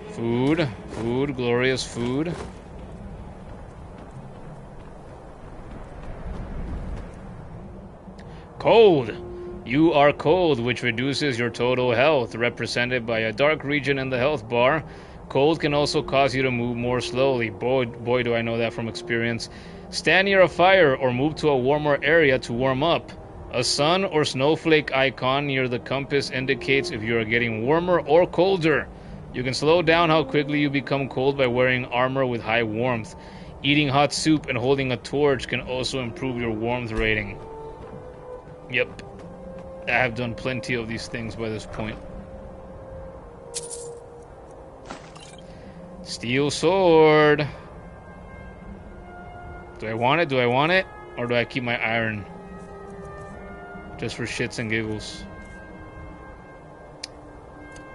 Food, glorious food. Cold. You are cold, which reduces your total health, represented by a dark region in the health bar. Cold can also cause you to move more slowly. Boy, do I know that from experience. Stand near a fire or move to a warmer area to warm up. A sun or snowflake icon near the compass indicates if you are getting warmer or colder. You can slow down how quickly you become cold by wearing armor with high warmth. Eating hot soup and holding a torch can also improve your warmth rating. Yep. I have done plenty of these things by this point. Steel sword. Do I want it? Or do I keep my iron? Just for shits and giggles.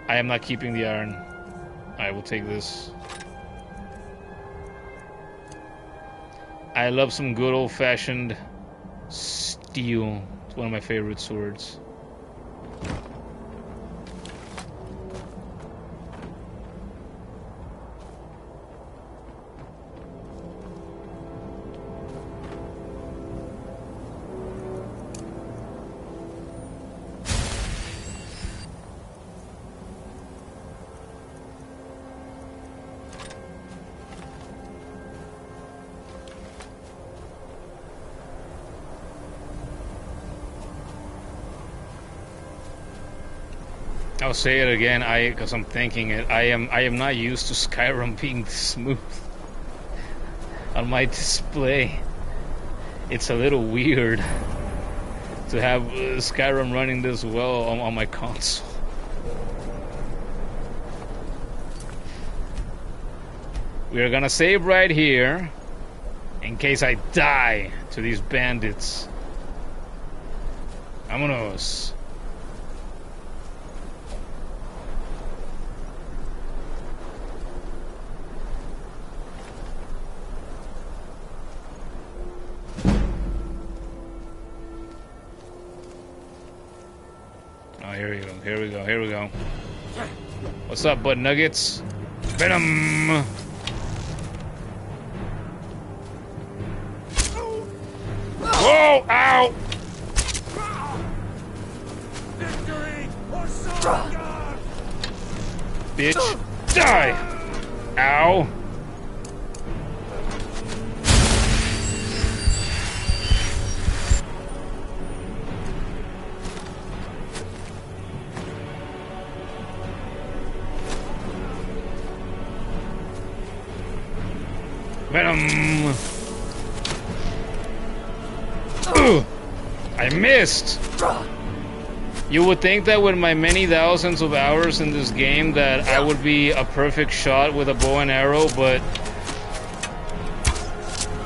I am not keeping the iron. I will take this. I love some good old-fashioned steel. It's one of my favorite swords. I'll say it again, because I'm thinking it. I am not used to Skyrim being this smooth on my display. It's a little weird to have Skyrim running this well on my console. We are gonna save right here in case I die to these bandits. Vámonos. Here we go. What's up, butt nuggets? Venom! Whoa! Ow! Bitch! Die! Ow! Venom! I missed! You would think that with my many thousands of hours in this game that I would be a perfect shot with a bow and arrow, but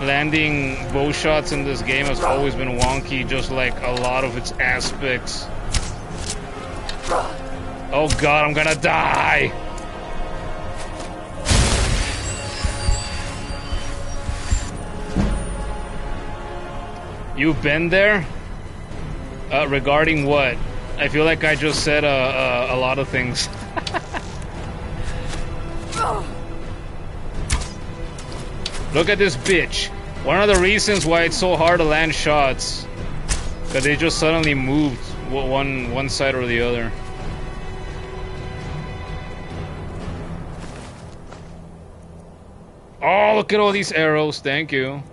landing bow shots in this game has always been wonky, just like a lot of its aspects. Oh god, I'm gonna die! You've been there? Regarding what? I feel like I just said a lot of things. Look at this bitch. One of the reasons why it's so hard to land shots, because they just suddenly moved one side or the other. Oh, look at all these arrows. Thank you.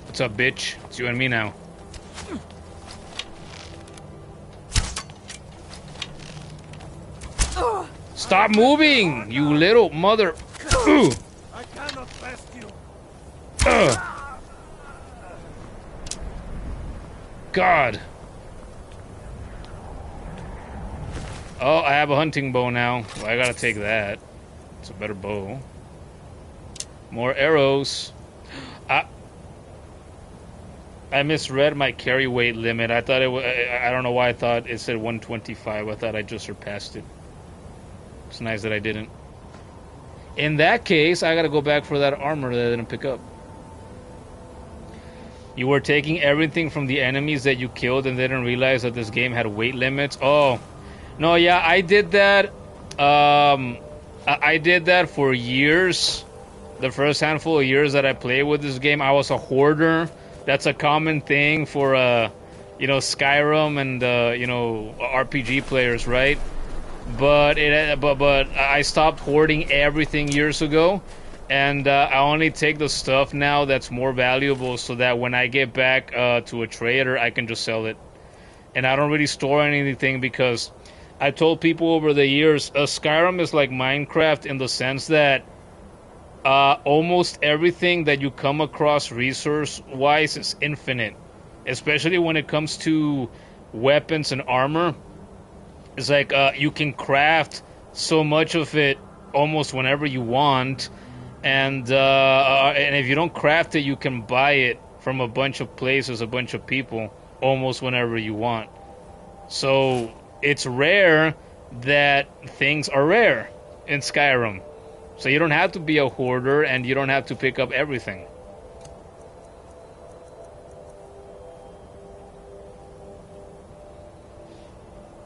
What's up, bitch? It's you and me now. Stop moving, you little mother. I cannot best you. God. Oh, I have a hunting bow now. Well, I gotta take that. It's a better bow. More arrows. I misread my carry weight limit. I thought it was, I don't know why I thought it said 125. I thought I just surpassed it. It's nice that I didn't. In that case, I gotta go back for that armor that I didn't pick up. You were taking everything from the enemies that you killed and didn't realize that this game had weight limits. Oh, no, yeah, I did that. I did that for years. The first handful of years that I played with this game, I was a hoarder. That's a common thing for, you know, Skyrim and, you know, RPG players, right? But I stopped hoarding everything years ago, and I only take the stuff now that's more valuable, so that when I get back to a trader, I can just sell it. And I don't really store anything because I told people over the years, Skyrim is like Minecraft in the sense that almost everything that you come across resource-wise is infinite, especially when it comes to weapons and armor. It's like you can craft so much of it almost whenever you want, and if you don't craft it, you can buy it from a bunch of places, a bunch of people, almost whenever you want. So it's rare that things are rare in Skyrim. So you don't have to be a hoarder, and you don't have to pick up everything.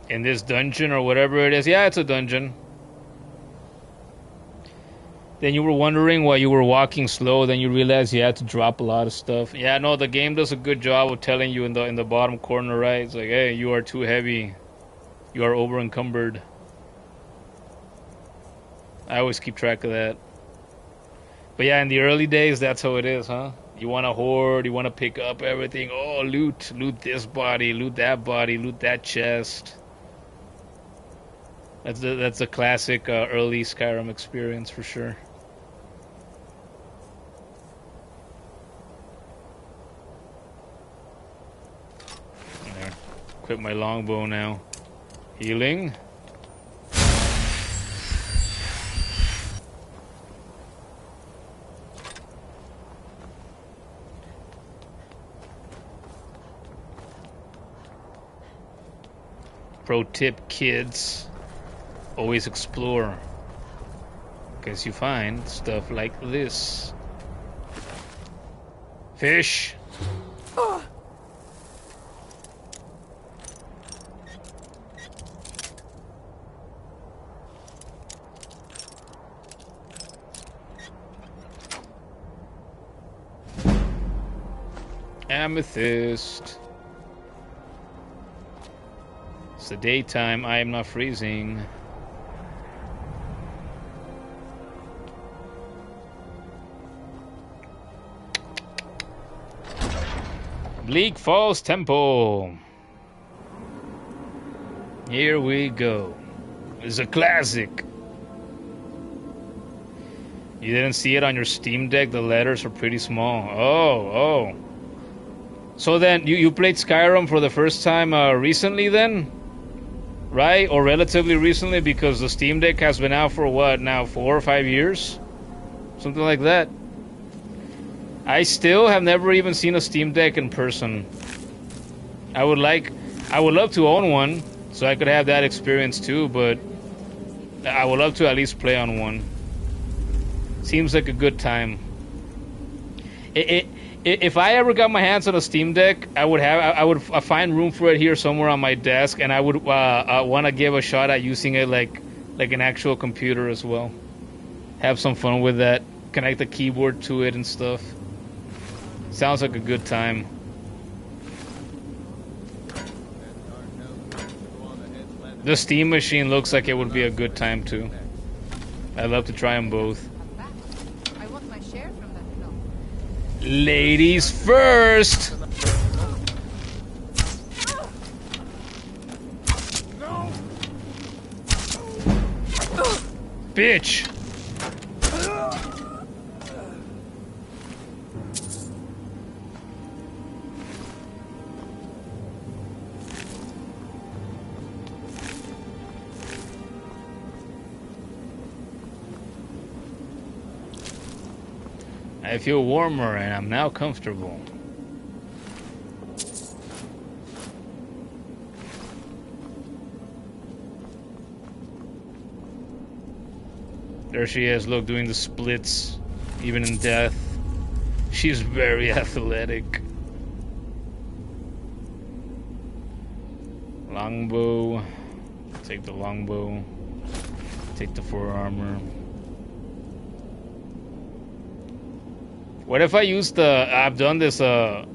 In this dungeon or whatever it is. Yeah, it's a dungeon. Then you were wondering why you were walking slow, then you realized you had to drop a lot of stuff. Yeah, no, the game does a good job of telling you in the bottom corner, right? It's like, hey, you are too heavy. You are over encumbered. I always keep track of that. But yeah, in the early days, that's how it is, huh? You want to hoard, you want to pick up everything. Oh, loot this body, loot that chest. That's a classic early Skyrim experience for sure. There. Equip my longbow now. Healing. Pro tip, kids. Always explore, because you find stuff like this. Fish. Amethyst. It's the daytime. I am not freezing. Bleak Falls Temple. Here we go. It's a classic. You didn't see it on your Steam Deck? The letters are pretty small. Oh. So then, you played Skyrim for the first time recently then? Right? Or relatively recently, because the Steam Deck has been out for what now, 4 or 5 years? Something like that. I still have never even seen a Steam Deck in person. I would love to own one, so I could have that experience too, but I would love to at least play on one. Seems like a good time. If I ever got my hands on a Steam Deck, I would find room for it here somewhere on my desk, and I would want to give a shot at using it like an actual computer as well. Have some fun with that. Connect the keyboard to it and stuff. Sounds like a good time. The Steam machine looks like it would be a good time too. I'd love to try them both. I want my share from that film. Ladies first! No! Bitch! I feel warmer and I'm now comfortable. There she is, look, doing the splits, even in death. She's very athletic. Longbow. Take the longbow. Take the forearmor. What if I use the... I've done this at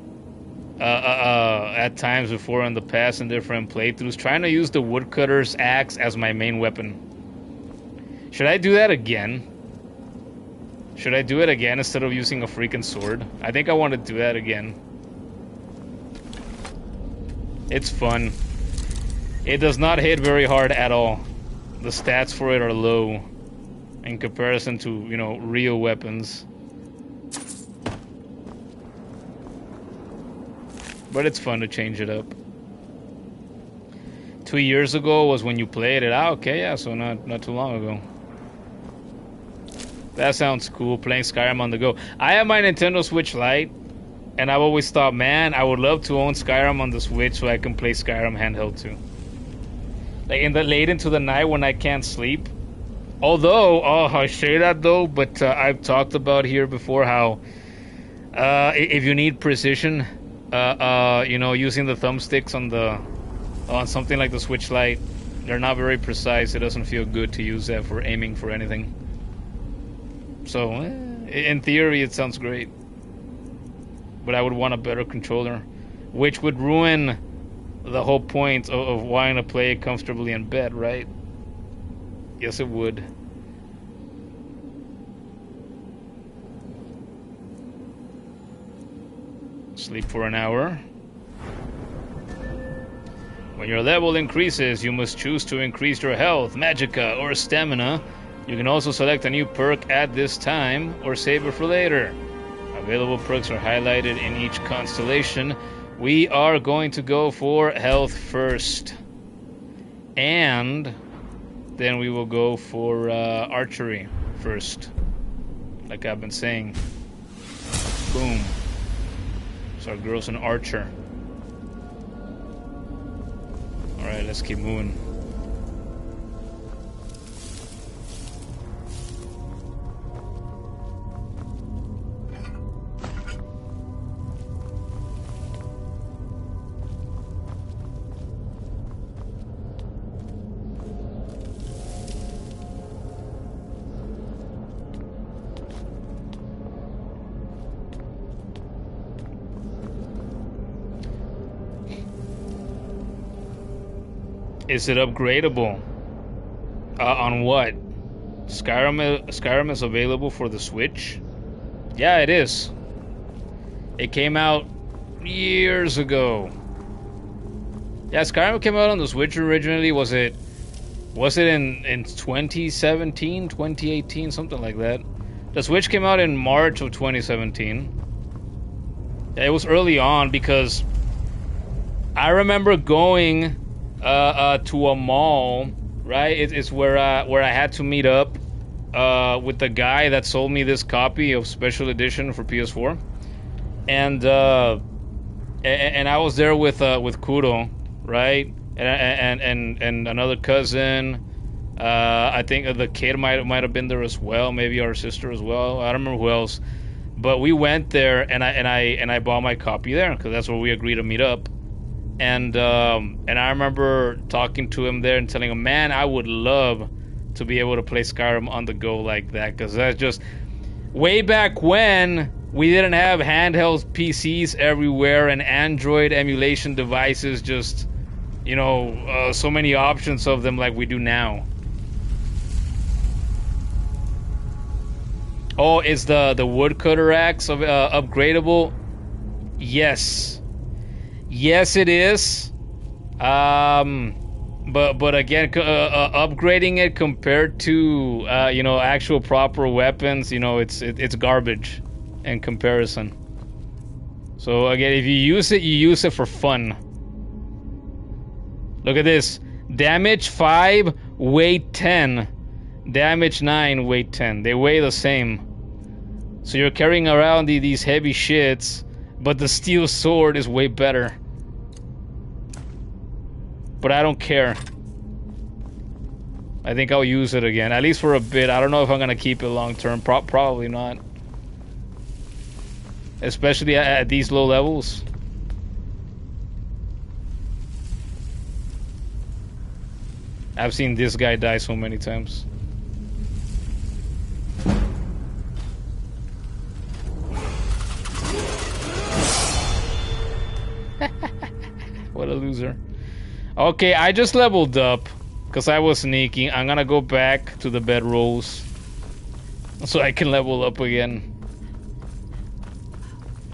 times before in the past in different playthroughs, trying to use the woodcutter's axe as my main weapon. Should I do that again? Should I do it again instead of using a freaking sword? I think I want to do that again. It's fun. It does not hit very hard at all. The stats for it are low in comparison to, you know, real weapons. But it's fun to change it up. 2 years ago was when you played it. Ah, okay, yeah, so not too long ago. That sounds cool, playing Skyrim on the go. I have my Nintendo Switch Lite, and I've always thought, man, I would love to own Skyrim on the Switch so I can play Skyrim handheld too. Like in the late into the night when I can't sleep. Although, oh, I say that though, but I've talked about here before how if you need precision, you know, using the thumbsticks on something like the Switch Lite, they're not very precise. It doesn't feel good to use that for aiming for anything. So, in theory, it sounds great. But I would want a better controller, which would ruin the whole point of wanting to play it comfortably in bed, right? Yes, it would. Sleep for an hour. When your level increases, you must choose to increase your health, magicka, or stamina. You can also select a new perk at this time, or save it for later. Available perks are highlighted in each constellation. We are going to go for health first. And then we will go for archery first. Like I've been saying. Boom. So our girl's an archer. Alright, let's keep moving. Is it upgradable? On what? Skyrim is available for the Switch? Yeah, it is. It came out years ago. Yeah, Skyrim came out on the Switch originally. Was it in 2017, 2018, something like that? The Switch came out in March of 2017. Yeah, it was early on because I remember going to a mall, right? It's where I had to meet up with the guy that sold me this copy of Special Edition for PS4, and I was there with Kuro, right? And another cousin. I think the kid might have been there as well, maybe our sister as well. I don't remember who else, but we went there and I bought my copy there because that's where we agreed to meet up. And I remember talking to him there and telling him, man, I would love to be able to play Skyrim on the go like that, because that's just way back when we didn't have handheld PCs everywhere and Android emulation devices, just, you know, so many options of them like we do now. Oh, is the woodcutter axe upgradable? Yes. Yes, it is. But again, upgrading it compared to you know, actual proper weapons, you know, it's garbage in comparison. So again, if you use it for fun. Look at this: damage 5, weight 10. Damage 9, weight 10. They weigh the same. So you're carrying around these heavy shits, but the steel sword is way better. But I don't care. I think I'll use it again, at least for a bit. I don't know if I'm gonna keep it long term. Probably not. Especially at these low levels. I've seen this guy die so many times. What a loser. Okay, I just leveled up because I was sneaking. I'm gonna go back to the bedrolls so I can level up again.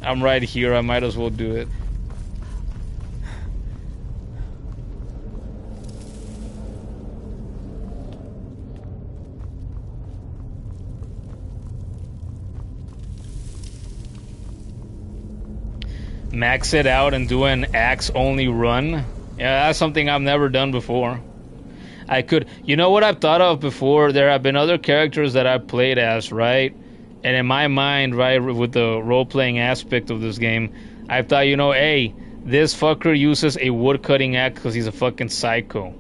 I'm right here, I might as well do it. Max it out and do an axe only run. Yeah, that's something I've never done before. I could, you know what I've thought of before? There have been other characters that I've played as, right? And in my mind, right, with the role-playing aspect of this game, I've thought, you know, hey, this fucker uses a wood-cutting axe because he's a fucking psycho.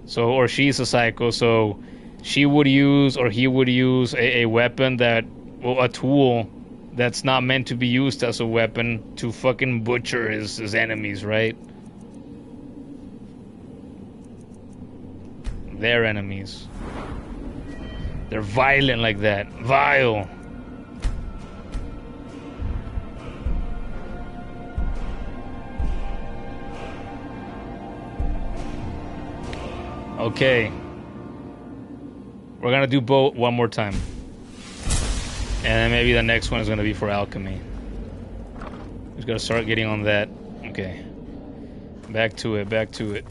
So, or she's a psycho, so she would use, or he would use a weapon that, well, a tool that's not meant to be used as a weapon to fucking butcher his enemies, right? Their enemies. They're violent like that. Vile. Okay. We're gonna do both one more time. And then maybe the next one is gonna be for alchemy. Just gotta start getting on that. Okay. Back to it, back to it.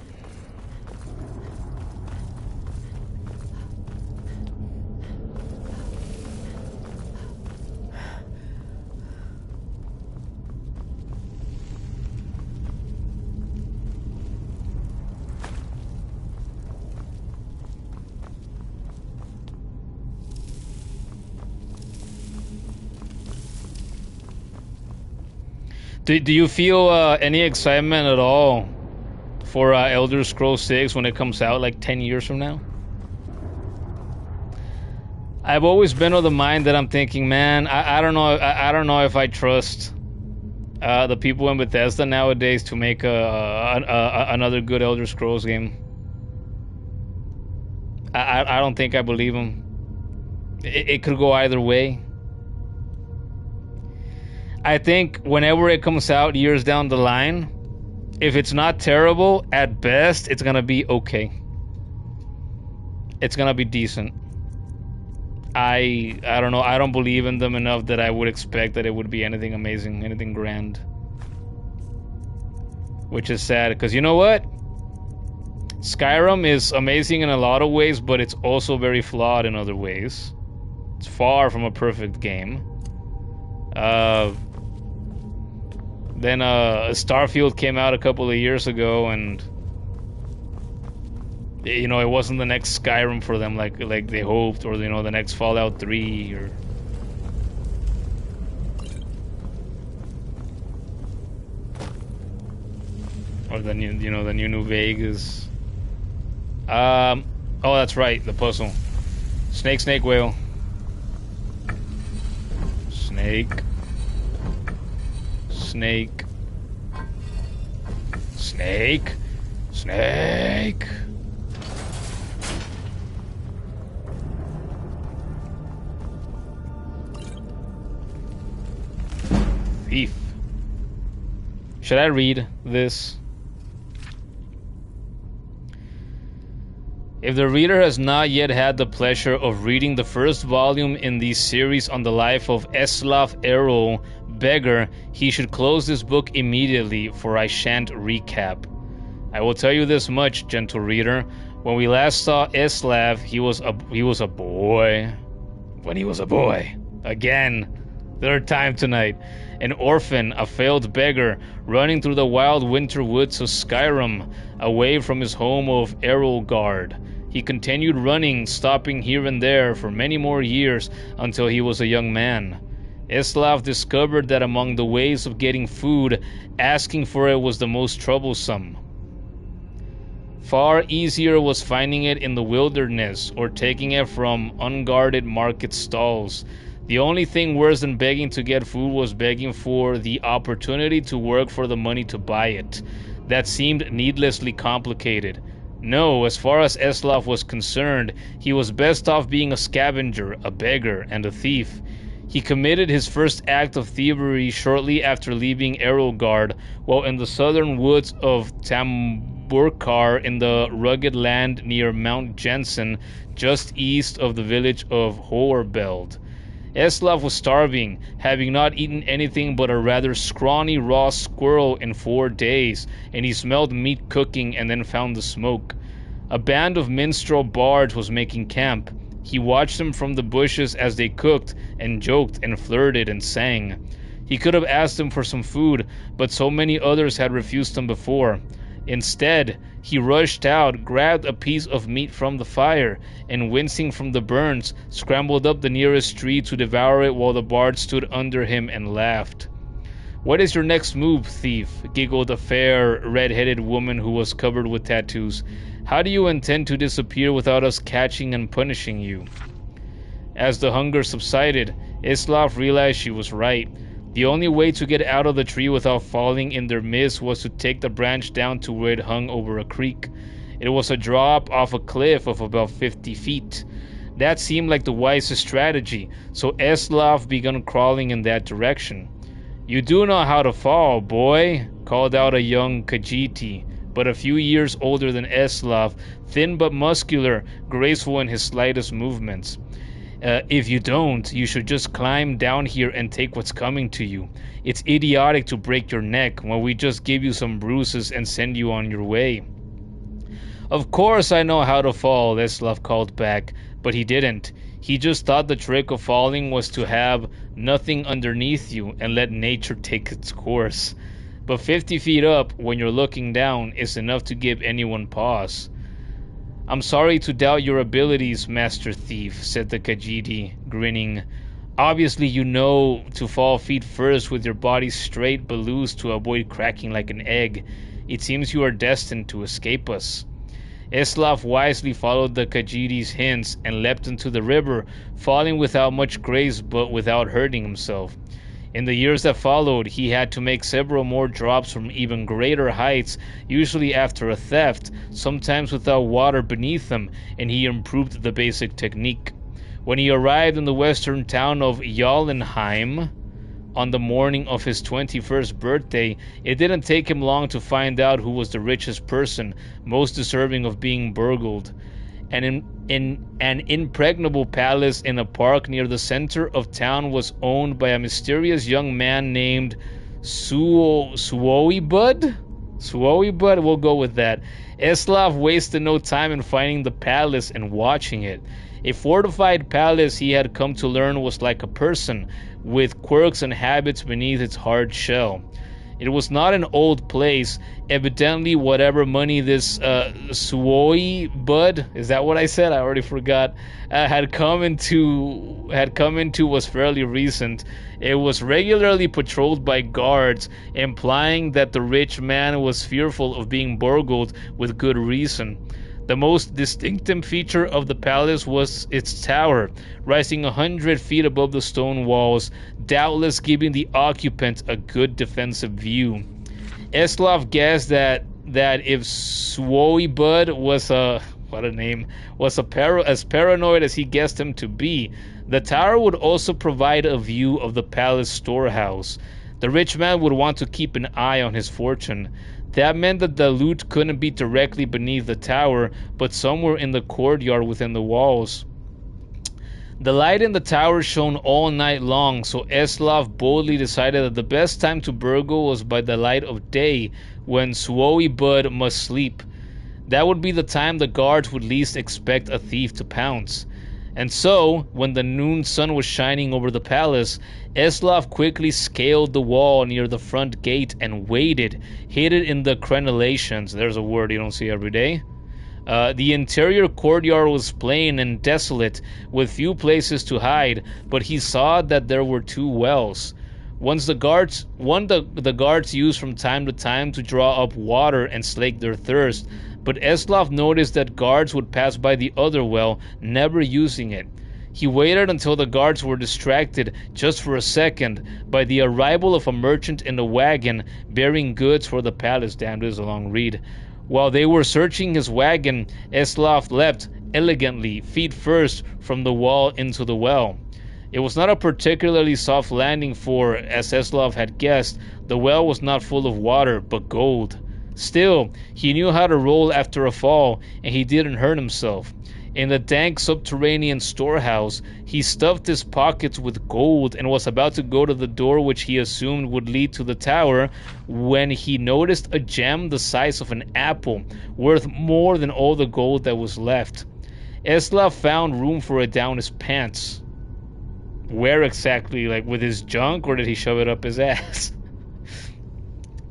Do you feel any excitement at all for Elder Scrolls 6 when it comes out like 10 years from now? I've always been of the mind that I'm thinking, man, I don't know, I don't know if I trust the people in Bethesda nowadays to make another good Elder Scrolls game. I don't think I believe them. It could go either way. I think whenever it comes out years down the line, if it's not terrible, at best, it's gonna be okay. It's gonna be decent. I don't know, I don't believe in them enough that I would expect that it would be anything amazing, anything grand. Which is sad, because you know what? Skyrim is amazing in a lot of ways, but it's also very flawed in other ways. It's far from a perfect game. Then Starfield came out a couple of years ago, and you know, it wasn't the next Skyrim for them like they hoped, or you know, the next Fallout 3 or the new, you know, the new New Vegas. Oh, that's right, the puzzle. Snake, whale. Snake. Thief. Should I read this? If the reader has not yet had the pleasure of reading the first volume in the series on the life of Eslav Errol Beggar, he should close this book immediately, for I shan't recap. I will tell you this much, gentle reader. When we last saw Eslav, he was a boy. When he was a boy. Again. Third time tonight. An orphan, a failed beggar, running through the wild winter woods of Skyrim, away from his home of Errolgard. He continued running, stopping here and there for many more years until he was a young man. Eslav discovered that among the ways of getting food, asking for it was the most troublesome. Far easier was finding it in the wilderness or taking it from unguarded market stalls. The only thing worse than begging to get food was begging for the opportunity to work for the money to buy it. That seemed needlessly complicated. No, as far as Eslav was concerned, he was best off being a scavenger, a beggar, and a thief. He committed his first act of thievery shortly after leaving Erolgard, while in the southern woods of Tamburkar in the rugged land near Mount Jensen, just east of the village of Horbeld. Eslav was starving, having not eaten anything but a rather scrawny raw squirrel in 4 days, and he smelled meat cooking and then found the smoke. A band of minstrel bards was making camp. He watched them from the bushes as they cooked, and joked and flirted and sang. He could have asked them for some food, but so many others had refused him before. Instead, he rushed out, grabbed a piece of meat from the fire, and wincing from the burns, scrambled up the nearest tree to devour it while the bard stood under him and laughed. "What is your next move, thief?" giggled a fair, red-headed woman who was covered with tattoos. "How do you intend to disappear without us catching and punishing you?" As the hunger subsided, Eslav realized she was right. The only way to get out of the tree without falling in their midst was to take the branch down to where it hung over a creek. It was a drop off a cliff of about 50 feet. That seemed like the wisest strategy, so Eslav began crawling in that direction. "You do know how to fall, boy," called out a young Khajiit, but a few years older than Eslav, thin but muscular, graceful in his slightest movements. If you don't, you should just climb down here and take what's coming to you. It's idiotic to break your neck when we just give you some bruises and send you on your way." "Of course I know how to fall," Eslav called back, but he didn't. He just thought the trick of falling was to have nothing underneath you and let nature take its course. But 50 feet up, when you're looking down, is enough to give anyone pause. "I'm sorry to doubt your abilities, Master Thief," said the Khajiit, grinning. "Obviously you know to fall feet first with your body straight but loose to avoid cracking like an egg. It seems you are destined to escape us." Eslav wisely followed the Khajiit's hints and leapt into the river, falling without much grace but without hurting himself. In the years that followed, he had to make several more drops from even greater heights, usually after a theft, sometimes without water beneath him, and he improved the basic technique. When he arrived in the western town of Jallenheim on the morning of his 21st birthday, it didn't take him long to find out who was the richest person, most deserving of being burgled. An impregnable palace in a park near the center of town was owned by a mysterious young man named Suoibud? Suoibud? We'll go with that. Eslav wasted no time in finding the palace and watching it. A fortified palace, he had come to learn, was like a person, with quirks and habits beneath its hard shell. It was not an old place. Evidently, whatever money this Suoibud, is that what I said? I already forgot. Had come into was fairly recent. It was regularly patrolled by guards, implying that the rich man was fearful of being burgled with good reason. The most distinctive feature of the palace was its tower, rising 100 feet above the stone walls, doubtless giving the occupant a good defensive view. Eslav guessed that if Suoibud was as paranoid as he guessed him to be, the tower would also provide a view of the palace storehouse. The rich man would want to keep an eye on his fortune. That meant that the loot couldn't be directly beneath the tower, but somewhere in the courtyard within the walls. The light in the tower shone all night long, so Eslav boldly decided that the best time to burgle was by the light of day, when Suoibud must sleep. That would be the time the guards would least expect a thief to pounce. And so, when the noon sun was shining over the palace, Eslav quickly scaled the wall near the front gate and waited, hidden in the crenellations, there's a word you don't see every day, The interior courtyard was plain and desolate, with few places to hide, but he saw that there were 2 wells. One the guards used from time to time to draw up water and slake their thirst, but Eslov noticed that guards would pass by the other well, never using it. He waited until the guards were distracted, just for a second, by the arrival of a merchant in a wagon bearing goods for the palace. Damn, this is a long read. While they were searching his wagon, Eslov leapt elegantly, feet first, from the wall into the well. It was not a particularly soft landing for, as Eslov had guessed, the well was not full of water, but gold. Still, he knew how to roll after a fall, and he didn't hurt himself. In the dank subterranean storehouse, he stuffed his pockets with gold and was about to go to the door which he assumed would lead to the tower, when he noticed a gem the size of an apple, worth more than all the gold that was left. Eslov found room for it down his pants. Where exactly? Like with his junk, or did he shove it up his ass?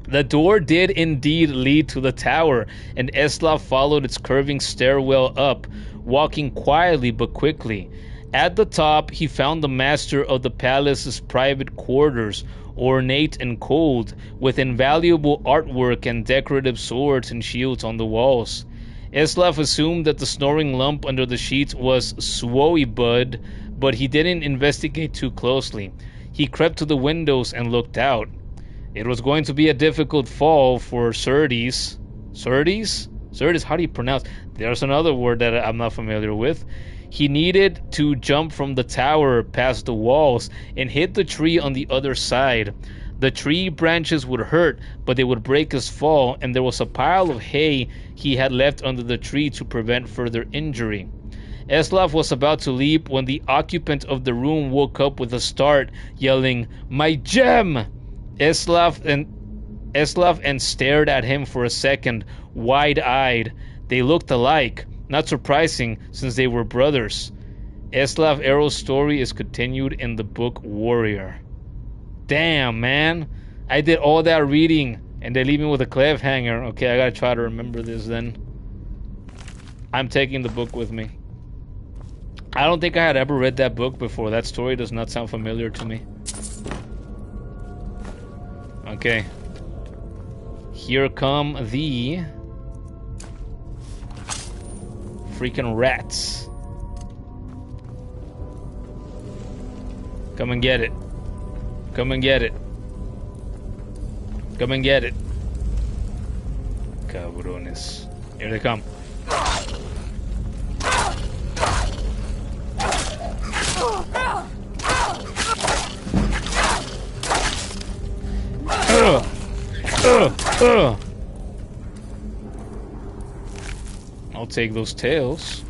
The door did indeed lead to the tower, and Eslov followed its curving stairwell up, walking quietly but quickly. At the top, he found the master of the palace's private quarters, ornate and cold, with invaluable artwork and decorative swords and shields on the walls. Eslov assumed that the snoring lump under the sheets was Swoibud, but he didn't investigate too closely. He crept to the windows and looked out. It was going to be a difficult fall for Surtees. Surtees? Surtees, how do you pronounce? There's another word that I'm not familiar with. He needed to jump from the tower past the walls and hit the tree on the other side. The tree branches would hurt, but they would break his fall, and there was a pile of hay he had left under the tree to prevent further injury. Eslov was about to leap when the occupant of the room woke up with a start, yelling, "My gem!" Eslov and stared at him for a second, wide-eyed. They looked alike, not surprising since they were brothers. Eslov Arrow's story is continued in the book Warrior. Damn, man. I did all that reading and they leave me with a cliffhanger. Okay, I gotta try to remember this then. I'm taking the book with me. I don't think I had ever read that book before. That story does not sound familiar to me. Okay. Here come the freaking rats. Come and get it. Come and get it. Come and get it. Cabrones. Here they come. I'll take those tails.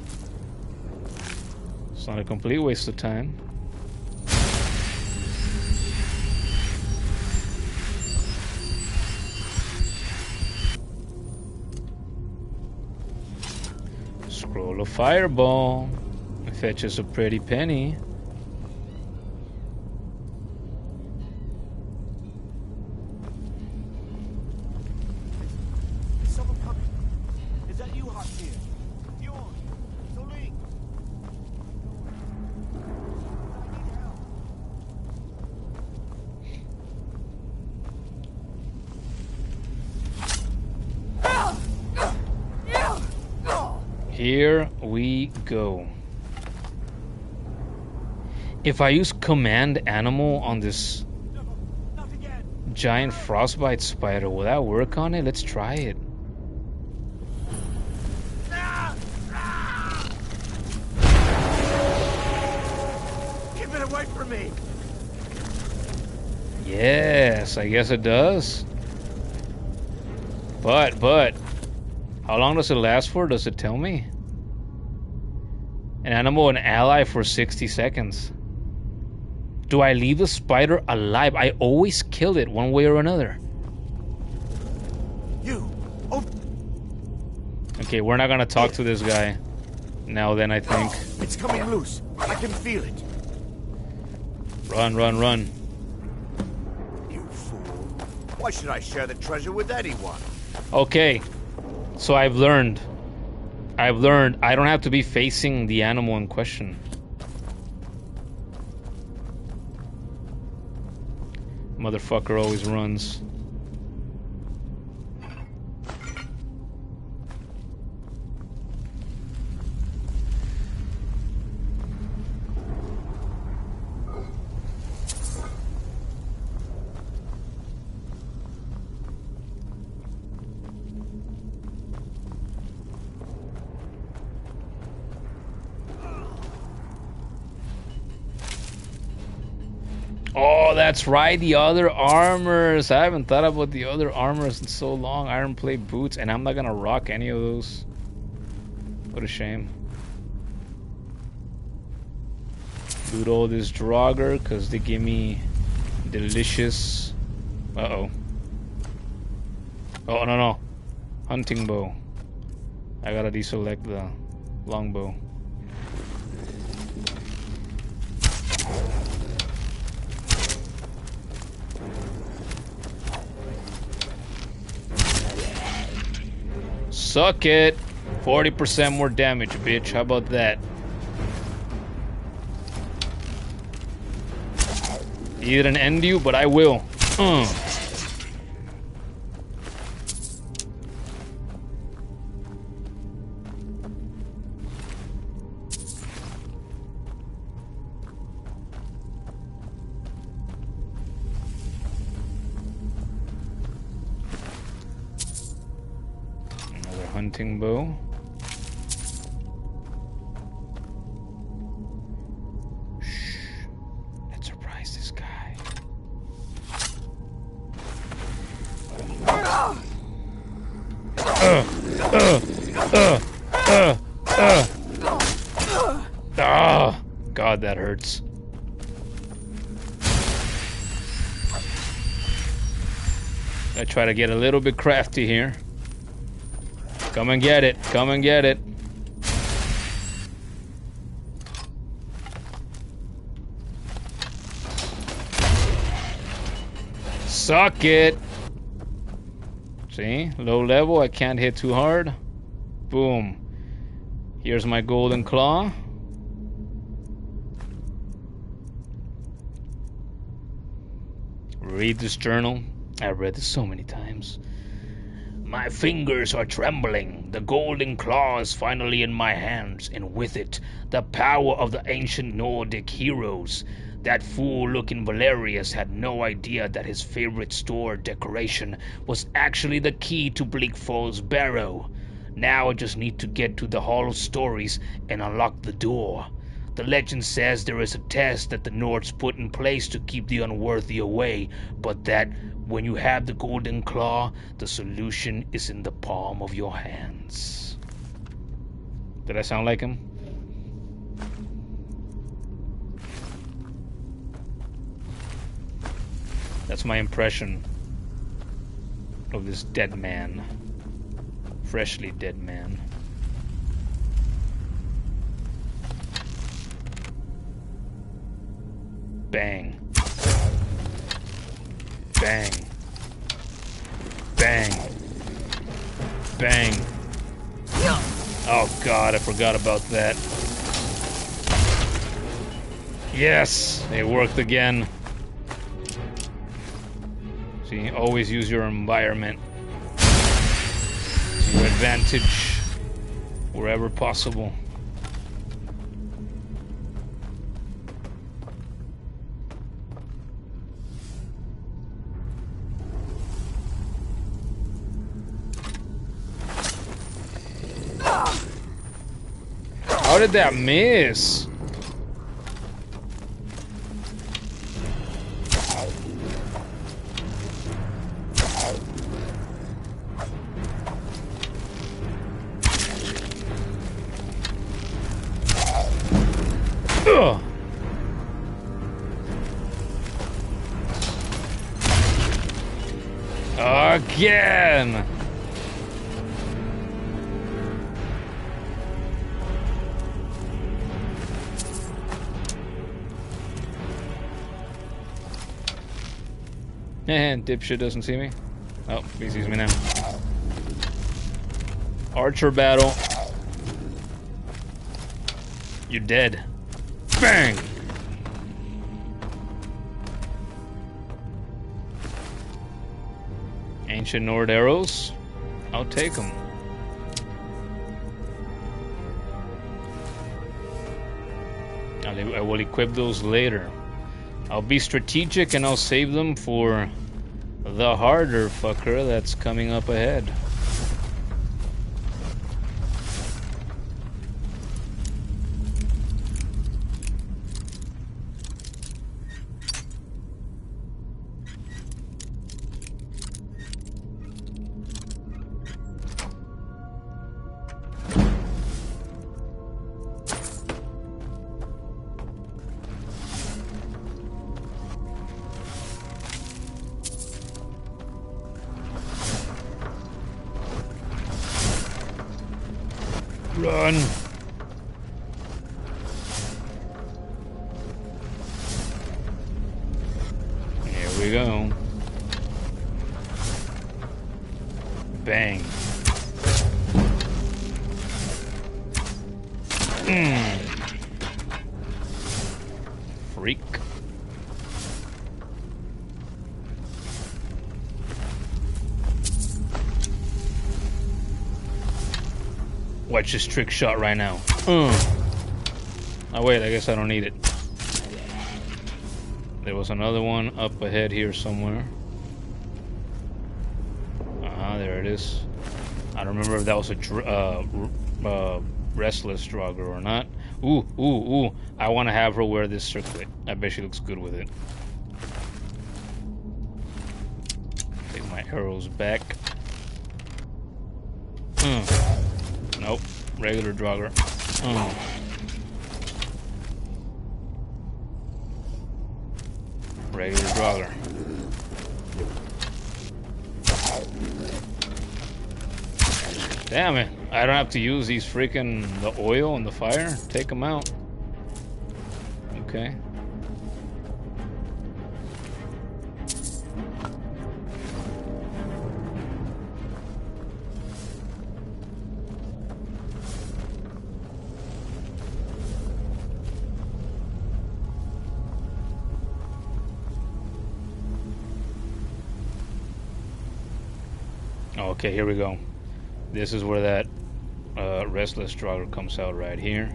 It's not a complete waste of time. Scroll of fireball. It fetches a pretty penny. Here we go. If I use command animal on this giant frostbite spider, will that work on it? Let's try it. Keep it away from me. Yes, I guess it does. But how long does it last for? Does it tell me? An animal, an ally for 60 seconds. Do I leave the spider alive? I always kill it one way or another. You. Oh. Okay, we're not gonna talk to this guy now then, I think. It's coming loose. I can feel it. Run, run, run. You fool. Why should I share the treasure with anyone? Okay. So I've learned. I've learned I don't have to be facing the animal in question. Motherfucker always runs. Oh, that's right, the other armors. I haven't thought about the other armors in so long. Iron plate boots, and I'm not gonna rock any of those. What a shame. Loot all this Draugr, because they give me delicious... Uh-oh. Oh, no. Hunting bow. I gotta deselect the longbow. Suck it. 40% more damage, bitch. How about that? He didn't end you, but I will. Hunting bow. Shh. Let's surprise this guy. Ah, God, that hurts. I try to get a little bit crafty here. Come and get it. Come and get it. Suck it. See? Low level. I can't hit too hard. Boom. Here's my golden claw. Read this journal. I've read this so many times. My fingers are trembling. The golden claw is finally in my hands, and with it, the power of the ancient Nordic heroes. That fool-looking Valerius had no idea that his favorite store decoration was actually the key to Bleak Falls Barrow. Now I just need to get to the Hall of Stories and unlock the door. The legend says there is a test that the Nords put in place to keep the unworthy away, but that when you have the golden claw, the solution is in the palm of your hands. Did I sound like him? That's my impression of this dead man. Freshly dead man. Bang. Bang. Bang. Bang. Oh God, I forgot about that. Yes, it worked again. See, always use your environment to your advantage wherever possible. How did that miss? Ugh. Again. Dipshit doesn't see me. Oh, he sees me now. Archer battle. You're dead. Bang! Ancient Nord arrows. I'll take them. I will equip those later. I'll be strategic and I'll save them for the harder fucker that's coming up ahead. Run. Here we go. Bang. Freak. Watch this trick shot right now. Oh wait, I guess I don't need it. There was another one up ahead here somewhere. There it is. I don't remember if that was a restless Draugr or not. Ooh. I want to have her wear this circlet. I bet she looks good with it. Take my arrows back. Nope. Regular Draugr. Regular Draugr. Damn it. I don't have to use these freaking the oil and the fire. Take them out. Okay. Okay, here we go. This is where that restless Draugr comes out right here.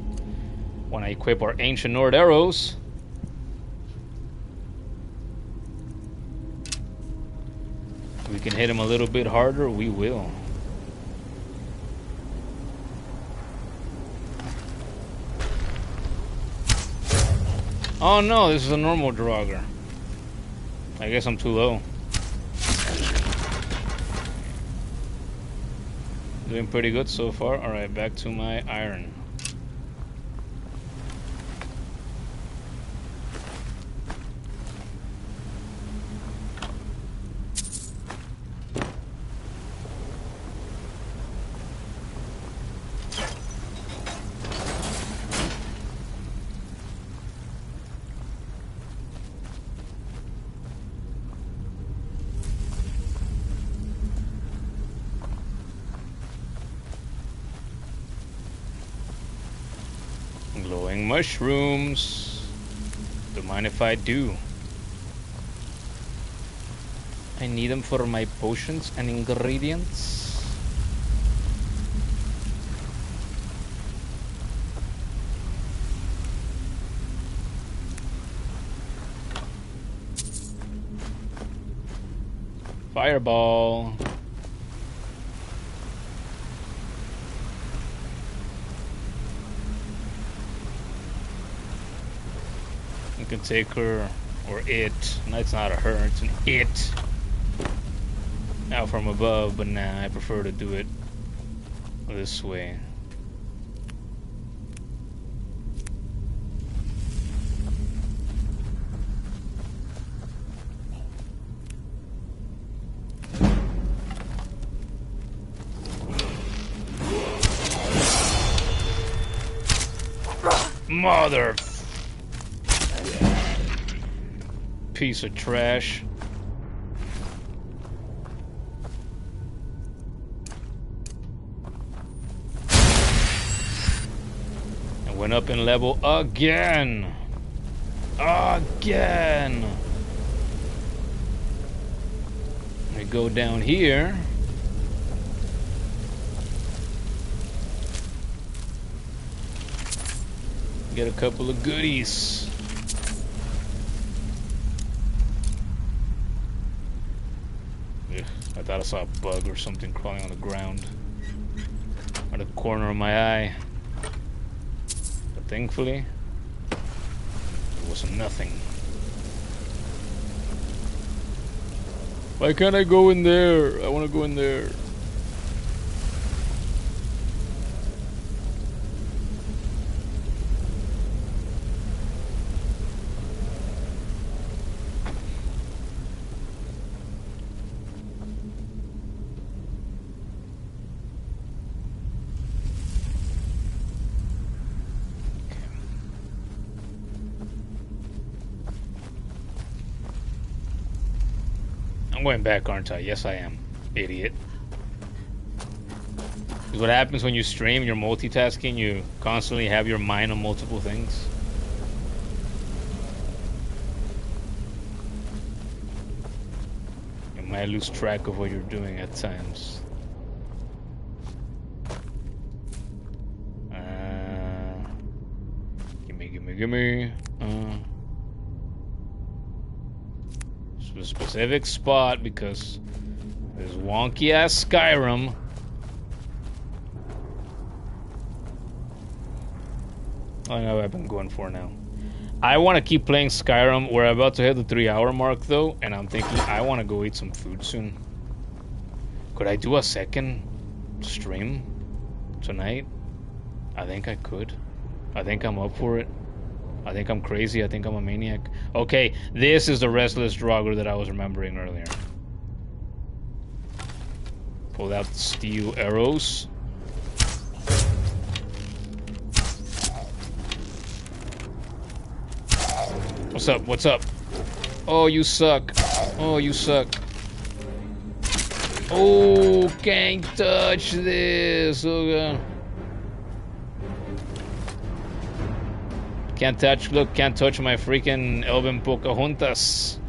When I equip our ancient Nord arrows, we can hit him a little bit harder. We will. Oh no, this is a normal Draugr. I guess I'm too low. Doing pretty good so far. Alright, back to my iron. Glowing mushrooms. Don't mind if I do. I need them for my potions and ingredients. Fireball. Can take her or it. No, it's not a her, it's an it. Out from above, but nah, I prefer to do it this way. Mother piece of trash. And Went up in level again. Again. We go down here. Get a couple of goodies. Ugh, I thought I saw a bug or something crawling on the ground. Out of the corner of my eye. But thankfully, it was nothing. Why can't I go in there? I want to go in there. I'm going back, aren't I? Yes, I am. Idiot. Because what happens when you stream, you're multitasking, you constantly have your mind on multiple things. You might lose track of what you're doing at times. Gimme. A specific spot because there's wonky ass Skyrim. I know what I've been going for now. I want to keep playing Skyrim. We're about to hit the 3-hour mark though, and I'm thinking I want to go eat some food soon. Could I do a second stream tonight? I think I could. I think I'm up for it. I think I'm crazy. I think I'm a maniac. Okay, this is the Restless Draugr that I was remembering earlier. Pull out the steel arrows. What's up? What's up? Oh, you suck. Oh, you suck. Oh, can't touch this. Oh, God. Can't touch, look, can't touch my freaking Elven Pocahontas.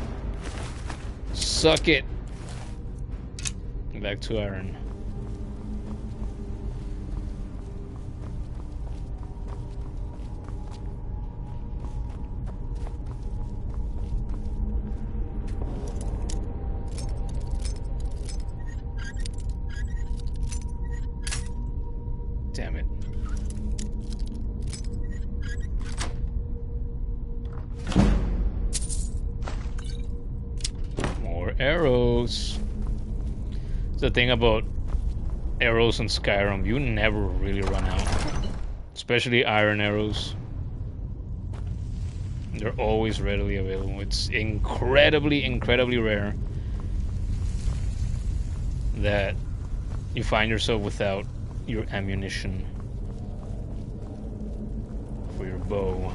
Suck it. Back to iron. Damn it. Arrows. The thing about arrows in Skyrim, you never really run out. Especially iron arrows. They're always readily available. It's incredibly rare that you find yourself without your ammunition for your bow.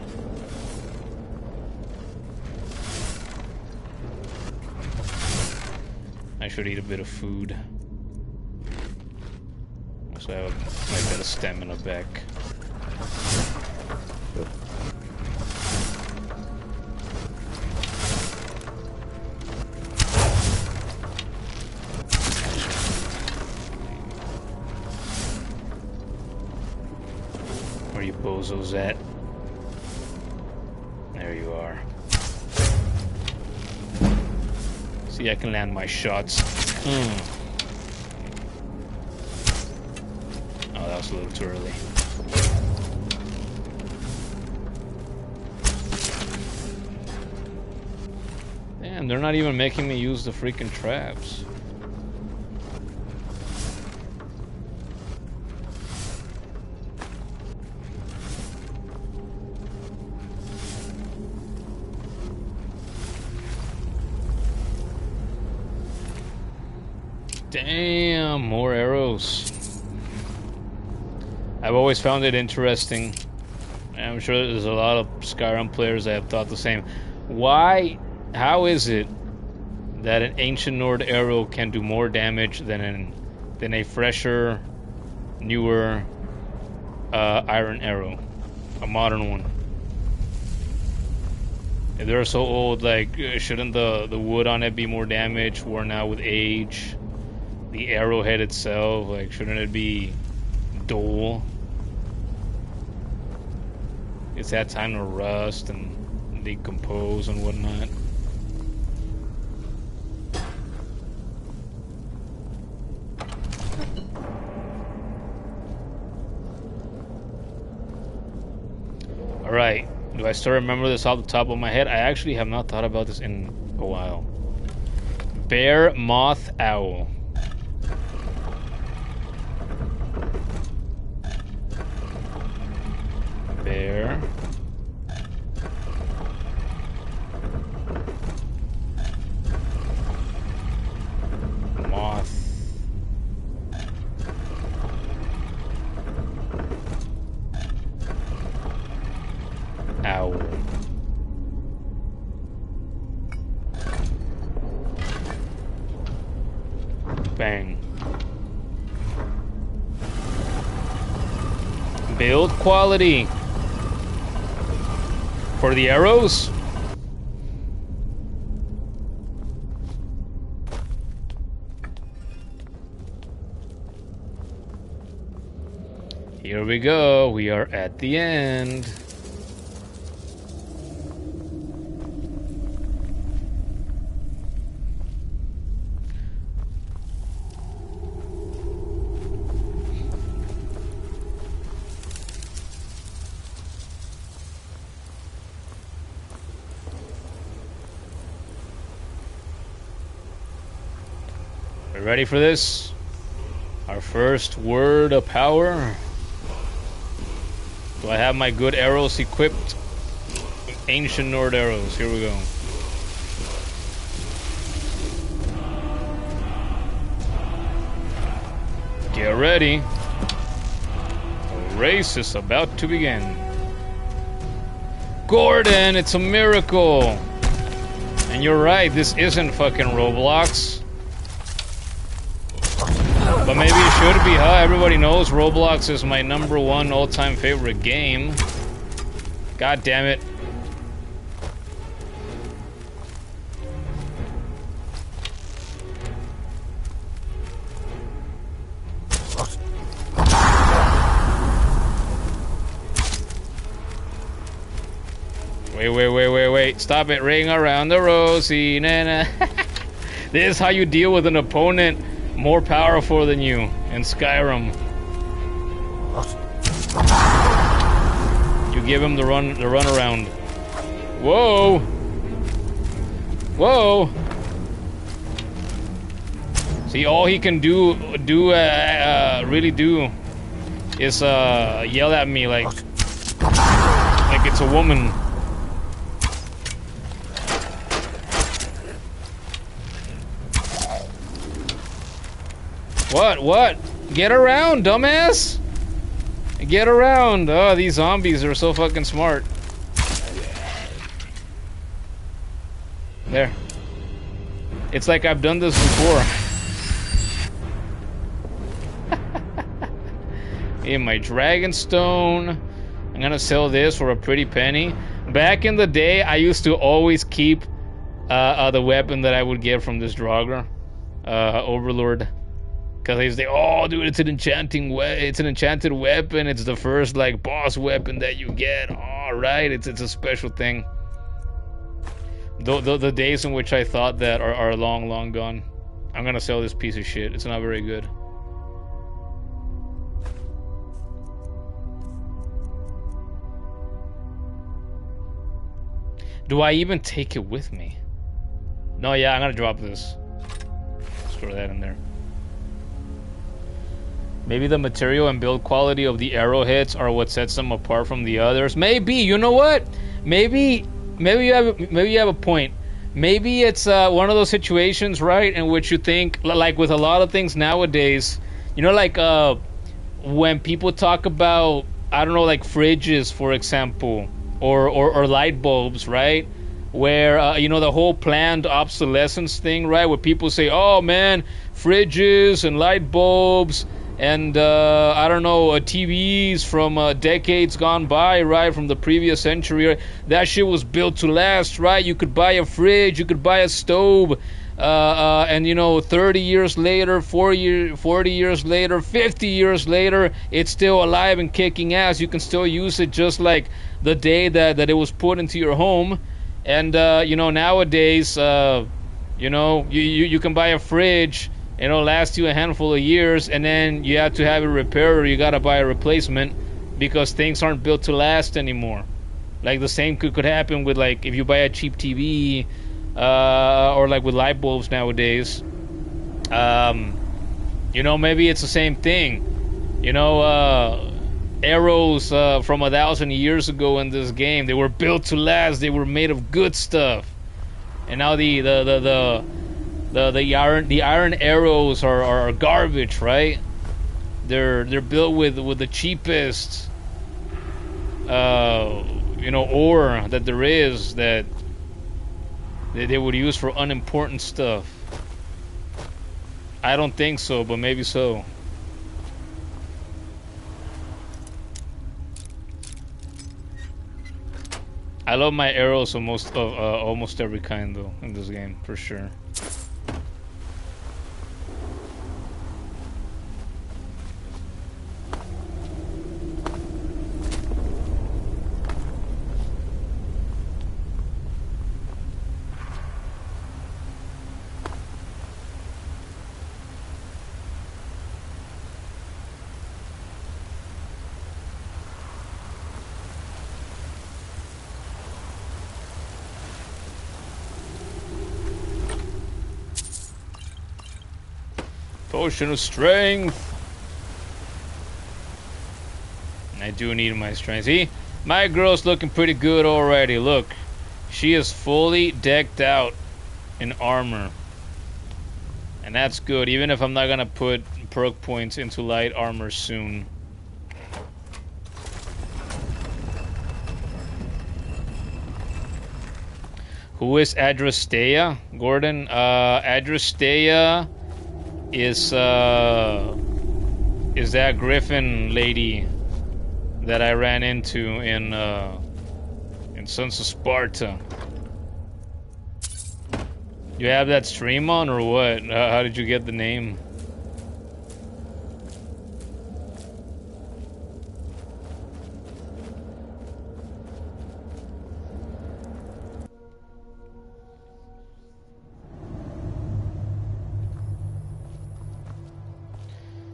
I should eat a bit of food. So I have a bit of stamina back. Where you bozos at? There you are. See, I can land my shots. Oh, that was a little too early. Damn, they're not even making me use the freaking traps. Damn, more arrows. I've always found it interesting. I'm sure there's a lot of Skyrim players that have thought the same. How is it that an ancient Nord arrow can do more damage than a fresher, newer iron arrow? A modern one. If they're so old, like, shouldn't the wood on it be more damaged, worn out with age? The arrowhead itself, like, shouldn't it be dull? It's that time to rust and decompose and whatnot. Alright, do I still remember this off the top of my head? I actually have not thought about this in a while. Bear, moth, owl. Bear. Moth. Owl. Bang. Build quality. For the arrows? Here we go. We are at the end. Ready for this? Our first word of power. Do I have my good arrows equipped? Ancient Nord arrows. Here we go. Get ready. The race is about to begin. Gordon, it's a miracle. And you're right, this isn't fucking Roblox. But maybe it should be, huh? Everybody knows Roblox is my #1 all-time favorite game. God damn it. Wait. Stop it. Ring around the rosy. Nana. This is how you deal with an opponent more powerful than you in Skyrim. You give him the run around. Whoa! Whoa! See, all he can really do is yell at me like it's a woman. What? Get around, dumbass! Get around! Oh, these zombies are so fucking smart. There. It's like I've done this before. Hey, my Dragonstone. I'm gonna sell this for a pretty penny. Back in the day, I used to always keep the weapon that I would get from this Draugr. Overlord. Because they say, oh, dude, it's an enchanted weapon. It's the first, like, boss weapon that you get. All right, it's a special thing. The days in which I thought that are long gone. I'm gonna sell this piece of shit. It's not very good. Do I even take it with me? No, yeah, I'm gonna drop this. Let's throw that in there. Maybe the material and build quality of the arrowheads are what sets them apart from the others. Maybe, you know what? Maybe you have a point. Maybe it's one of those situations, right, in which you think, like with a lot of things nowadays, you know, like when people talk about, I don't know, like fridges, for example, or light bulbs, right? Where you know, the whole planned obsolescence thing, right? Where people say, oh man, fridges and light bulbs, and I don't know, TVs from decades gone by, right, from the previous century. Right? That shit was built to last, right? You could buy a fridge, you could buy a stove, and you know, 30 years later, 40 years later, 50 years later, it's still alive and kicking ass. You can still use it just like the day that it was put into your home. And you know, nowadays, you know, you can buy a fridge. It'll last you a handful of years, and then you have to have it repaired, or you gotta buy a replacement because things aren't built to last anymore. Like the same could happen with, like, if you buy a cheap TV, or like with light bulbs nowadays. You know, maybe it's the same thing. You know, arrows from 1,000 years ago in this game, they were built to last. They were made of good stuff, and now the iron arrows are garbage, right? They're built with the cheapest you know, ore that there is, that they would use for unimportant stuff. I don't think so, but maybe so. I love my arrows of almost every kind though in this game, for sure. Potion of strength. I do need my strength. See, my girl's looking pretty good already. Look, she is fully decked out in armor, and that's good, even if I'm not gonna put perk points into light armor soon. Who is Adrastea, Gordon? Adrastea is that Griffin lady that I ran into in Sons of Sparta. You have that stream on or what? How did you get the name?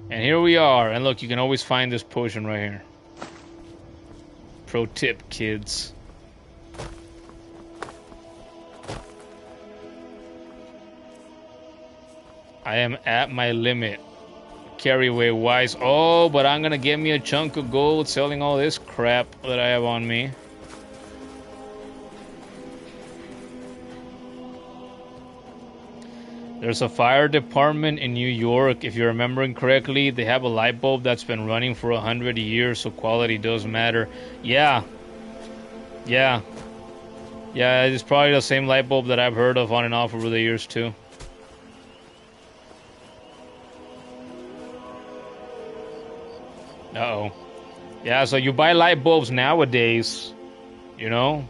And here we are, and look, you can always find this potion right here. Pro tip, kids. I am at my limit. Carry away wise. Oh, but I'm gonna get me a chunk of gold selling all this crap that I have on me. There's a fire department in New York, if you're remembering correctly. They have a light bulb that's been running for 100 years, so quality does matter. Yeah. Yeah, it's probably the same light bulb that I've heard of on and off over the years, too. Uh-oh. Yeah, so you buy light bulbs nowadays, you know?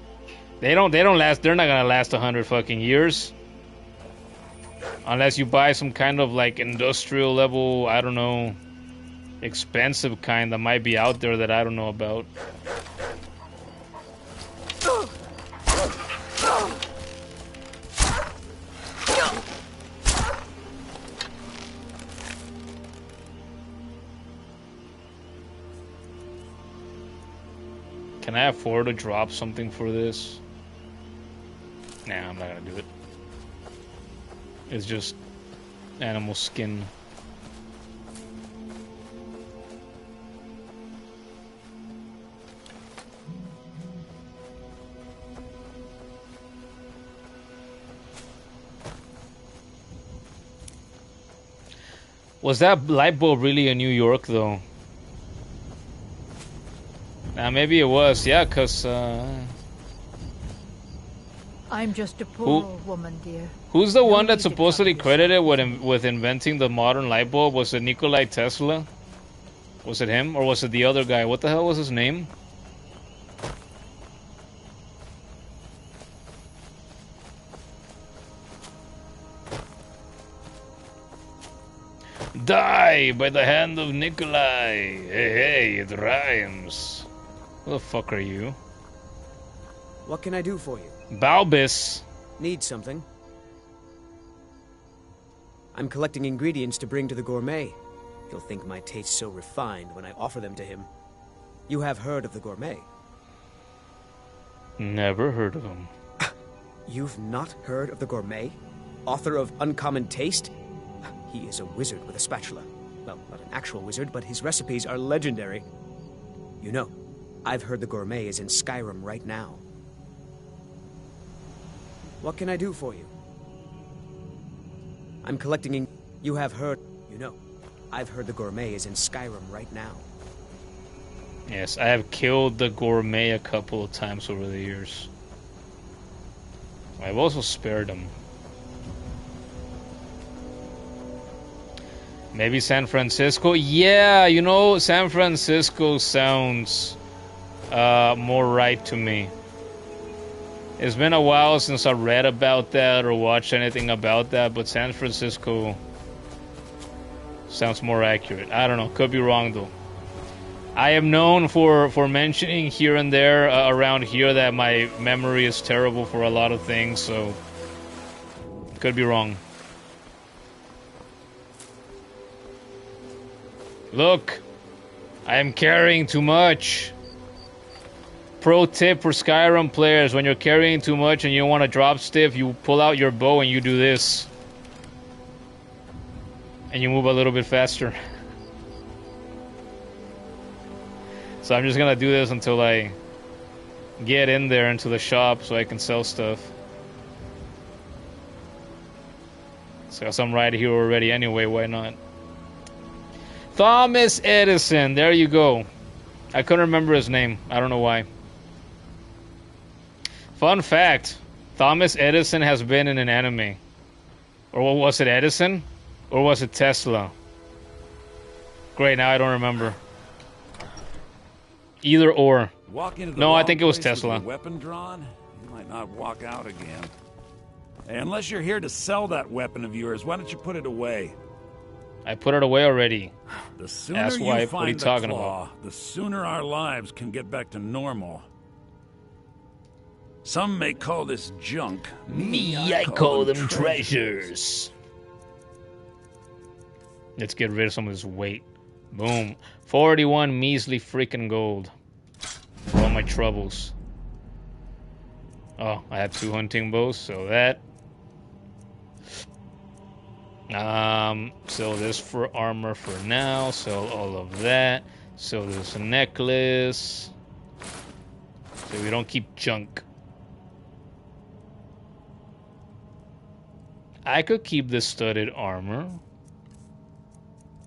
They don't last, they're not gonna last 100 fucking years. Unless you buy some kind of like industrial level, I don't know, expensive kind that might be out there that I don't know about. Can I afford to drop something for this? Nah, I'm not gonna do it. It's just animal skin. Was that light bulb really in New York, though? Maybe it was, yeah, because... I'm just a poor old woman, dear. Who's the one that's supposedly credited with inventing the modern light bulb? Was it Nikola Tesla? Was it him or was it the other guy? What the hell was his name? Die by the hand of Nikolai. Hey, it rhymes. Who the fuck are you? What can I do for you? Balbus. Need something? I'm collecting ingredients to bring to the gourmet. He'll think my taste so refined when I offer them to him. You have heard of the gourmet? Never heard of him. You've not heard of the gourmet? Author of Uncommon Taste? He is a wizard with a spatula. Well, not an actual wizard, but his recipes are legendary. You know, I've heard the gourmet is in Skyrim right now. What can I do for you? I'm collecting You have heard... You know, I've heard the gourmet is in Skyrim right now. Yes, I have killed the gourmet a couple of times over the years. I've also spared him. Maybe San Francisco? Yeah, you know, San Francisco sounds more right to me. It's been a while since I read about that or watched anything about that, but San Francisco sounds more accurate. I don't know, could be wrong though. I am known for mentioning here and there around here that my memory is terrible for a lot of things, so could be wrong. Look, I am carrying too much. Pro tip for Skyrim players, when you're carrying too much and you want to drop stiff, you pull out your bow and you do this. And you move a little bit faster. So I'm just gonna do this until I get in there into the shop so I can sell stuff. So I'm right here already anyway, why not? Thomas Edison, there you go. I couldn't remember his name. I don't know why. Fun fact, Thomas Edison has been in an anime. Or was it Edison? Or was it Tesla? Great, now I don't remember. Either or. No, I think it was Tesla. Weapon drawn, you might not walk out again. Hey, unless you're here to sell that weapon of yours, why don't you put it away? I put it away already. The sooner Asswipe, you what find are you the talking claw, about? the sooner our lives can get back to normal. Some may call this junk. Me, I call them treasures. Let's get rid of some of this weight. Boom. 41 measly freaking gold. For all my troubles. Oh, I have 2 hunting bows, so that. Sell this for armor for now. Sell all of that. Sell this necklace. So we don't keep junk. I could keep this studded armor.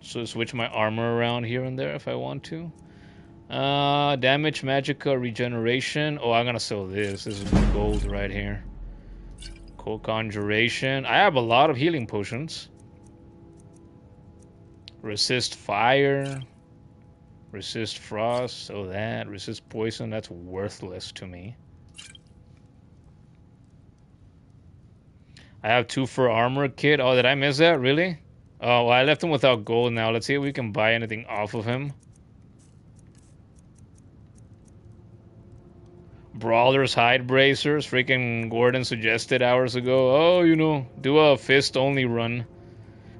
So switch my armor around here and there if I want to. Damage, magicka, regeneration. Oh, I'm gonna sell this. This is gold right here. Cold conjuration. I have a lot of healing potions. Resist fire. Resist frost. So that. Resist poison. That's worthless to me. I have 2 for armor kit. Oh, did I miss that? Really? Oh, well, I left him without gold now. Let's see if we can buy anything off of him. Brawler's hide bracers. Freaking Gordon suggested hours ago. Oh, you know, do a fist-only run.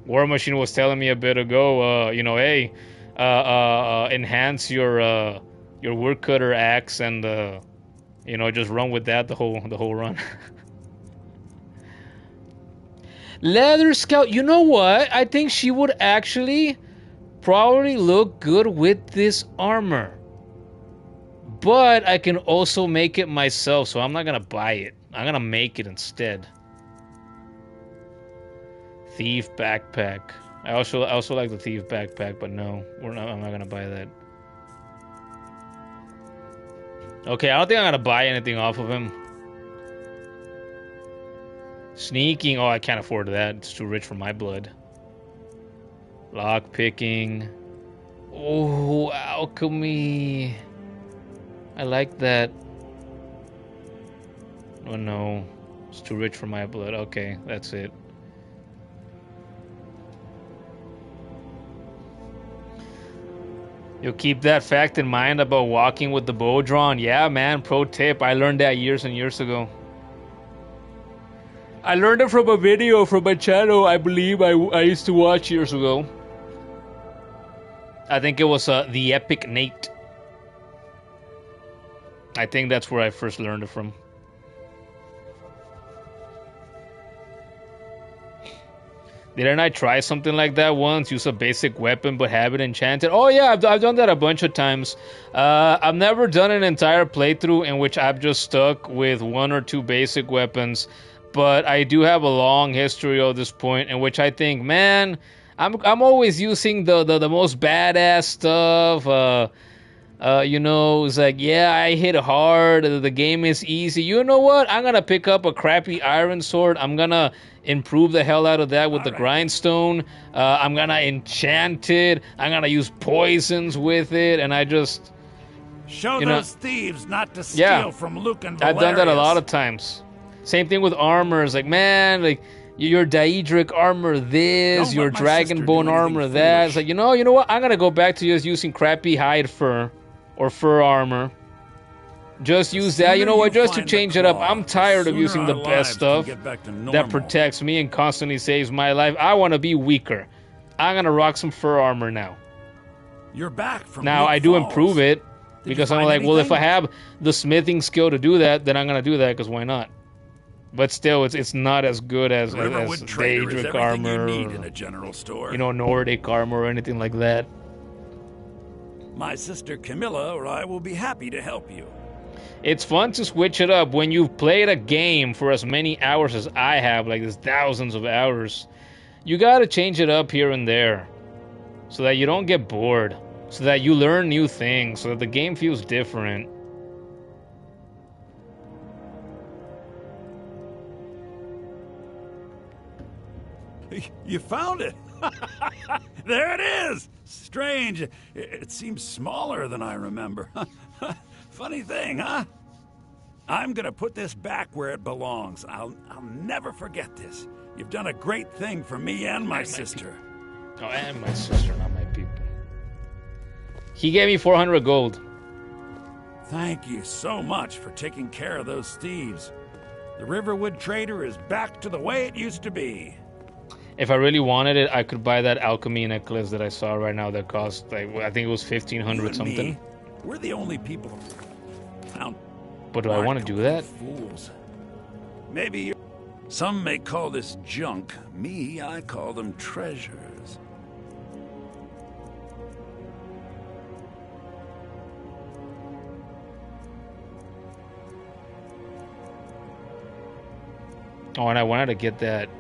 War Machine was telling me a bit ago, you know, hey, enhance your woodcutter axe and, you know, just run with that the whole run. Leather Scout, you know what? I think she would actually probably look good with this armor. But I can also make it myself, so I'm not gonna buy it. I'm gonna make it instead. Thief backpack. I also like the thief backpack, but no, I'm not gonna buy that. Okay, I don't think I'm gonna buy anything off of him. Sneaking, oh, I can't afford that. It's too rich for my blood. Lock picking. Oh, alchemy. I like that. Oh no. It's too rich for my blood. Okay, that's it. You'll keep that fact in mind about walking with the bow drawn. Yeah, man, pro tip. I learned that years and years ago. I learned it from a video from my channel, I believe I used to watch years ago. I think it was The Epic Nate. I think that's where I first learned it from. Didn't I try something like that once? Use a basic weapon but have it enchanted? Oh yeah, I've done that a bunch of times. I've never done an entire playthrough in which I've just stuck with 1 or 2 basic weapons. But I do have a long history of this point in which I think, man, I'm always using the most badass stuff. You know, it's like, yeah, I hit hard. The game is easy. You know what? I'm gonna pick up a crappy iron sword. I'm gonna improve the hell out of that with the grindstone. I'm gonna enchant it. I'm gonna use poisons with it, and I just show those thieves not to steal from Luke and Valerius. I've done that a lot of times. Same thing with armor. It's like, man, like your daedric armor this, your dragonbone armor that. It's like, you know what? I'm gonna go back to just using crappy hide fur or fur armor. Just use that. You know what? Just to change it up. I'm tired of using the best stuff that protects me and constantly saves my life. I want to be weaker. I'm gonna rock some fur armor now. You're back from now. I do improve it because I'm like, well, if I have the smithing skill to do that, then I'm gonna do that because why not? But still, it's not as good as Daedric armor, you need in a general store. You know, Nordic armor or anything like that. My sister Camilla or I will be happy to help you. It's fun to switch it up when you've played a game for as many hours as I have, like there's thousands of hours. You gotta change it up here and there so that you don't get bored, so that you learn new things, so that the game feels different. You found it! There it is! Strange. It seems smaller than I remember. Funny thing, huh? I'm gonna put this back where it belongs. I'll never forget this. You've done a great thing for me and my sister. Oh, and my sister, not my people. He gave me 400 gold. Thank you so much for taking care of those thieves. The Riverwood Trader is back to the way it used to be. If I really wanted it, I could buy that alchemy necklace that I saw right now that cost, like, I think it was 1,500 something. Me, we're the only people found. But do I want to do that? Fools. Maybe some may call this junk. Me, I call them treasures. Oh, and I wanted to get that.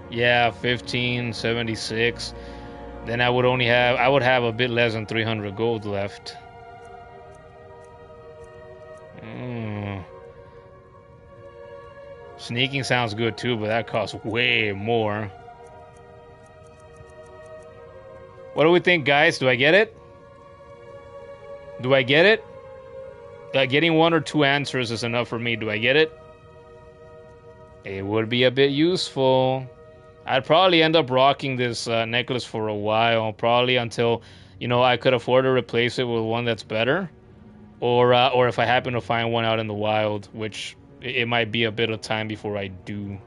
Yeah, 1576. Then I would have a bit less than 300 gold left. Sneaking sounds good too, but that costs way more. What do we think, guys? Do I get it? Do I get it? Getting 1 or 2 answers is enough for me. Do I get it? It would be a bit useful. I'd probably end up rocking this necklace for a while, probably until, you know, I could afford to replace it with one that's better, or if I happen to find one out in the wild, which it might be a bit of time before I do.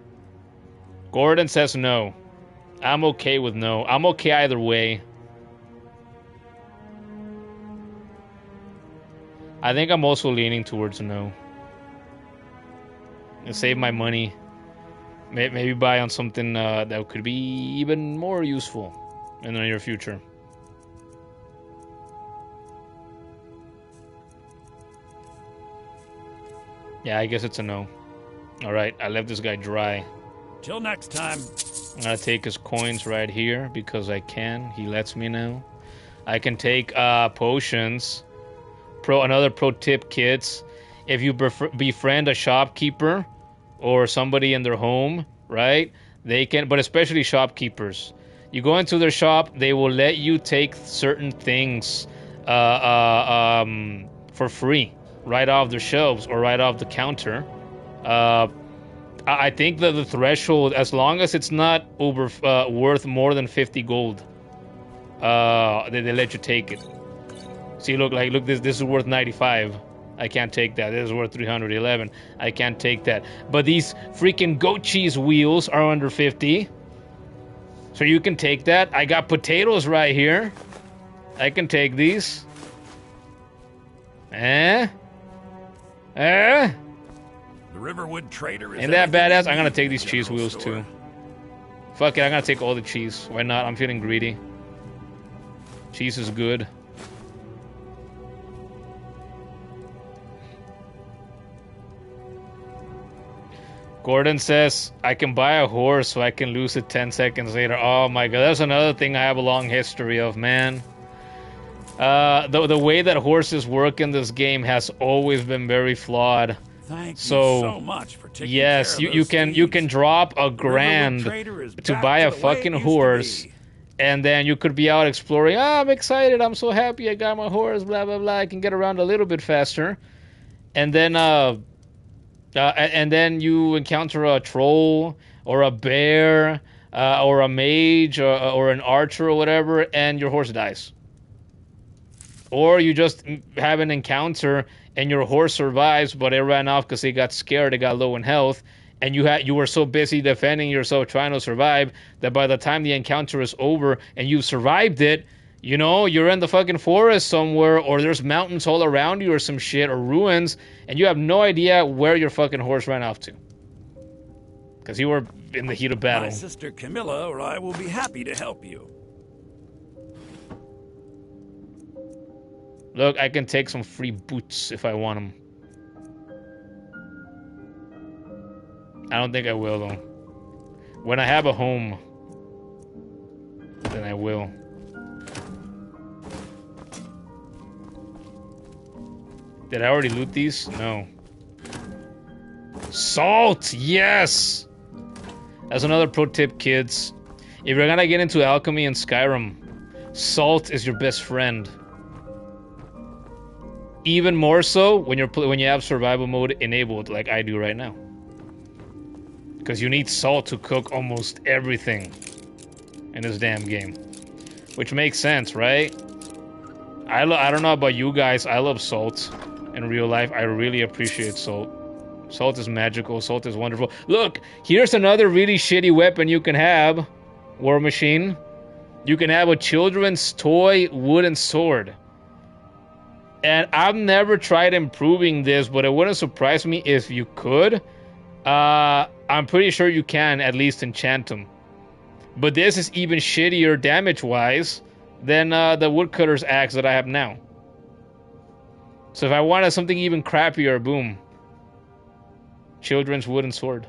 Gordon says no. I'm okay with no. I'm okay either way. I think I'm also leaning towards no. And save my money. Maybe buy on something that could be even more useful in the near future. Yeah, I guess it's a no. Alright, I left this guy dry. Till next time. I'm gonna take his coins right here because I can. He lets me now. I can take potions. Another pro tip, kids. If you befriend a shopkeeper or somebody in their home, right? They can, but especially shopkeepers. You go into their shop, they will let you take certain things for free, right off their shelves or right off the counter. I think that the threshold, as long as it's not over worth more than 50 gold, they let you take it. See, look, this is worth 95. I can't take that. This is worth 311. I can't take that. But these freaking goat cheese wheels are under 50. So you can take that. I got potatoes right here. I can take these. The Riverwood Trader is Ain't that badass? I'm gonna take these cheese wheels too. Fuck it, I'm gonna take all the cheese. Why not? I'm feeling greedy. Cheese is good. Gordon says, I can buy a horse so I can lose it 10 seconds later. Oh my god, that's another thing I have a long history of, man. The way that horses work in this game has always been very flawed. Thank you so much for taking yes, care of you can drop $1,000 to buy a fucking horse, and then you could be out exploring. Ah, I'm excited, I'm so happy I got my horse, blah blah blah. I can get around a little bit faster, and then you encounter a troll or a bear or a mage or an archer or whatever, and your horse dies. Or you just have an encounter and your horse survives, but it ran off because it got scared, it got low in health, and you were so busy defending yourself, trying to survive, that by the time the encounter is over and you've survived it, you know, you're in the fucking forest somewhere, or there's mountains all around you or some shit, or ruins, and you have no idea where your fucking horse ran off to. Because you were in the heat of battle. My sister Camilla or I will be happy to help you. Look, I can take some free boots if I want them. I don't think I will, though. When I have a home, then I will. Did I already loot these? No. Salt! Yes! That's another pro tip, kids. If you're gonna get into alchemy in Skyrim, salt is your best friend. Even more so when you have survival mode enabled, like I do right now. Because you need salt to cook almost everything in this damn game. Which makes sense, right? I don't know about you guys, I love salt. In real life, I really appreciate salt. Salt is magical, salt is wonderful. Look, here's another really shitty weapon you can have, War Machine. You can have a children's toy wooden sword. And I've never tried improving this, but it wouldn't surprise me if you could. I'm pretty sure you can at least enchant them. But this is even shittier damage-wise than the woodcutter's axe that I have now. So if I wanted something even crappier, boom. Children's wooden sword.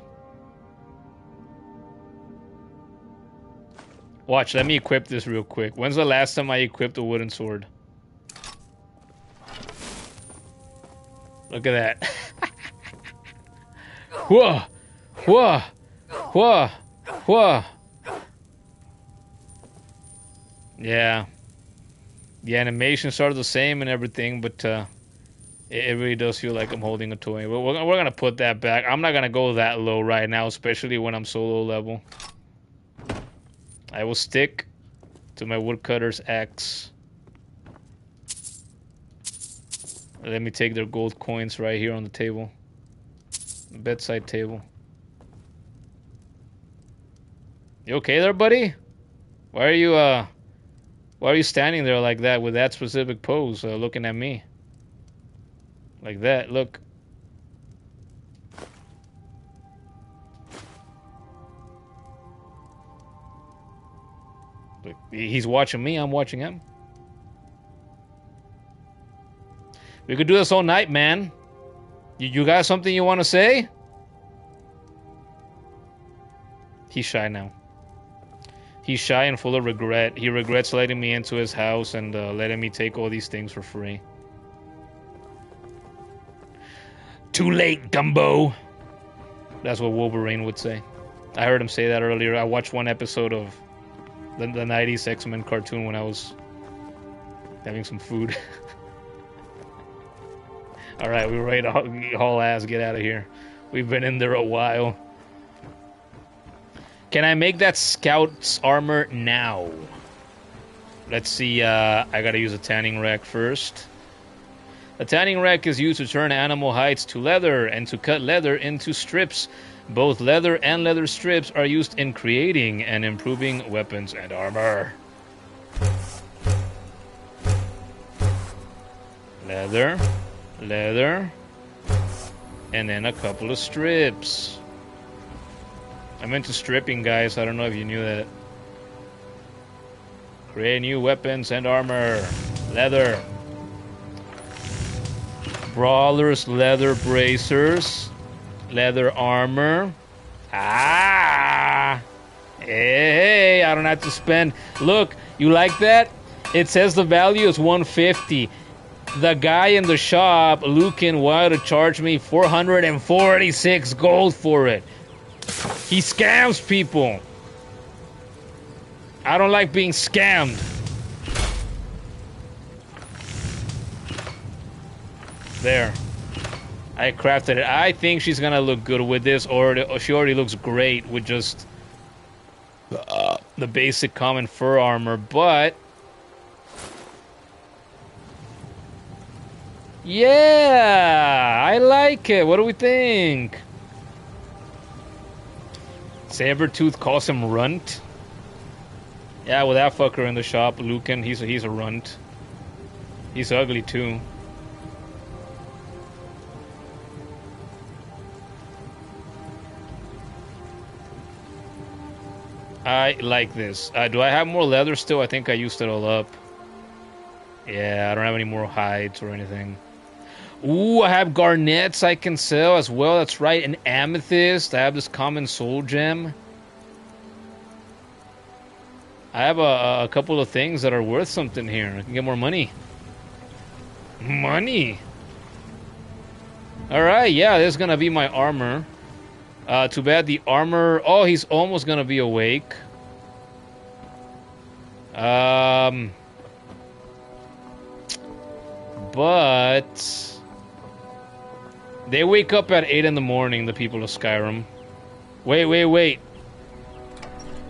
Watch, let me equip this real quick. When's the last time I equipped a wooden sword? Look at that. Whoa! Whoa! Whoa! Whoa! Yeah. The animations are the same and everything, but it really does feel like I'm holding a toy. But we're gonna put that back. I'm not gonna go that low right now, especially when I'm so low level. I will stick to my woodcutter's axe. Let me take their gold coins right here on the table. The bedside table. You okay there, buddy? Why are you standing there like that with that specific pose, looking at me? Like that, look. Look, he's watching me, I'm watching him. We could do this all night, man. You got something you want to say? He's shy now. He's shy and full of regret. He regrets letting me into his house and letting me take all these things for free. Too late, Gumbo. That's what Wolverine would say. I heard him say that earlier. I watched one episode of the 90s X-Men cartoon when I was having some food. Alright, we're ready to haul ass, get out of here. We've been in there a while. Can I make that scout's armor now? Let's see, I gotta use a tanning rack first. A tanning rack is used to turn animal hides to leather and to cut leather into strips. Both leather and leather strips are used in creating and improving weapons and armor. Leather, leather, and then a couple of strips. I'm into stripping, guys. I don't know if you knew that. Create new weapons and armor. Leather. Brawlers, leather bracers. Leather armor. Ah! Hey, I don't have to spend. Look, you like that? It says the value is 150. The guy in the shop, Lucan, wanted to charge me 446 gold for it. He scams people. I don't like being scammed. There. I crafted it. I think she's gonna look good with this, or she already looks great with just the basic common fur armor, but yeah, I like it. What do we think? Sabertooth calls him Runt. Yeah, with that fucker in the shop, Lucan, he's a runt. He's ugly too. I like this. Do I have more leather still? I think I used it all up. Yeah, I don't have any more hides or anything. Ooh, I have garnets I can sell as well. That's right, an amethyst. I have this common soul gem. I have a couple of things that are worth something here. I can get more money. Money! Alright, yeah, this is gonna be my armor. Too bad the armor... Oh, he's almost gonna be awake. But... they wake up at 8 in the morning, the people of Skyrim. Wait.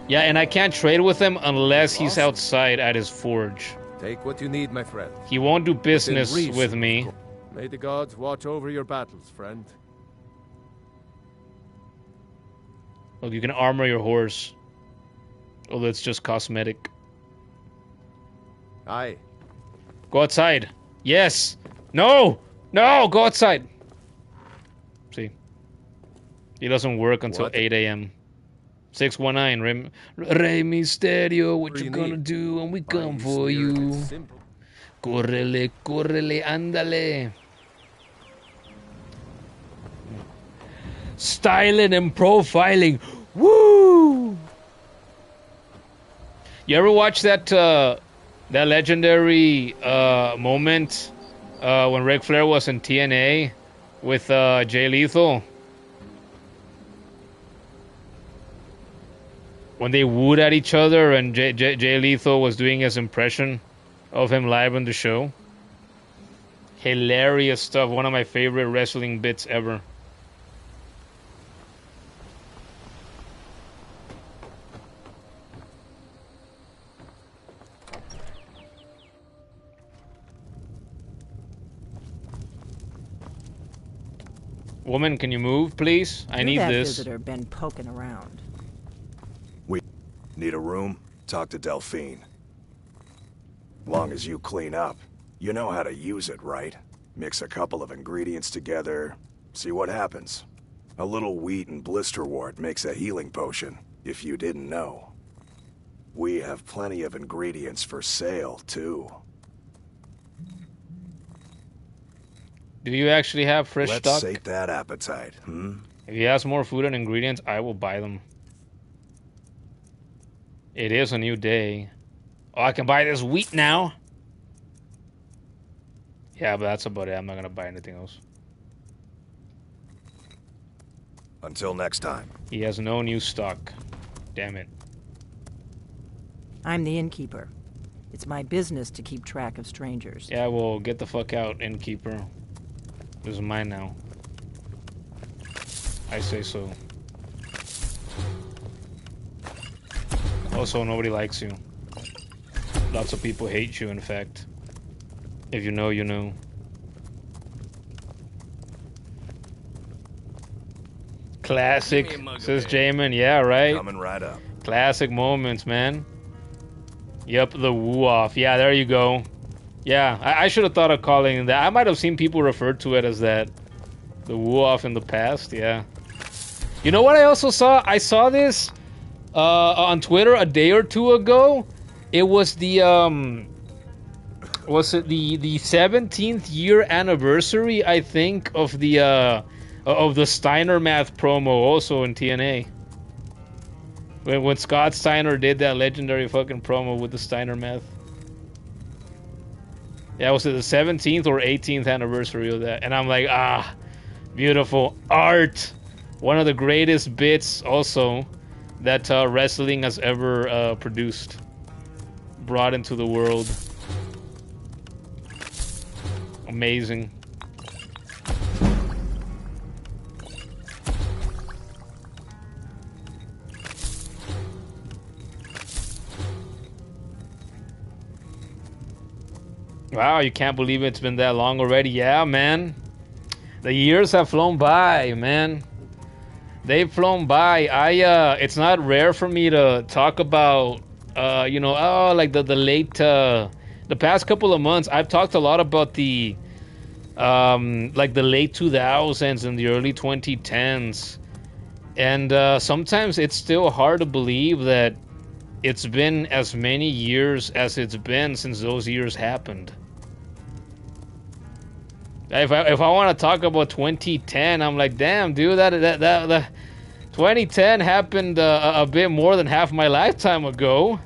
Yeah, and I can't trade with him unless he's outside at his forge. Take what you need, my friend. He won't do business with me. May the gods watch over your battles, friend. Look, you can armor your horse. Although it's just cosmetic. Aye. Go outside. Yes. No! No! Go outside. See. He doesn't work until 8 a.m. 619, Rey Mysterio, what you gonna do when we come for you? Correle, ándale. Styling and profiling. Woo! You ever watch that that legendary moment when Ric Flair was in TNA with Jay Lethal? When they wooed at each other and Jay Lethal was doing his impression of him live on the show. Hilarious stuff. One of my favorite wrestling bits ever. Woman, can you move, please? I need this. Visitor been poking around. We need a room? Talk to Delphine. Long as you clean up. You know how to use it, right? Mix a couple of ingredients together, see what happens. A little wheat and blisterwort makes a healing potion, if you didn't know. We have plenty of ingredients for sale, too. Do you actually have fresh stock? Let's sate that appetite, If he has more food and ingredients, I will buy them. It is a new day. Oh, I can buy this wheat now. Yeah, but that's about it. I'm not gonna buy anything else. Until next time. He has no new stock. Damn it. I'm the innkeeper. It's my business to keep track of strangers. Yeah, well, get the fuck out, innkeeper. This is mine now. I say so. Also, nobody likes you. Lots of people hate you, in fact. If you know, you know. Classic, says Jamin. Yeah, right? Coming right up. Classic moments, man. Yep, the woo-off. Yeah, there you go. Yeah, I should have thought of calling it that. I might have seen people refer to it as that. The woo-off in the past, yeah. You know what I also saw? I saw this on Twitter a day or two ago. It was the, was it the 17th year anniversary, I think, of the Steiner Math promo also in TNA. When Scott Steiner did that legendary fucking promo with the Steiner Math. Yeah, was it the 17th or 18th anniversary of that? And I'm like, ah, beautiful art. One of the greatest bits also that wrestling has ever produced. Brought into the world. Amazing. Wow, you can't believe it's been that long already. Yeah, man. The years have flown by, man. They've flown by. It's not rare for me to talk about, you know, like the late, the past couple of months. I've talked a lot about the, like the late 2000s and the early 2010s. And sometimes it's still hard to believe that it's been as many years as it's been since those years happened. If I want to talk about 2010, I'm like, damn, dude, that 2010 happened a bit more than half my lifetime ago.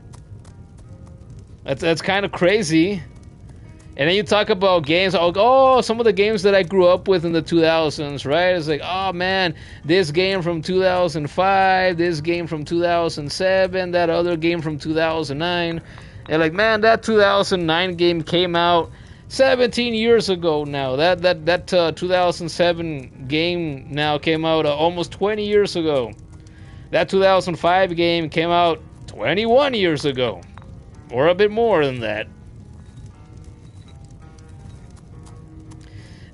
That's kind of crazy. And then you talk about games, oh, some of the games that I grew up with in the 2000s, right? It's like, oh man, this game from 2005, this game from 2007, that other game from 2009. And like, man, that 2009 game came out 17 years ago now. That 2007 game now came out almost 20 years ago. That 2005 game came out 21 years ago. Or a bit more than that.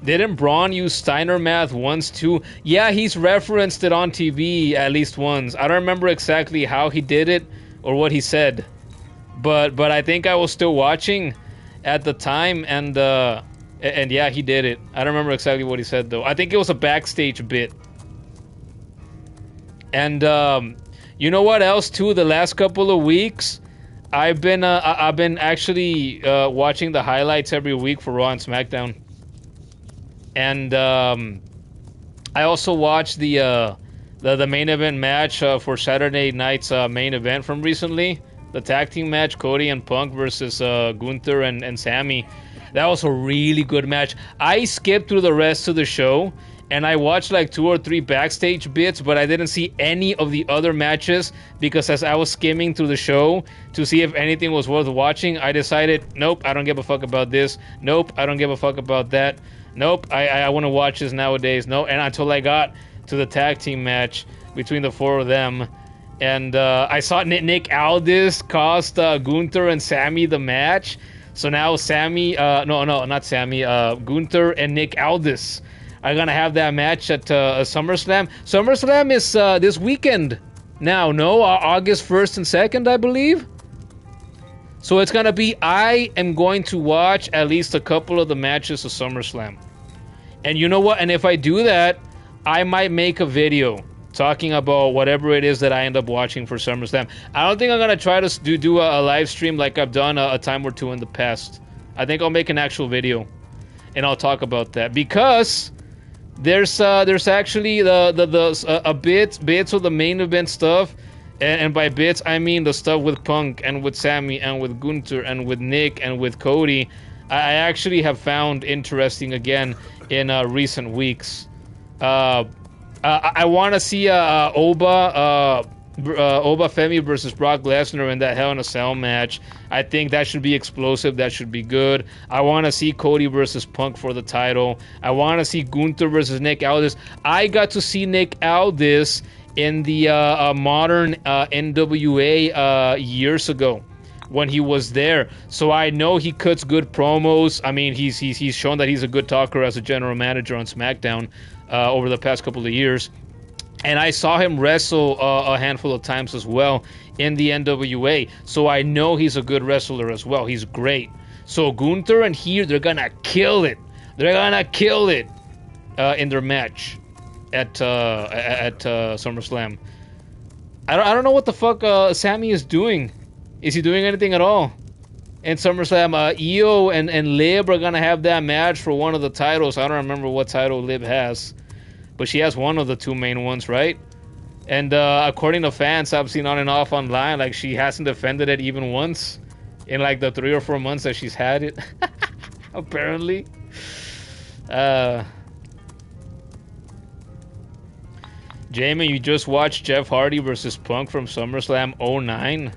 Didn't Braun use Steiner Math once too? Yeah, he's referenced it on TV at least once. I don't remember exactly how he did it or what he said. But I think I was still watching at the time, and yeah, he did it. I don't remember exactly what he said though. I think it was a backstage bit. And you know what else too? The last couple of weeks, I've been actually watching the highlights every week for Raw and SmackDown. And I also watched the main event match for Saturday night's main event from recently. The tag team match, Cody and Punk versus Gunther and Sammy. That was a really good match. I skipped through the rest of the show, and I watched like 2 or 3 backstage bits, but I didn't see any of the other matches because as I was skimming through the show to see if anything was worth watching, I decided, nope, I don't give a fuck about this. Nope, I don't give a fuck about that. Nope, I want to watch this nowadays. No, and until I got to the tag team match between the 4 of them. And I saw Nick Aldis cost Gunther and Sammy the match. So now Sammy, no, not Sammy, Gunther and Nick Aldis are going to have that match at SummerSlam. SummerSlam is this weekend now, no? August 1st and 2nd, I believe. So it's going to be, I am going to watch at least a couple of the matches of SummerSlam. And you know what? And if I do that, I might make a video talking about whatever it is that I end up watching for SummerSlam. I don't think I'm going to try to do a live stream like I've done a time or two in the past. I think I'll make an actual video and I'll talk about that because there's actually bits of the main event stuff, and by bits I mean the stuff with Punk and with Sammy and with Gunther and with Nick and with Cody. I actually have found interesting again in recent weeks. I want to see Oba Obafemi versus Brock Lesnar in that Hell in a Cell match. I think that should be explosive. That should be good. I want to see Cody versus Punk for the title. I want to see Gunther versus Nick Aldis. I got to see Nick Aldis in the modern NWA years ago when he was there. So I know he cuts good promos. I mean, he's shown that he's a good talker as a general manager on SmackDown over the past couple of years. And I saw him wrestle a handful of times as well in the NWA. So I know he's a good wrestler as well. He's great. So Gunther and he, they're going to kill it. They're going to kill it in their match at SummerSlam. I don't know what the fuck Sammy is doing. Is he doing anything at all? In SummerSlam, Io and Lib are going to have that match for one of the titles. I don't remember what title Lib has. But she has one of the two main ones, right? And according to fans I've seen on and off online, like, she hasn't defended it even once in like the 3 or 4 months that she's had it. Apparently. Jamie, you just watched Jeff Hardy versus Punk from SummerSlam 09?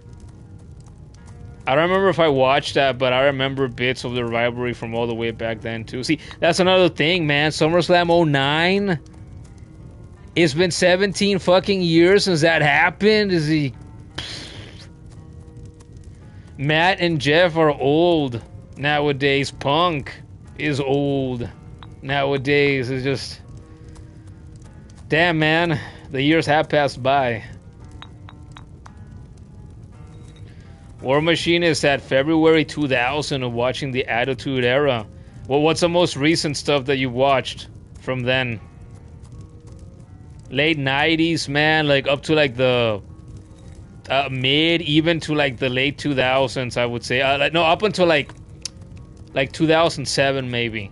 I don't remember if I watched that, but I remember bits of the rivalry from all the way back then too. See, that's another thing, man. SummerSlam 09? It's been 17 fucking years since that happened. Is he... Matt and Jeff are old nowadays. Punk is old nowadays. It's just... Damn, man. The years have passed by. War Machine is at February 2000 of watching the Attitude Era. Well, what's the most recent stuff that you watched from then? Late 90s, man, like up to like the mid, even to like the late 2000s, I would say. No, up until like 2007 maybe.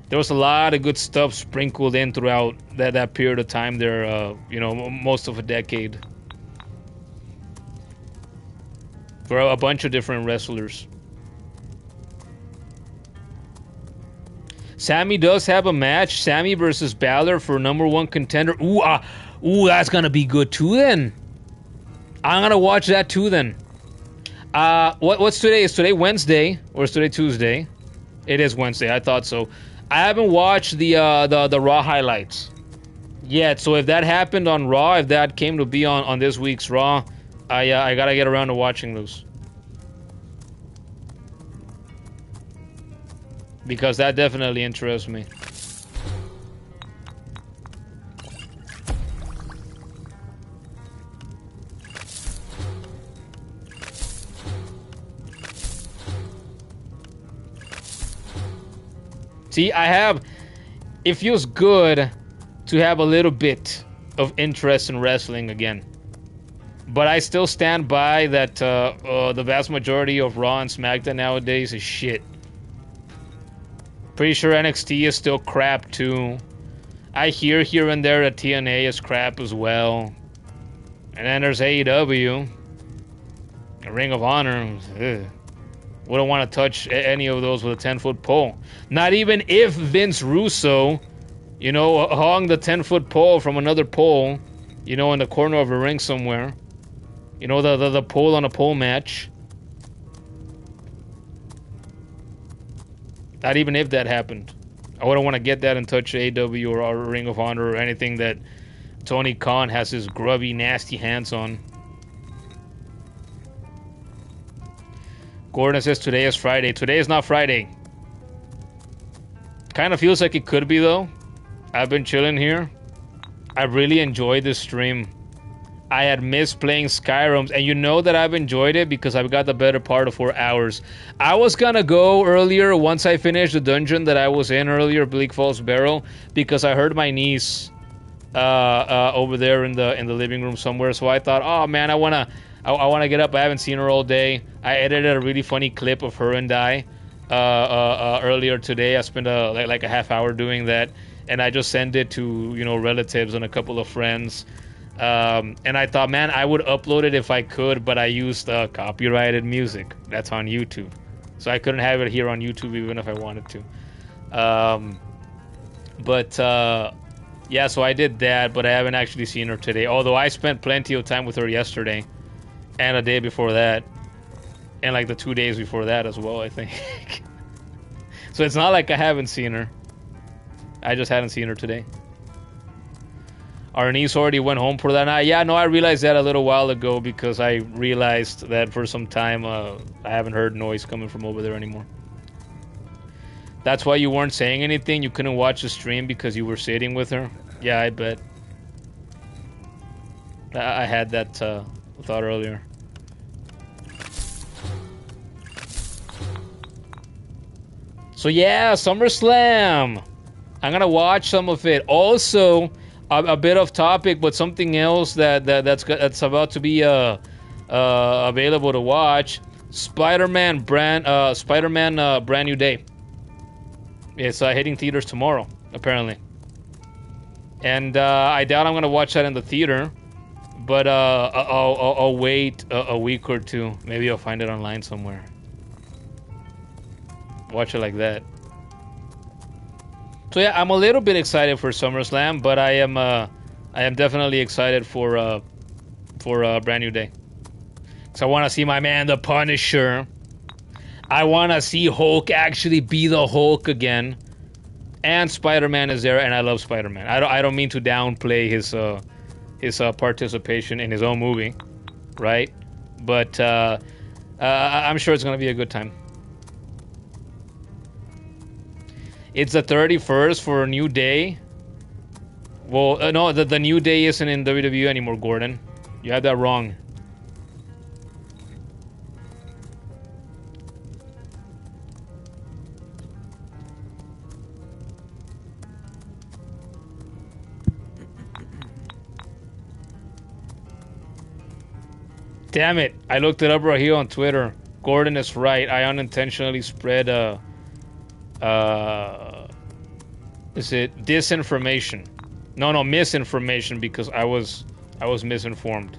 There was a lot of good stuff sprinkled in throughout that period of time there, you know, most of a decade. For a bunch of different wrestlers. Sammy does have a match. Sammy versus Balor for #1 contender. Ooh, that's gonna be good too then. I'm gonna watch that too then. What's today? Is today Wednesday or is today Tuesday? It is Wednesday. I thought so. I haven't watched the Raw highlights yet. So if that happened on Raw, if that came to be on this week's Raw, I gotta get around to watching those. Because that definitely interests me. See, it feels good to have a little bit of interest in wrestling again. But I still stand by that the vast majority of Raw and SmackDown nowadays is shit. Pretty sure NXT is still crap too. I hear here and there that TNA is crap as well. And then there's AEW. Ring of Honor. Ugh. Wouldn't want to touch any of those with a 10-foot pole. Not even if Vince Russo, you know, hung the 10-foot pole from another pole, you know, in the corner of a ring somewhere. You know, the pole on a pole match. Not even if that happened. I wouldn't want to get that and touch AEW or Ring of Honor or anything that Tony Khan has his grubby, nasty hands on. Gordon says today is Friday. Today is not Friday. Kind of feels like it could be though. I've been chilling here. I really enjoyed this stream. I had missed playing Skyrim, and you know that I've enjoyed it because I've got the better part of 4 hours. I was gonna go earlier once I finished the dungeon that I was in earlier, Bleak Falls Barrel, because I heard my niece over there in the living room somewhere. So I thought, oh man, I wanna get up. I haven't seen her all day. I edited a really funny clip of her and I earlier today. I spent like a half hour doing that, and I just sent it to, you know, relatives and a couple of friends. And I thought, man, I would upload it if I could, but I used copyrighted music. That's on YouTube. So I couldn't have it here on YouTube even if I wanted to. But Yeah, so I did that, but I haven't actually seen her today. Although I spent plenty of time with her yesterday. And a day before that. And like the 2 days before that as well, I think. So it's not like I haven't seen her. I just hadn't seen her today. Our niece already went home for that night. Yeah, no, I realized that a little while ago because I realized that for some time I haven't heard noise coming from over there anymore. That's why you weren't saying anything? You couldn't watch the stream because you were sitting with her? Yeah, I bet. I had that thought earlier. So yeah, SummerSlam! I'm gonna watch some of it. Also, a bit off topic, but something else that's about to be available to watch. Spider-Man Brand New Day. It's hitting theaters tomorrow, apparently. And I doubt I'm gonna watch that in the theater, but I'll wait a week or two. Maybe I'll find it online somewhere. Watch it like that. So yeah, I'm a little bit excited for SummerSlam, but I am definitely excited for Brand New Day. Cause I want to see my man, the Punisher. I want to see Hulk actually be the Hulk again. And Spider-Man is there, and I love Spider-Man. I don't mean to downplay his participation in his own movie, right? But I'm sure it's gonna be a good time. It's the 31st for a New Day. Well, no, the New Day isn't in WWE anymore, Gordon. You had that wrong. Damn it, I looked it up right here on Twitter. Gordon is right. I unintentionally spread is it disinformation? No, misinformation, because I was misinformed.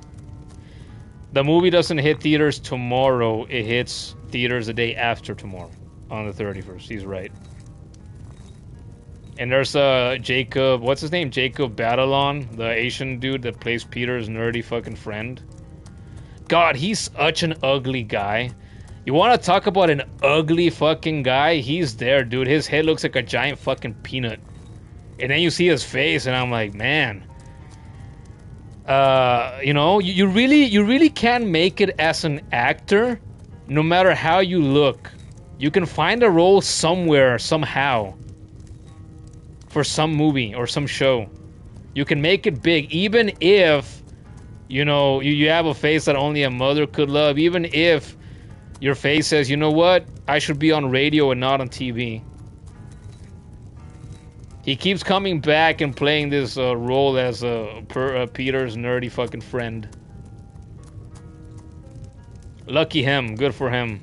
The movie doesn't hit theaters tomorrow. It hits theaters the day after tomorrow, on the 31st. He's right. And there's Jacob, what's his name? Jacob Batalon, the Asian dude that plays Peter's nerdy fucking friend. God, he's such an ugly guy. You want to talk about an ugly fucking guy? He's there, dude. His head looks like a giant fucking peanut. And then you see his face, and I'm like, man. You know, you really can make it as an actor, no matter how you look. You can find a role somewhere, somehow, for some movie or some show. You can make it big, even if, you know, you have a face that only a mother could love. Even if your face says, you know what, I should be on radio and not on TV. He keeps coming back and playing this role as Peter's nerdy fucking friend. Lucky him. Good for him.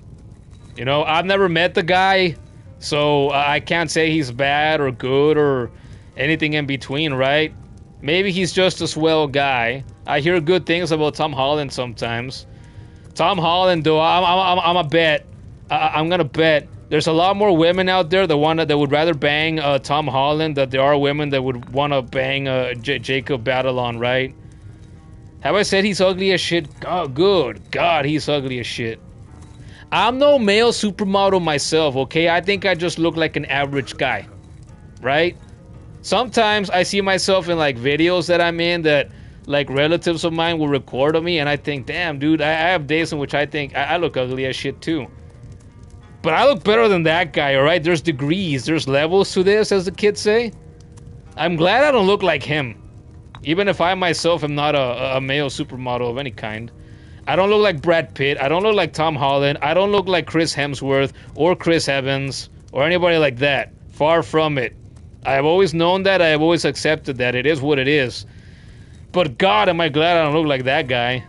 You know, I've never met the guy, so I can't say he's bad or good or anything in between, right? Maybe he's just a swell guy. I hear good things about Tom Holland sometimes. Tom Holland, though, I'm a bet. I'm gonna bet there's a lot more women out there that would rather bang Tom Holland than there are women that would want to bang Jacob Batalon, right? Have I said he's ugly as shit? Oh, good God, he's ugly as shit. I'm no male supermodel myself, okay? I think I just look like an average guy, right? Sometimes I see myself in like videos that I'm in that like relatives of mine will record of me, and I think, damn, dude, I have days in which I think I look ugly as shit too. But I look better than that guy, alright? There's degrees, there's levels to this, as the kids say. I'm glad I don't look like him. Even if I myself am not a male supermodel of any kind. I don't look like Brad Pitt, I don't look like Tom Holland, I don't look like Chris Hemsworth, or Chris Evans, or anybody like that. Far from it. I have always known that, I have always accepted that, it is what it is. But God, am I glad I don't look like that guy.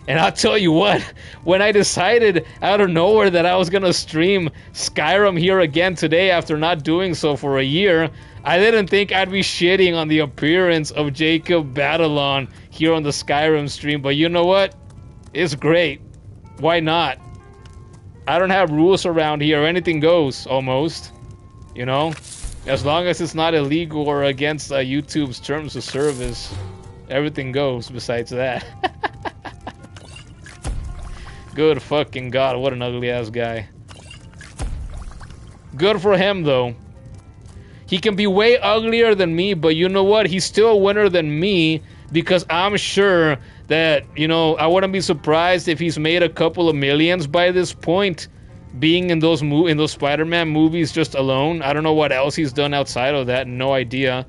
And I'll tell you what, when I decided out of nowhere that I was going to stream Skyrim here again today after not doing so for a year, I didn't think I'd be shitting on the appearance of Jacob Batalon here on the Skyrim stream. But you know what? It's great. Why not? I don't have rules around here. Anything goes, almost. You know? As long as it's not illegal or against YouTube's terms of service, everything goes besides that. Good fucking God, what an ugly ass guy. Good for him though. He can be way uglier than me, but you know what? He's still a winner than me because I'm sure that, you know, I wouldn't be surprised if he's made a couple of millions by this point, being in those Spider-Man movies just alone. I don't know what else he's done outside of that, no idea.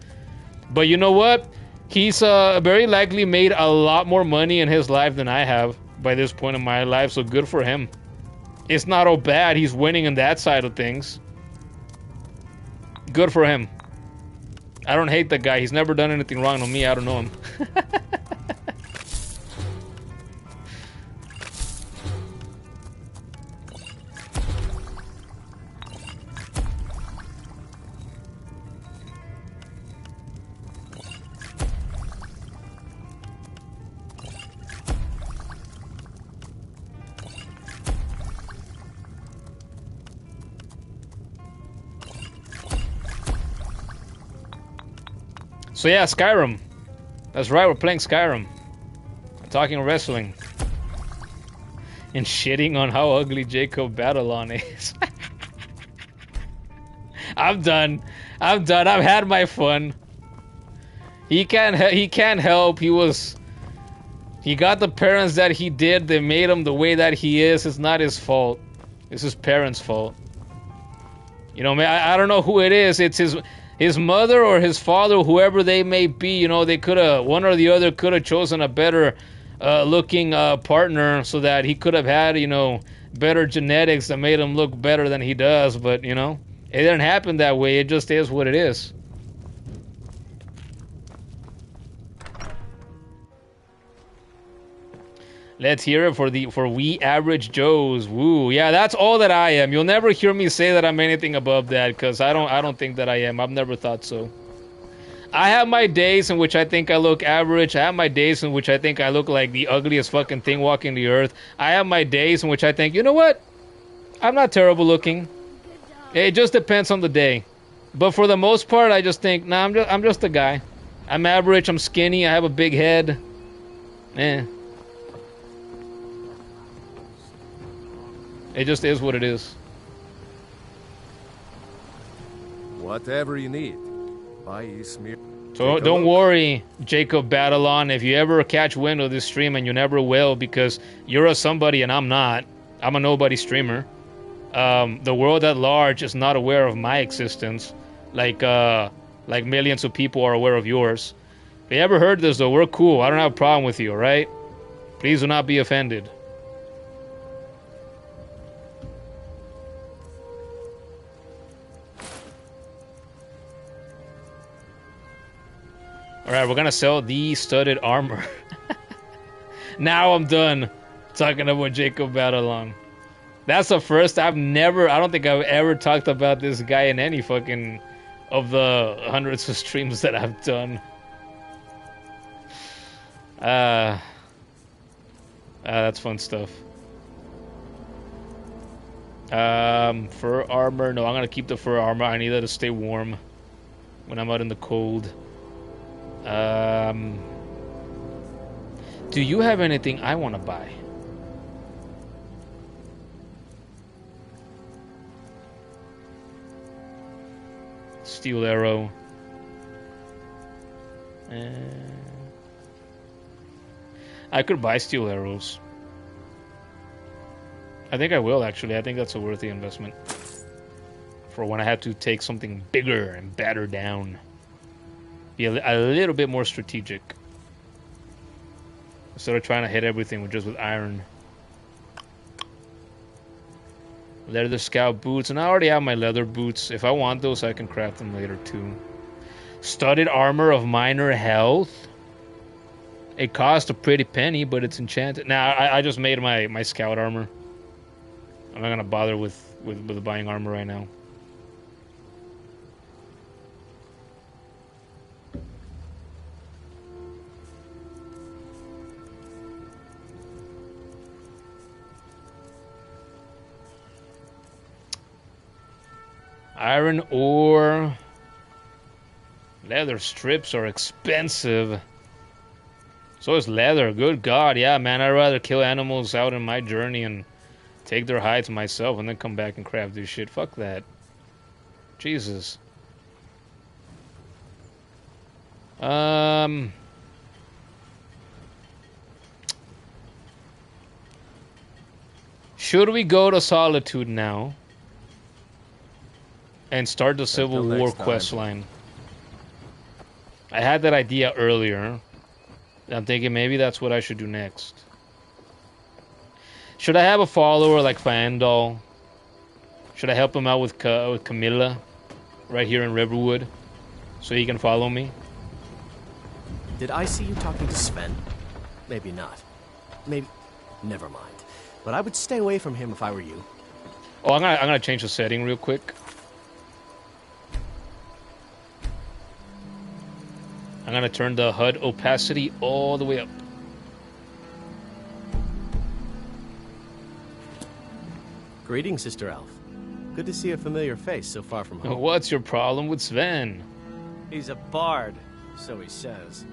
But you know what? He's very likely made a lot more money in his life than I have by this point in my life, so good for him. It's not all bad, he's winning in that side of things. Good for him. I don't hate that guy. He's never done anything wrong to me. I don't know him. So yeah, Skyrim. That's right, we're playing Skyrim. I'm talking wrestling. And shitting on how ugly Jacob Batalon is. I'm done. I've had my fun. He can't help. He got the parents that he did. They made him the way that he is. It's not his fault. It's his parents' fault. You know, I don't know who it is. It's his mother or his father, whoever they may be. You know, they could have, one or the other could have chosen a better looking partner so that he could have had, you know, better genetics that made him look better than he does. But, you know, it didn't happen that way. It just is what it is. Let's hear it for we average Joes. Woo. Yeah, that's all that I am. You'll never hear me say that I'm anything above that, because I don't think that I am. I've never thought so. I have my days in which I think I look average. I have my days in which I think I look like the ugliest fucking thing walking the earth. I have my days in which I think, you know what? I'm not terrible looking. It just depends on the day. But for the most part, I just think, nah, I'm just a guy. I'm average, I'm skinny, I have a big head. It just is what it is. Whatever you need. Buy smear. So don't worry, Jacob Batalon, if you ever catch wind of this stream, and you never will, because you're a somebody and I'm not. I'm a nobody streamer. The world at large is not aware of my existence, like millions of people are aware of yours. If you ever heard this though, we're cool. I don't have a problem with you, alright? Please do not be offended. Alright, we're gonna sell the studded armor. Now I'm done talking about Jacob Batalon. That's the first. I don't think I've ever talked about this guy in any fucking of the hundreds of streams that I've done. That's fun stuff. Fur armor. No, I'm gonna keep the fur armor. I need that to stay warm when I'm out in the cold. Do you have anything I want to buy? Steel arrow. I could buy steel arrows. I think I will, actually. I think that's a worthy investment. For when I have to take something bigger and batter down. Be a little bit more strategic. Instead of trying to hit everything with iron. Leather scout boots. And I already have my leather boots. If I want those, I can craft them later too. Studded armor of minor health. It costs a pretty penny, but it's enchanted. Now, I just made my scout armor. I'm not gonna bother with buying armor right now. Iron ore. Leather strips are expensive. So is leather. Good God, yeah, man. I'd rather kill animals out in my journey and take their hides myself and then come back and craft this shit. Fuck that. Jesus. Should we go to Solitude now and start the Civil War quest line? I had that idea earlier. I'm thinking maybe that's what I should do next. Should I have a follower like Fandal? Should I help him out with Camilla right here in Riverwood so he can follow me? Did I see you talking to Sven? Maybe not. Maybe... Never mind. But I would stay away from him if I were you. Oh, I'm gonna change the setting real quick. I'm gonna turn the HUD opacity all the way up. Greetings, Sister Elf. Good to see a familiar face so far from home. What's your problem with Sven? He's a bard, so he says.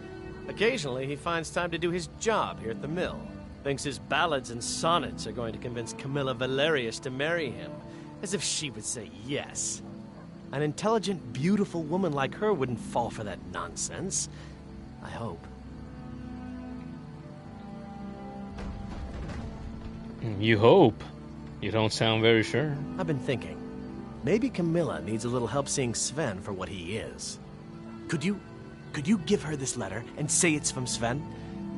Occasionally, he finds time to do his job here at the mill. Thinks his ballads and sonnets are going to convince Camilla Valerius to marry him. As if she would say yes. An intelligent, beautiful woman like her wouldn't fall for that nonsense. I hope. You hope? You don't sound very sure. I've been thinking. Maybe Camilla needs a little help seeing Sven for what he is. Could you give her this letter and say it's from Sven?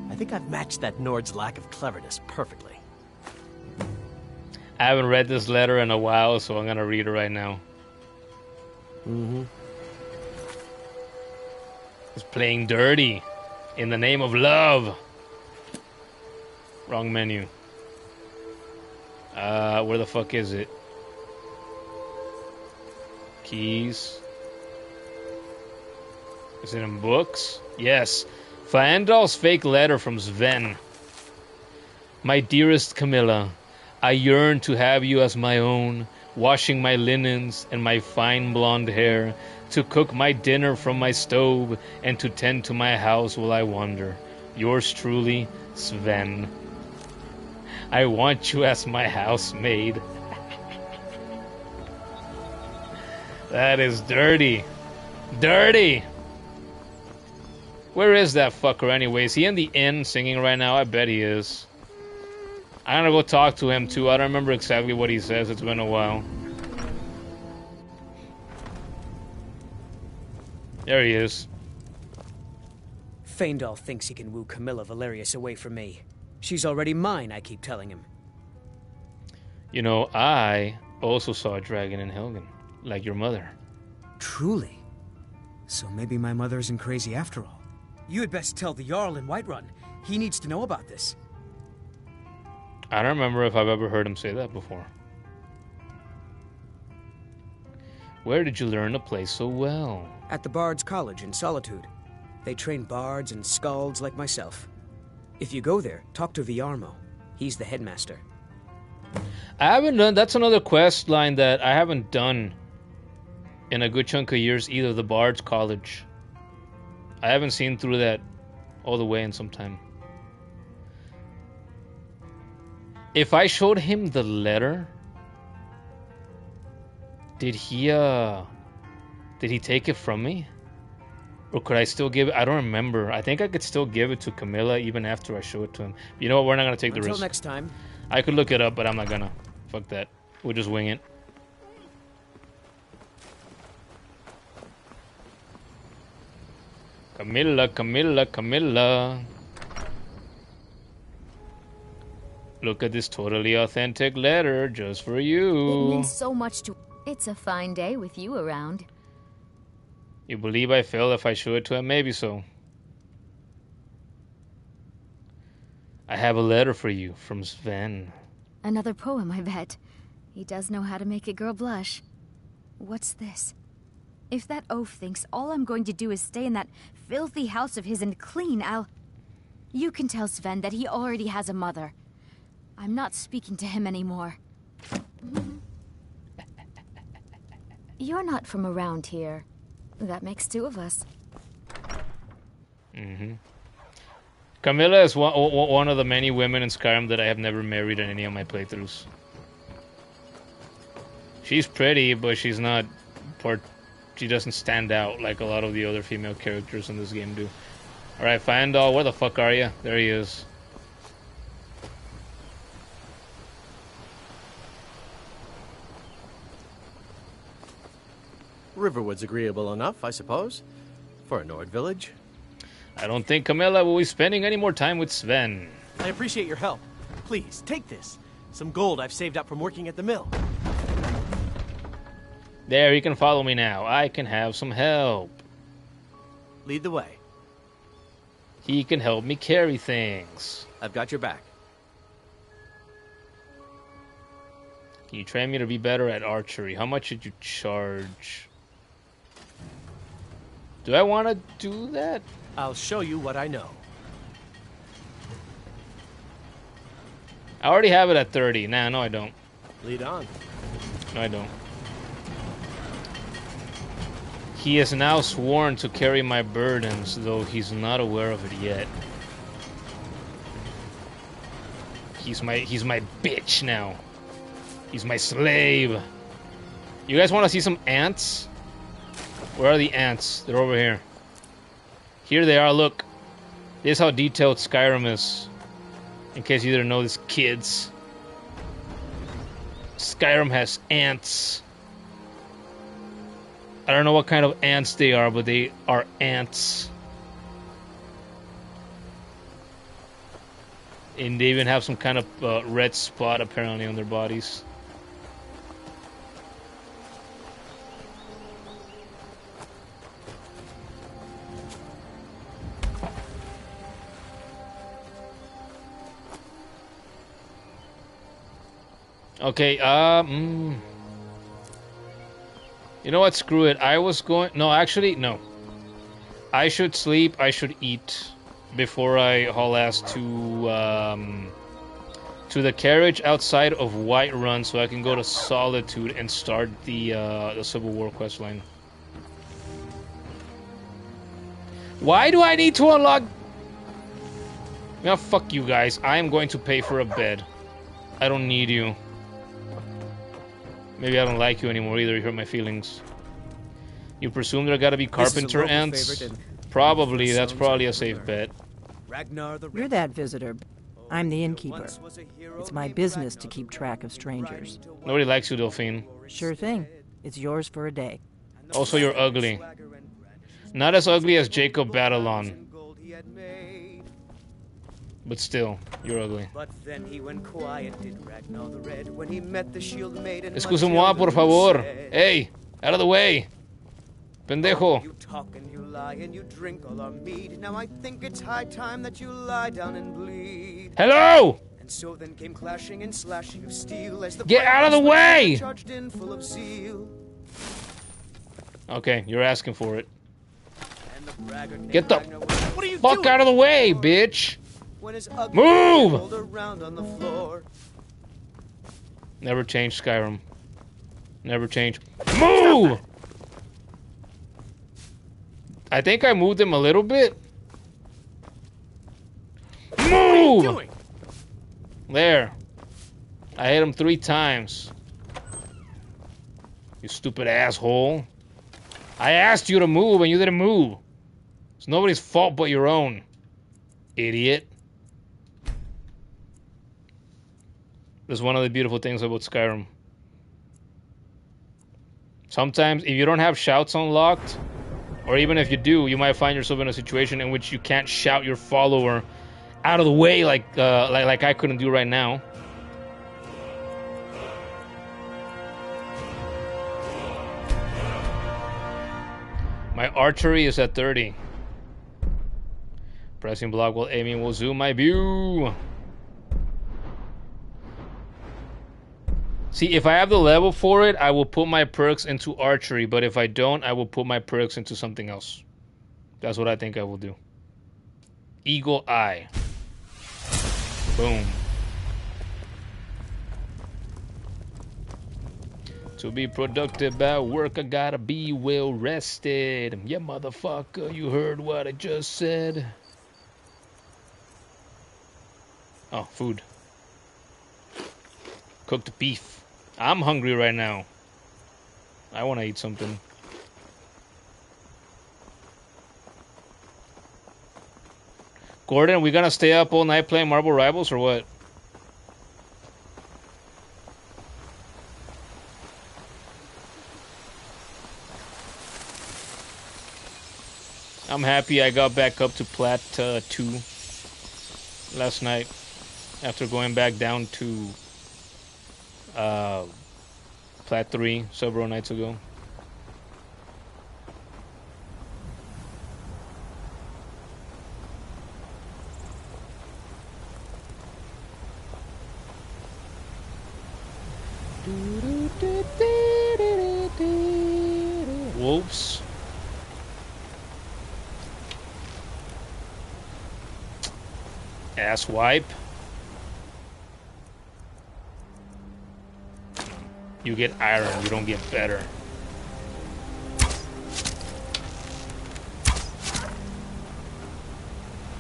I think I've matched that Nord's lack of cleverness perfectly. I haven't read this letter in a while, so I'm gonna read it right now. Mm-hmm. It's playing dirty in the name of love. Wrong menu. Where the fuck is it? Keys. Is it in books? Yes. Fandal's fake letter from Sven. My dearest Camilla, I yearn to have you as my own, washing my linens and my fine blonde hair, to cook my dinner from my stove, and to tend to my house while I wander. Yours truly, Sven. I want you as my housemaid. That is dirty. Dirty! Where is that fucker anyway? Is he in the inn singing right now? I bet he is. I'm gonna go talk to him too. I don't remember exactly what he says. It's been a while. There he is. Fandal thinks he can woo Camilla Valerius away from me. She's already mine, I keep telling him. You know, I also saw a dragon in Helgen, like your mother. Truly? So maybe my mother isn't crazy after all. You had best tell the Jarl in Whiterun. He needs to know about this. I don't remember if I've ever heard him say that before. Where did you learn to play so well? At the Bard's College in Solitude. They train bards and skalds like myself. If you go there, talk to Viarmo. He's the headmaster. I haven't done... That's another quest line that I haven't done in a good chunk of years either. The Bard's College. I haven't seen through that all the way in some time. If I showed him the letter, did he take it from me? Or could I still give it? I don't remember. I think I could still give it to Camilla even after I show it to him. You know what? We're not going to take the risk. Until next time. I could look it up, but I'm not going to. Fuck that. We'll just wing it. Camilla, Camilla, Camilla. Look at this totally authentic letter just for you. It means so much to... It's a fine day with you around. You believe I failed if I show it to him? Maybe so. I have a letter for you from Sven. Another poem, I bet. He does know how to make a girl blush. What's this? If that oaf thinks all I'm going to do is stay in that filthy house of his and clean, You can tell Sven that he already has a mother. I'm not speaking to him anymore. You're not from around here. That makes two of us. Mm-hmm. Camilla is one of the many women in Skyrim that I have never married in any of my playthroughs. She's pretty, but she's not she doesn't stand out like a lot of the other female characters in this game do. Alright, Fandal, where the fuck are you? There he is. Riverwood's agreeable enough, I suppose, for a Nord village. I don't think Camilla will be spending any more time with Sven. I appreciate your help. Please, take this. Some gold I've saved up from working at the mill. There, you can follow me now. I can have some help. Lead the way. He can help me carry things. I've got your back. Can you train me to be better at archery? How much did you charge? Do I want to do that? I'll show you what I know. I already have it at 30. Nah, no I don't. Lead on. No I don't. He has now sworn to carry my burdens, though he's not aware of it yet. He's my bitch now. He's my slave. You guys want to see some ants? Where are the ants? They're over here. Here they are, look. This is how detailed Skyrim is. In case you didn't know this, kids. Skyrim has ants. I don't know what kind of ants they are, but they are ants. And they even have some kind of red spot apparently on their bodies. Okay, you know what, screw it. I was going... No, actually, no. I should sleep, I should eat before I haul ass to the carriage outside of Whiterun so I can go to Solitude and start the Civil War quest line. Why do I need to unlock... Yeah, fuck you guys. I am going to pay for a bed. I don't need you. Maybe I don't like you anymore either, you hurt my feelings. You presume there gotta be carpenter ants? Probably, that's probably a safe bet. You're that visitor. I'm the innkeeper. It's my business to keep track of strangers. Nobody likes you, Delphine. Sure thing. It's yours for a day. Also, you're ugly. Not as ugly as Jacob Batalon. But still, you're ugly. Excuse-moi, por favor. Hey, out of the way. Pendejo. You talk and you lie and you drink all our mead. Now I think it's high time that you lie down and bleed. Hello! And so then came clashing and slashing of steel as the Get out of the way! Charged in full of zeal. Okay, you're asking for it. Get the fuck out of the way, bitch! Move! Never change Skyrim. Never change. Move! I think I moved him a little bit. Move! There. I hit him 3 times. You stupid asshole. I asked you to move and you didn't move. It's nobody's fault but your own. Idiot. That's one of the beautiful things about Skyrim. Sometimes, if you don't have shouts unlocked, or even if you do, you might find yourself in a situation in which you can't shout your follower out of the way like I couldn't do right now. My archery is at 30. Pressing block while aiming will zoom my view. See, if I have the level for it, I will put my perks into archery, but if I don't, I will put my perks into something else. That's what I think I will do. Eagle Eye. Boom. To be productive at work, I gotta be well rested. Yeah, motherfucker, you heard what I just said. Oh, food. Cooked beef. I'm hungry right now. I want to eat something. Gordon, we gonna stay up all night playing Marvel Rivals or what? I'm happy I got back up to Plat 2 last night after going back down to Plat 3 several nights ago. Wolves. Ass wipe. You get iron, you don't get better.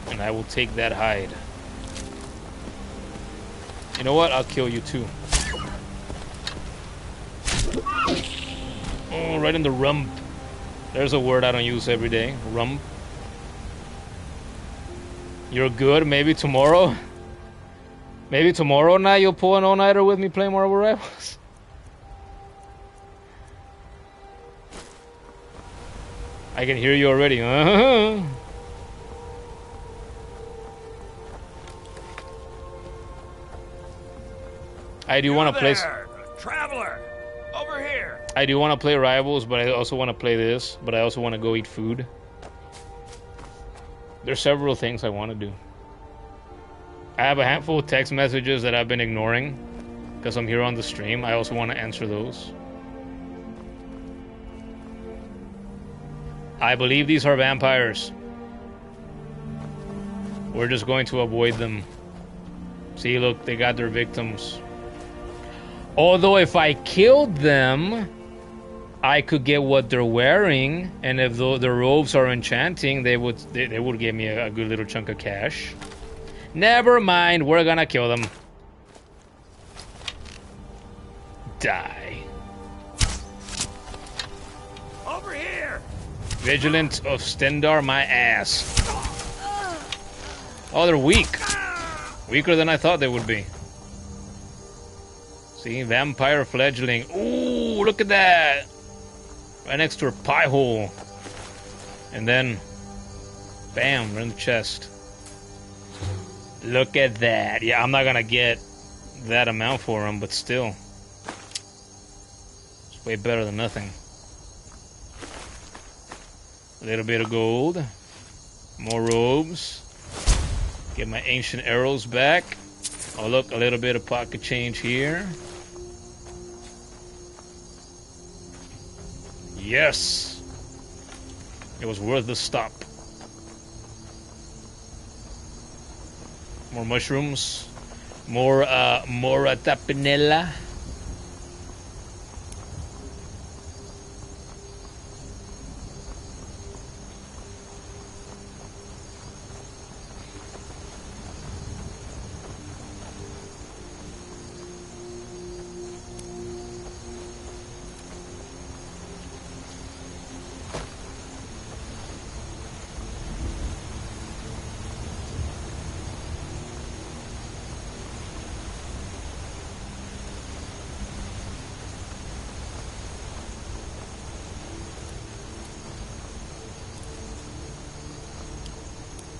And I will take that hide. You know what? I'll kill you too. Oh, right in the rump. There's a word I don't use every day. Rump. You're good. Maybe tomorrow. Maybe tomorrow night you'll pull an all-nighter with me playing Marvel Rivals. I can hear you already. I do want to play. Traveler, over here. I do want to play Rivals, but I also want to play this. But I also want to go eat food. There's several things I want to do. I have a handful of text messages that I've been ignoring because I'm here on the stream. I also want to answer those. I believe these are vampires. We're just going to avoid them. See, look, they got their victims. Although if I killed them, I could get what they're wearing, and if the robes are enchanting, they would give me a good little chunk of cash. Never mind, we're gonna kill them. Die. Over here. Vigilant of Stendar, my ass. Oh, they're weak. Weaker than I thought they would be. See, vampire fledgling. Ooh, look at that. Right next to her pie hole. And then, bam, right in the chest. Look at that. Yeah, I'm not gonna get that amount for him, but still. It's way better than nothing. A little bit of gold. More robes. Get my ancient arrows back. Oh, look, a little bit of pocket change here. Yes! It was worth the stop. More mushrooms. More tapinella.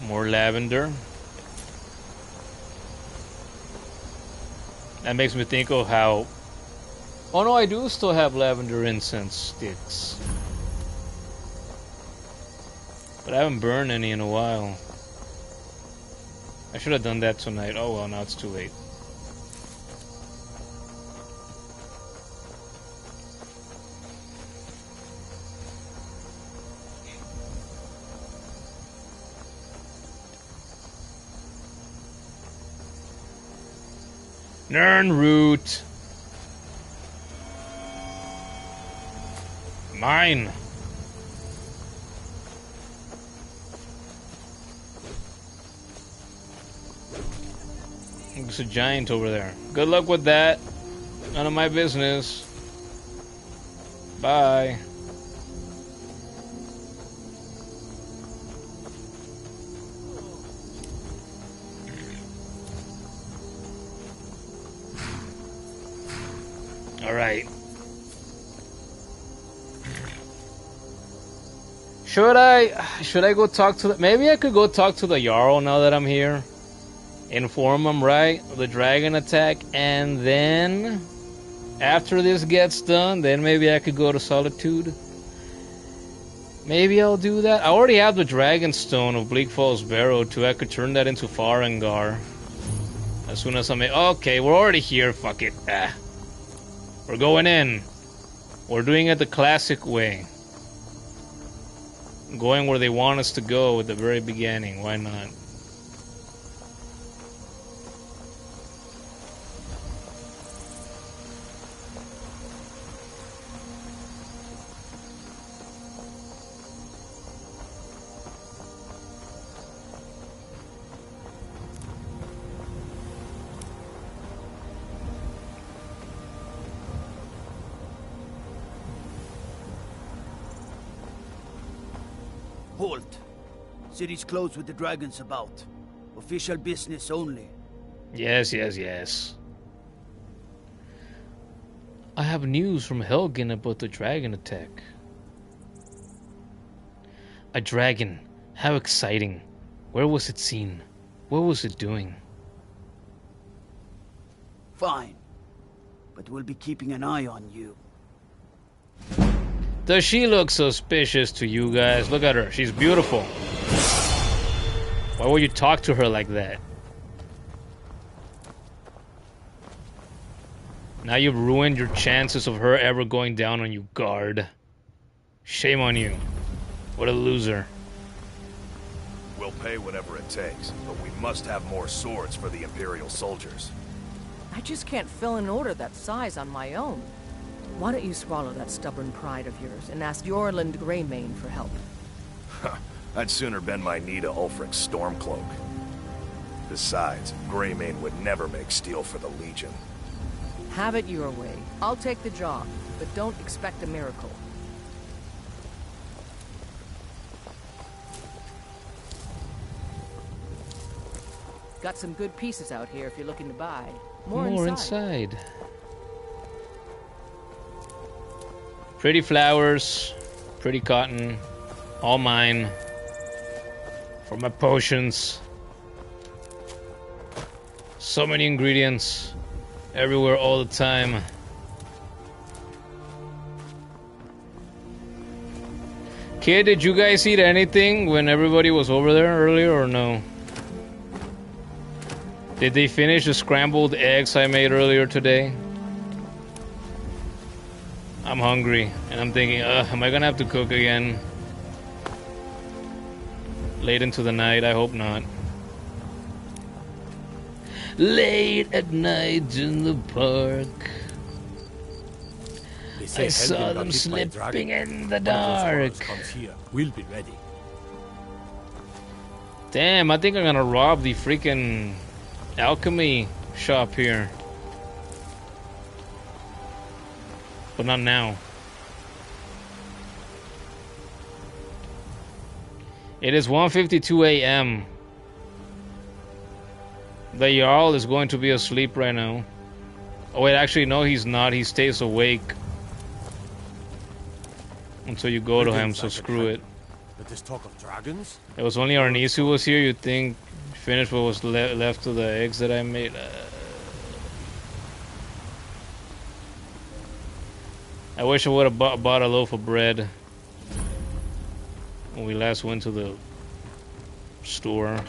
More lavender. That makes me think of how... Oh no, I do still have lavender incense sticks. But I haven't burned any in a while. I should have done that tonight. Oh well, now it's too late. Nern root. Mine. There's a giant over there. Good luck with that. None of my business. Bye. All right. Should I go talk to the... Maybe I could go talk to the Jarl now that I'm here. Inform him, right? The dragon attack. And then... After this gets done, then maybe I could go to Solitude. Maybe I'll do that. I already have the Dragon Stone of Bleak Falls Barrow too. I could turn that into Farengar. As soon as I'm... Okay, we're already here. Fuck it. We're going in. We're doing it the classic way. Going where they want us to go at the very beginning. Why not? Halt. City's closed with the dragons about. Official business only. Yes, yes, yes. I have news from Helgen about the dragon attack. A dragon. How exciting. Where was it seen? What was it doing? Fine. But we'll be keeping an eye on you. Does she look suspicious to you guys? Look at her. She's beautiful. Why would you talk to her like that? Now you've ruined your chances of her ever going down on you, guard. Shame on you. What a loser. We'll pay whatever it takes, but we must have more swords for the Imperial soldiers. I just can't fill an order that size on my own. Why don't you swallow that stubborn pride of yours and ask Yorland Greymane for help? I'd sooner bend my knee to Ulfric's Stormcloak. Besides, Greymane would never make steel for the Legion. Have it your way. I'll take the job, but don't expect a miracle. Got some good pieces out here if you're looking to buy. More inside. Pretty flowers, pretty cotton, all mine. For my potions. So many ingredients. Everywhere, all the time. Kid, did you guys eat anything when everybody was over there earlier or no? Did they finish the scrambled eggs I made earlier today? I'm hungry, and I'm thinking, am I gonna have to cook again? Late into the night, I hope not. Late at night in the park, I saw them slipping in the dark. We'll be ready. Damn, I think I'm gonna rob the freaking alchemy shop here. But not now. It is 1:52 a.m. The Jarl is going to be asleep right now. Oh wait, actually no, he's not. He stays awake until you go to him, so screw it. But this talk of dragons? It was only Arnis who was here. You'd think finished what was left of the eggs that I made. I wish I would have bought a loaf of bread when we last went to the store.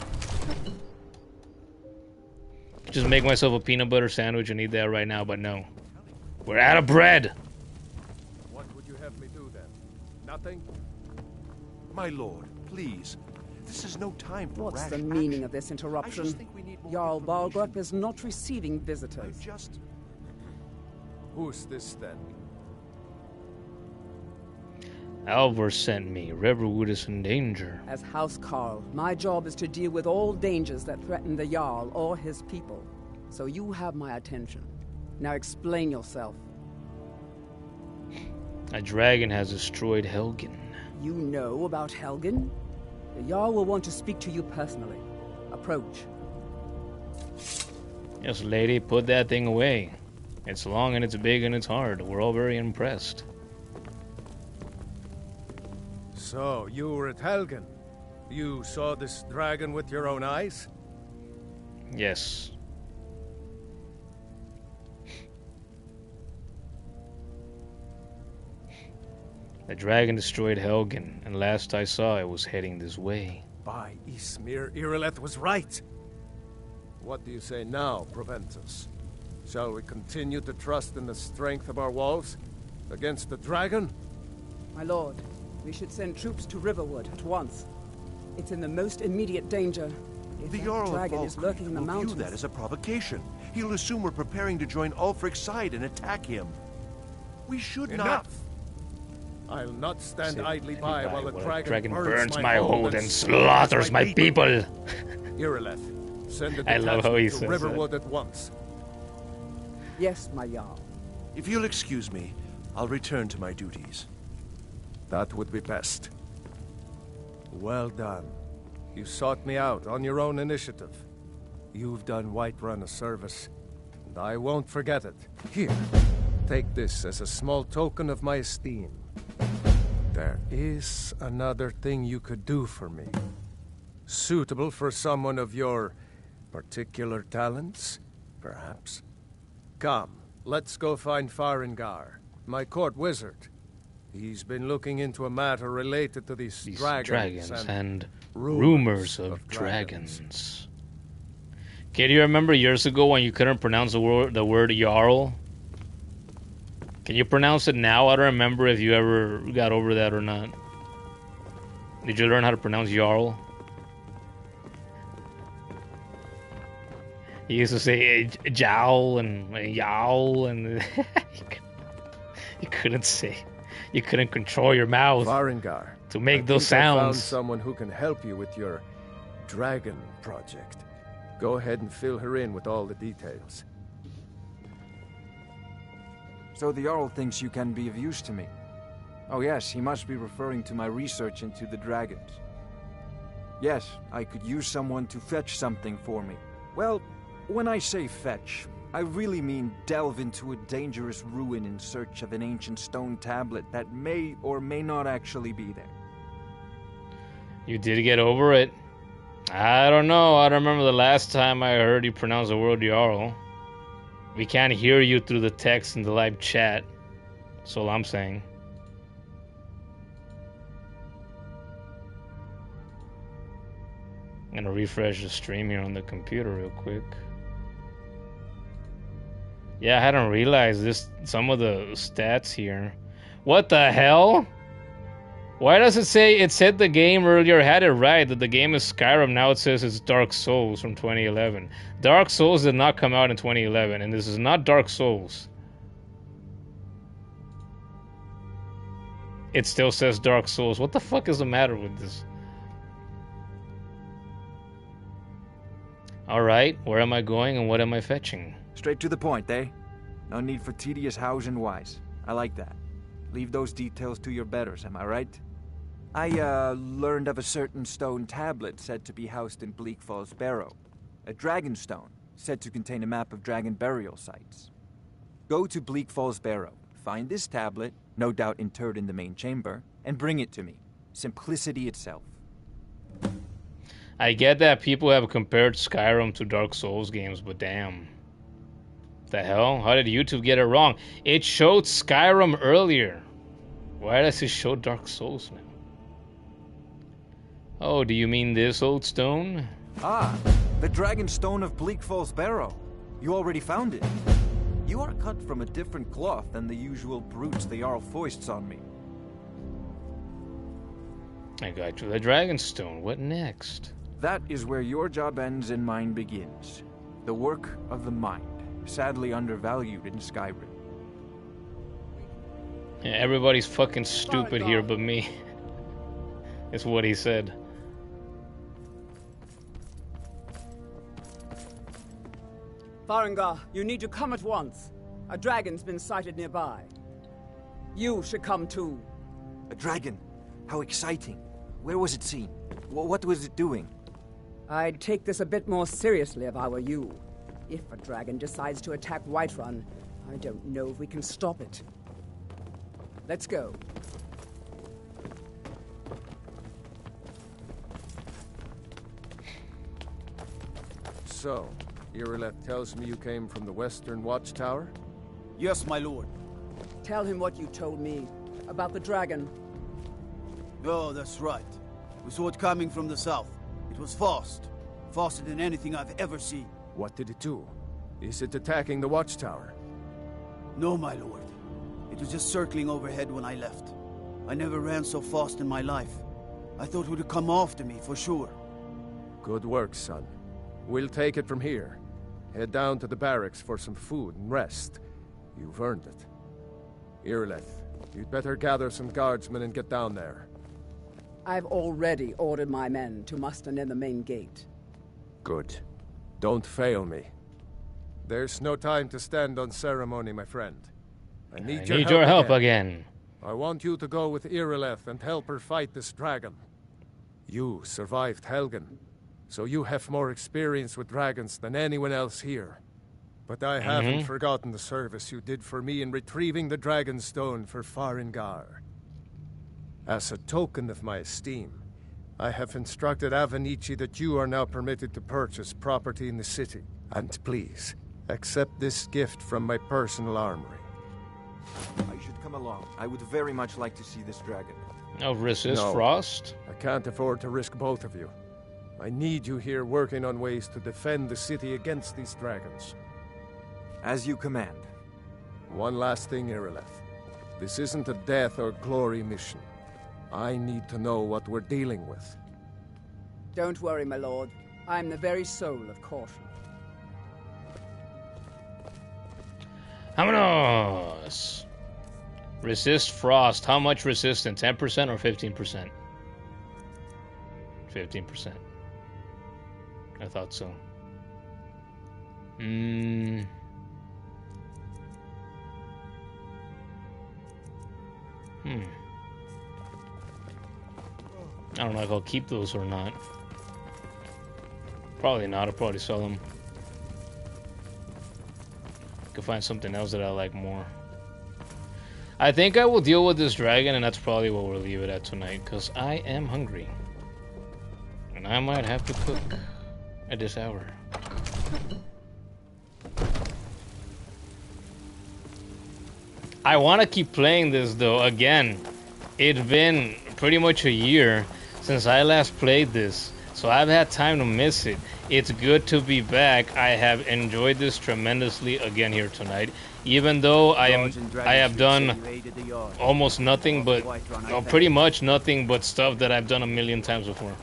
Just make myself a peanut butter sandwich and eat that right now, but no. We're out of bread! What would you have me do then? Nothing? My lord, please. This is no time for What's rash the meaning of this interruption? Jarl Balgrup is not receiving visitors. Who's this then? Alvar sent me. Riverwood is in danger. As House Carl, my job is to deal with all dangers that threaten the Jarl or his people. So you have my attention. Now explain yourself. A dragon has destroyed Helgen. You know about Helgen? The Jarl will want to speak to you personally. Approach. Yes, lady, put that thing away. It's long and it's big and it's hard. We're all very impressed. So, you were at Helgen. You saw this dragon with your own eyes? Yes. The dragon destroyed Helgen, and last I saw it was heading this way. By Ysmir, Irileth was right. What do you say now, Proventus? Shall we continue to trust in the strength of our walls against the dragon? My lord, we should send troops to Riverwood at once. It's in the most immediate danger. If The that Jarl of dragon is lurking in the will view mountains. that as a provocation. He'll assume we're preparing to join Ulfric's side and attack him. We should Enough! not. I'll not stand idly by while the dragon burns my hold and slaughters my people. Irileth, send a I love how he detachment to says Riverwood at once. Yes, my Jarl. If you'll excuse me, I'll return to my duties. That would be best. Well done. You sought me out on your own initiative. You've done Whiterun a service, and I won't forget it. Here, take this as a small token of my esteem. There is another thing you could do for me. Suitable for someone of your particular talents, perhaps. Come, let's go find Farengar, my court wizard. He's been looking into a matter related to these dragons and rumors of dragons. Okay, do you remember years ago when you couldn't pronounce the word Jarl? Can you pronounce it now? I don't remember if you ever got over that or not. Did you learn how to pronounce Jarl? He used to say jowl and yowl and you couldn't say. You couldn't control your mouth to make those sounds. I found someone who can help you with your dragon project. Go ahead and fill her in with all the details. So the Jarl thinks you can be of use to me. Oh yes, he must be referring to my research into the dragons. Yes, I could use someone to fetch something for me. Well, when I say fetch, I really mean delve into a dangerous ruin in search of an ancient stone tablet that may or may not actually be there. You did get over it. I don't know. I don't remember the last time I heard you pronounce the word Jarl. We can't hear you through the text in the live chat. That's all I'm saying. I'm gonna refresh the stream here on the computer real quick. Yeah, I hadn't realized this. Some of the stats here. What the hell? Why does it say it said the game earlier had it right that the game is Skyrim? Now it says it's Dark Souls from 2011. Dark Souls did not come out in 2011, and this is not Dark Souls. It still says Dark Souls. What the fuck is the matter with this? Alright, where am I going and what am I fetching? Straight to the point, eh? No need for tedious hows and whys. I like that. Leave those details to your betters, am I right? I, learned of a certain stone tablet said to be housed in Bleak Falls Barrow. A dragon stone, said to contain a map of dragon burial sites. Go to Bleak Falls Barrow, find this tablet, no doubt interred in the main chamber, and bring it to me. Simplicity itself. I get that people have compared Skyrim to Dark Souls games, but damn. The hell? How did YouTube get it wrong? It showed Skyrim earlier. Why does it show Dark Souls now? Oh, do you mean this old stone? Ah, the Dragon Stone of Bleak Falls Barrow. You already found it. You are cut from a different cloth than the usual brutes the Jarl foists on me. I got you. The Dragon Stone. What next? That is where your job ends and mine begins. The work of the mind, sadly undervalued in Skyrim. Yeah, everybody's fucking stupid here but me. Is what he said. Farengar, you need to come at once. A dragon's been sighted nearby. You should come too. A dragon? How exciting. Where was it seen? What was it doing? I'd take this a bit more seriously if I were you. If a dragon decides to attack Whiterun, I don't know if we can stop it. Let's go. So, Irileth tells me you came from the Western Watchtower? Yes, my lord. Tell him what you told me about the dragon. Oh, that's right. We saw it coming from the south. It was fast. Faster than anything I've ever seen. What did it do? Is it attacking the Watchtower? No, my lord. It was just circling overhead when I left. I never ran so fast in my life. I thought it would come after me, for sure. Good work, son. We'll take it from here. Head down to the barracks for some food and rest. You've earned it. Irileth, you'd better gather some guardsmen and get down there. I've already ordered my men to muster near the main gate. Good. Don't fail me. There's no time to stand on ceremony, my friend. I need your help again. I want you to go with Irileth and help her fight this dragon. You survived Helgen, so you have more experience with dragons than anyone else here. But I haven't forgotten the service you did for me in retrieving the Dragon Stone for Farengar. As a token of my esteem, I have instructed Avenici that you are now permitted to purchase property in the city. And please, accept this gift from my personal armory. I should come along. I would very much like to see this dragon. Oh, resist frost? I can't afford to risk both of you. I need you here working on ways to defend the city against these dragons. As you command. One last thing, Irileth. This isn't a death or glory mission. I need to know what we're dealing with. Don't worry, my lord. I'm the very soul of caution. Vámonos! Resist frost. How much resistance? 10% or 15%? 15%. I thought so. I don't know if I'll keep those or not. Probably not. I'll probably sell them. Could find something else that I like more. I think I will deal with this dragon, and that's probably what we'll leave it at tonight, because I am hungry. And I might have to cook at this hour. I want to keep playing this, though. Again, it's been pretty much a year since I last played this, so I've had time to miss it. It's good to be back. I have enjoyed this tremendously again here tonight, even though I have done almost nothing but, pretty much nothing but stuff that I've done a million times before.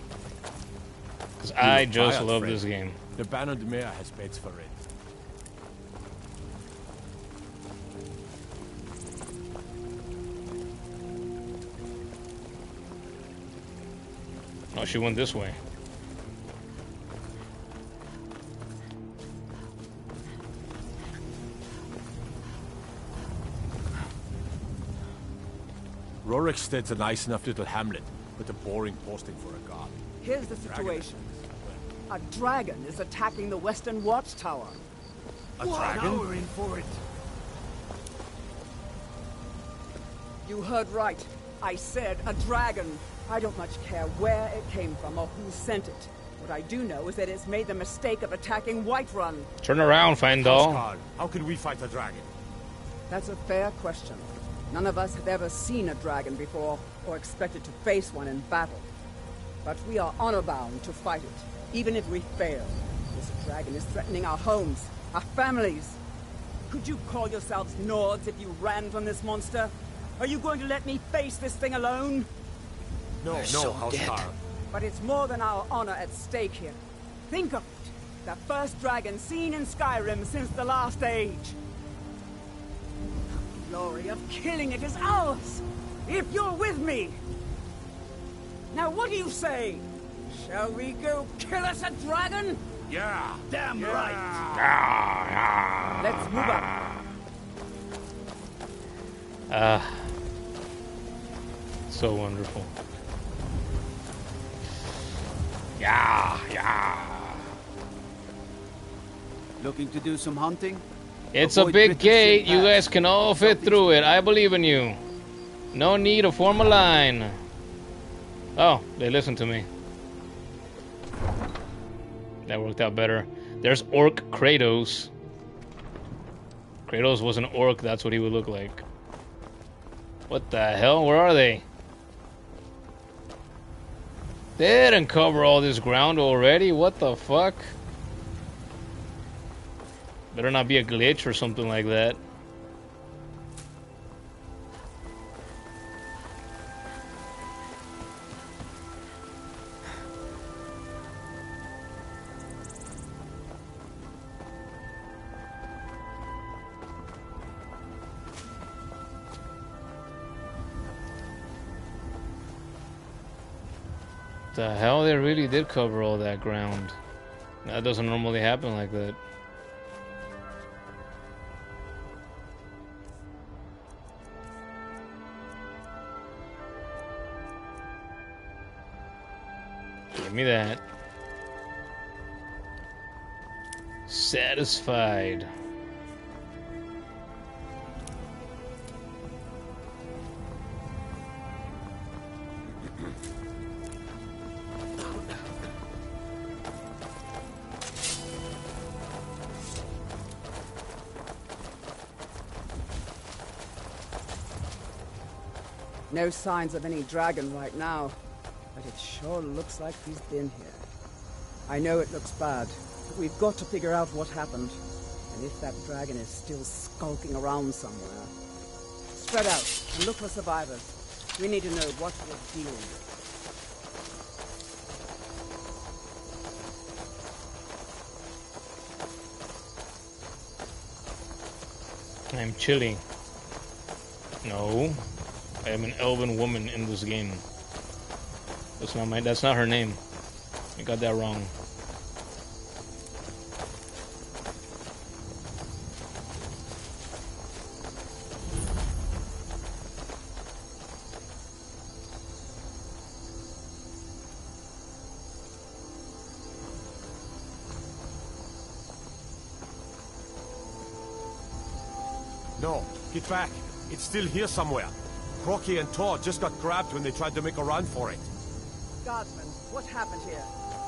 Because I just love this game. The Baron Mayor has paid for it. Oh, she went this way. Roriksted's a nice enough little hamlet, but a boring posting for a god. Here's the situation. A dragon is attacking the Western Watchtower. A dragon? Now we're in for it. You heard right. I said a dragon. I don't much care where it came from or who sent it. What I do know is that it's made the mistake of attacking Whiterun. Turn around, Fandal. How can we fight a dragon? That's a fair question. None of us have ever seen a dragon before, or expected to face one in battle. But we are honor-bound to fight it, even if we fail. This dragon is threatening our homes, our families. Could you call yourselves Nords if you ran from this monster? Are you going to let me face this thing alone? No, Housecarl. But it's more than our honor at stake here. Think of it. The first dragon seen in Skyrim since the last age. glory of killing it is ours, if you're with me. Now what do you say? Shall we go kill us a dragon? Yeah. Damn right. Let's move up. So wonderful. Yeah. Looking to do some hunting? It's a big gate. You guys can all fit through it. I believe in you. No need to form a line. Oh, they listened to me. That worked out better. There's Orc Kratos. Kratos was an orc, that's what he would look like. What the hell? Where are they? They didn't cover all this ground already? What the fuck? Better not be a glitch or something like that. The hell, they really did cover all that ground. That doesn't normally happen like that. Give me that. Satisfied. No signs of any dragon right now, but it sure looks like he's been here. I know it looks bad, but we've got to figure out what happened, and if that dragon is still skulking around somewhere. Spread out and look for survivors. We need to know what we're dealing with. I'm chilly. No. I am an elven woman in this game. That's not her name. I got that wrong. No, get back. It's still here somewhere. Crocky and Todd just got grabbed when they tried to make a run for it. Guardsman, what happened here?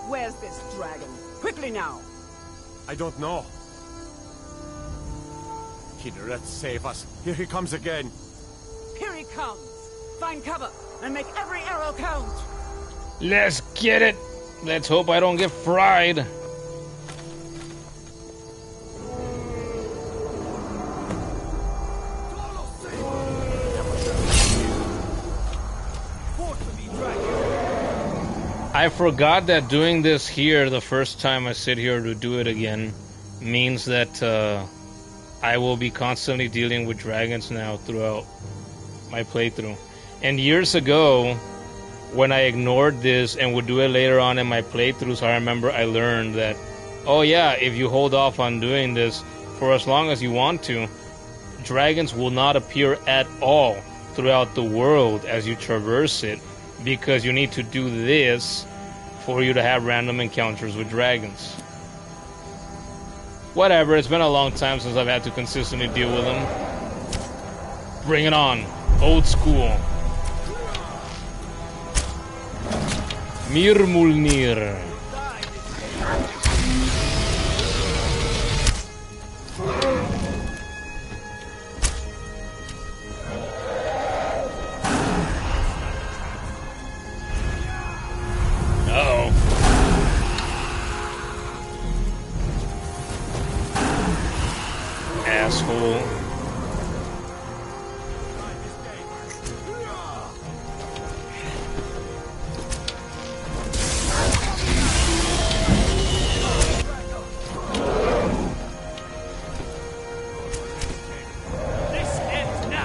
Where's this dragon? Quickly now! I don't know. Kidret, save us. Here he comes again. Here he comes! Find cover and make every arrow count! Let's get it! Let's hope I don't get fried. I forgot that doing this here the first time I sit here to do it again means that I will be constantly dealing with dragons now throughout my playthrough. And years ago, when I ignored this and would do it later on in my playthroughs, I remember I learned that, oh yeah, if you hold off on doing this for as long as you want to, dragons will not appear at all throughout the world as you traverse it, because you need to do this for you to have random encounters with dragons. Whatever, it's been a long time since I've had to consistently deal with them. Bring it on. Old school. Mirmulnir. Asshole. This ends now.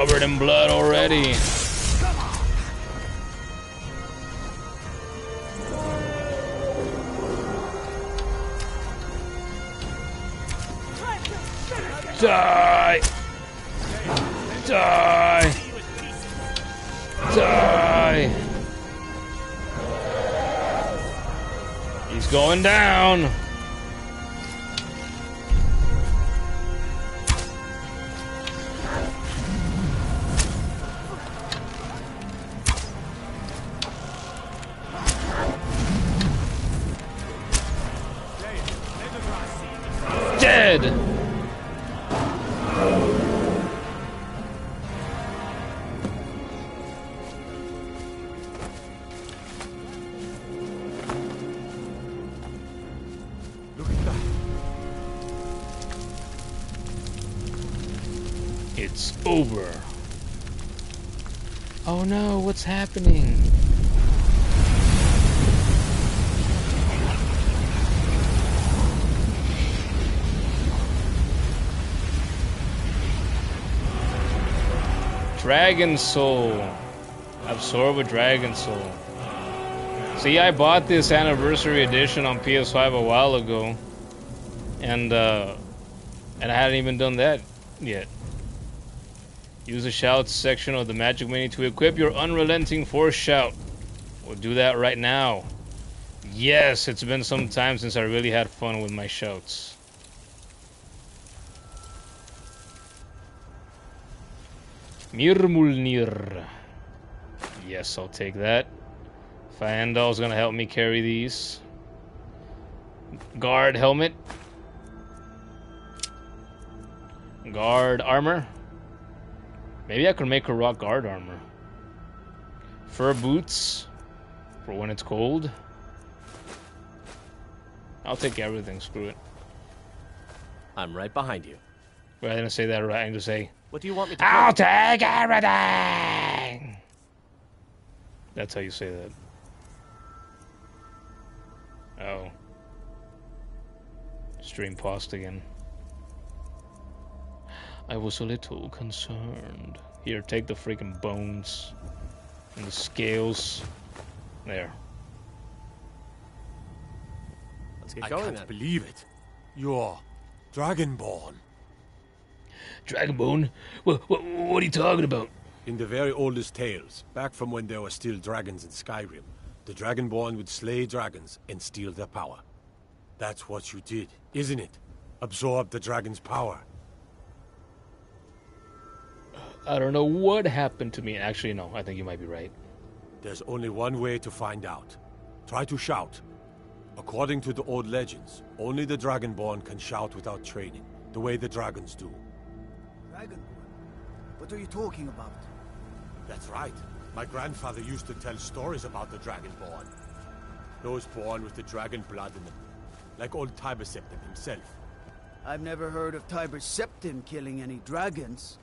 covered in blood already. Die! Die! Die! He's going down! Dead! It's over. Oh no, what's happening? Dragon Soul. Absorb a Dragon Soul. See, I bought this anniversary edition on PS5 a while ago. And I hadn't even done that yet. Use the shouts section of the magic menu to equip your unrelenting force shout. We'll do that right now. Yes, it's been some time since I really had fun with my shouts. Mirmulnir. Yes, I'll take that. Faendal's gonna help me carry these. Guard helmet. Guard armor. Maybe I could make her rock guard armor. Fur boots for when it's cold. I'll take everything, screw it. I'm right behind you. Wait, I didn't say that right. I need to say, what do you want me to I'll do? take everything! That's how you say that. Oh. Stream paused again. I was a little concerned. Here, take the freaking bones and the scales. There. Let's get I going can't then. believe it. You're Dragonborn. Dragonborn? What are you talking about? In the very oldest tales, back from when there were still dragons in Skyrim, the Dragonborn would slay dragons and steal their power. That's what you did, isn't it? Absorb the dragon's power. I don't know what happened to me. Actually, no, I think you might be right. There's only one way to find out. Try to shout. According to the old legends, only the Dragonborn can shout without training, the way the dragons do. Dragonborn? What are you talking about? That's right. My grandfather used to tell stories about the Dragonborn. Those born with the dragon blood in them. Like old Tiber Septim himself. I've never heard of Tiber Septim killing any dragons.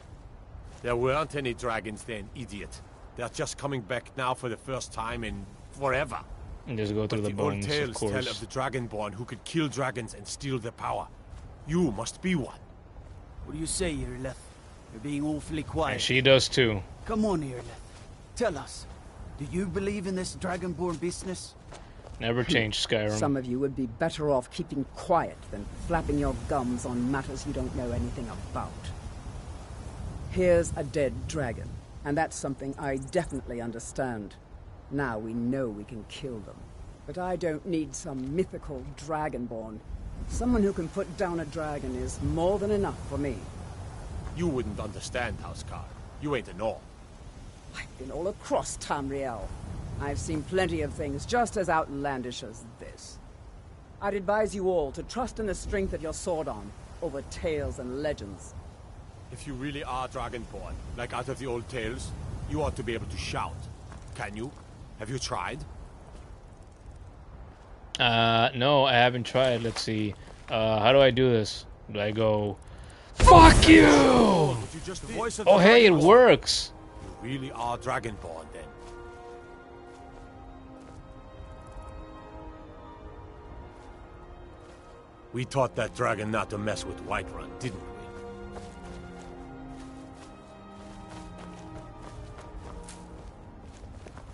There weren't any dragons then, idiot. They're just coming back now for the first time in forever. And just go through the bones, old tales of course. tell of the Dragonborn who could kill dragons and steal their power. You must be one. What do you say, Irileth? You're being awfully quiet. And she does too. Come on, Irileth. Tell us. Do you believe in this Dragonborn business? Never change, Skyrim. Some of you would be better off keeping quiet than flapping your gums on matters you don't know anything about. Here's a dead dragon, and that's something I definitely understand. Now we know we can kill them. But I don't need some mythical Dragonborn. Someone who can put down a dragon is more than enough for me. You wouldn't understand, Housecar. You ain't a North. I've been all across Tamriel. I've seen plenty of things just as outlandish as this. I'd advise you all to trust in the strength of your sword arm over tales and legends. If you really are Dragonborn, like out of the old tales, you ought to be able to shout. Can you? Have you tried? No, I haven't tried. Let's see. How do I do this? Do I go, fuck you? Oh, hey, it works. You really are Dragonborn, then. We taught that dragon not to mess with Whiterun, didn't we?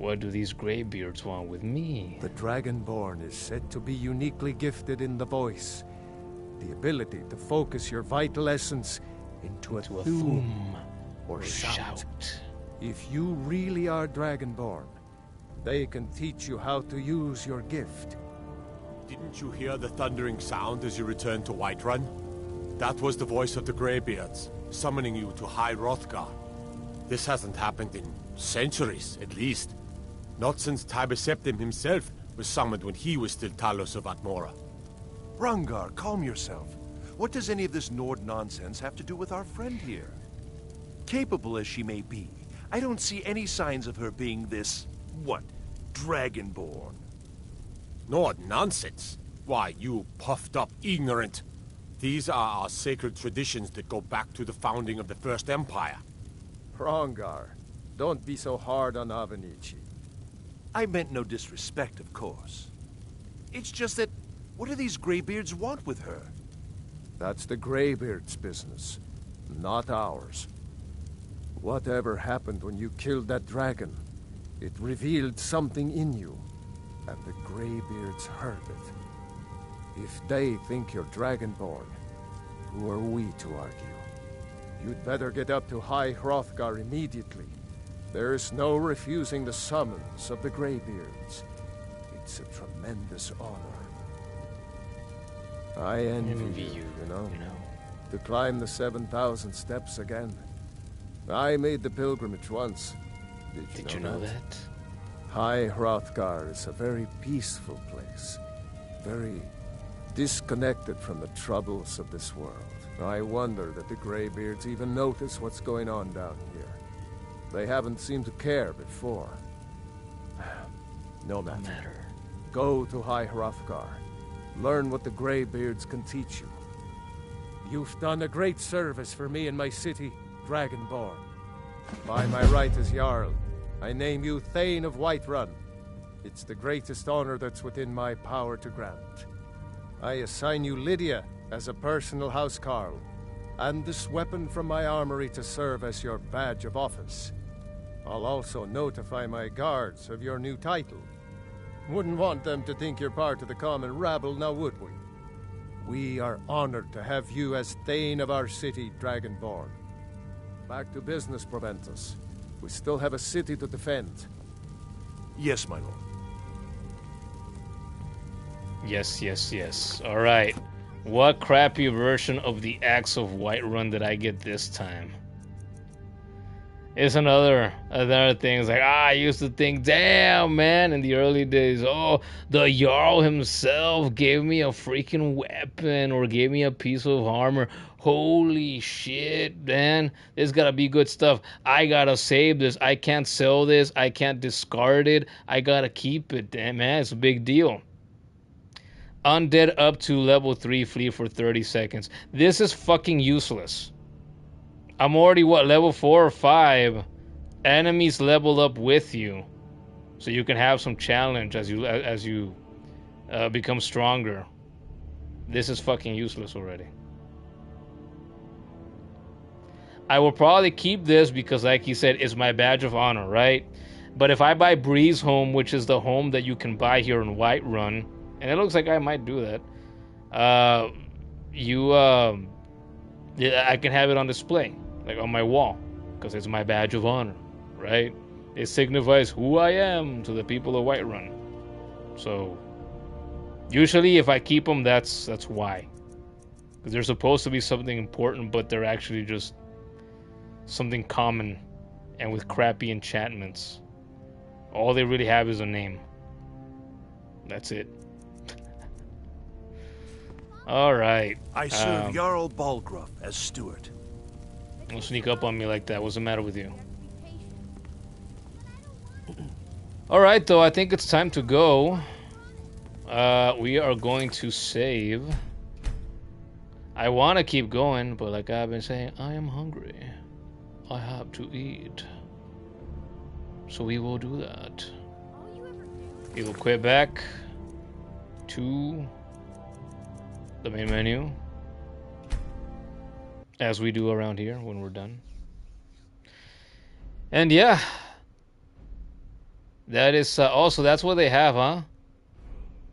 What do these graybeards want with me? The Dragonborn is said to be uniquely gifted in the voice. The ability to focus your vital essence into a thum or shout. If you really are Dragonborn, they can teach you how to use your gift. Didn't you hear the thundering sound as you returned to Whiterun? That was the voice of the Greybeards, summoning you to High Hrothgar. This hasn't happened in centuries, at least. Not since Tiber Septim himself was summoned when he was still Talos of Atmora. Rungar, calm yourself. What does any of this Nord nonsense have to do with our friend here? Capable as she may be, I don't see any signs of her being this, what, Dragonborn. Nord nonsense? Why, you puffed up ignorant. These are our sacred traditions that go back to the founding of the First Empire. Hrongar, don't be so hard on Avenici. I meant no disrespect, of course. It's just that, what do these Greybeards want with her? That's the Greybeards' business, not ours. Whatever happened when you killed that dragon, it revealed something in you, and the Greybeards heard it. If they think you're Dragonborn, who are we to argue? You'd better get up to High Hrothgar immediately. There's no refusing the summons of the Greybeards. It's a tremendous honor. I envy you, you know, to climb the 7,000 steps again. I made the pilgrimage once. Did you know that? High Hrothgar is a very peaceful place. Very disconnected from the troubles of this world. I wonder that the Greybeards even notice what's going on down here. They haven't seemed to care before. No matter. Go to High Hrothgar. Learn what the Greybeards can teach you. You've done a great service for me and my city, Dragonborn. By my right as Jarl, I name you Thane of Whiterun. It's the greatest honor that's within my power to grant. I assign you Lydia as a personal housecarl, and this weapon from my armory to serve as your badge of office. I'll also notify my guards of your new title. Wouldn't want them to think you're part of the common rabble, now would we? We are honored to have you as Thane of our city, Dragonborn. Back to business, Proventus. We still have a city to defend. Yes, my lord. Yes, yes, yes. Alright. What crappy version of the Axe of Whiterun did I get this time? It's another thing. It's like, I used to think, damn, man, in the early days, oh, the Jarl himself gave me a freaking weapon or gave me a piece of armor. Holy shit, man. This gotta be good stuff. I gotta save this. I can't sell this. I can't discard it. I gotta keep it. Damn, man, it's a big deal. Undead up to level 3, flee for 30 seconds. This is fucking useless. I'm already, what, level 4 or 5. Enemies level up with you. So you can have some challenge as you become stronger. This is fucking useless already. I will probably keep this because, like he said, it's my badge of honor, right? But if I buy Breeze Home, which is the home that you can buy here in Whiterun, and it looks like I might do that, I can have it on display, like on my wall, because it's my badge of honor, right? It signifies who I am to the people of Whiterun. So, usually if I keep them, that's why. Because they're supposed to be something important, but they're actually just something common and with crappy enchantments. All they really have is a name. That's it. Alright. I serve Jarl Balgruuf as steward. Don't sneak up on me like that. What's the matter with you? Alright, though, I think it's time to go. We are going to save. I want to keep going, but like I've been saying, I am hungry. I have to eat. So we will do that. We will quit back to the main menu, as we do around here when we're done. And yeah, That is also, that's what they have, huh?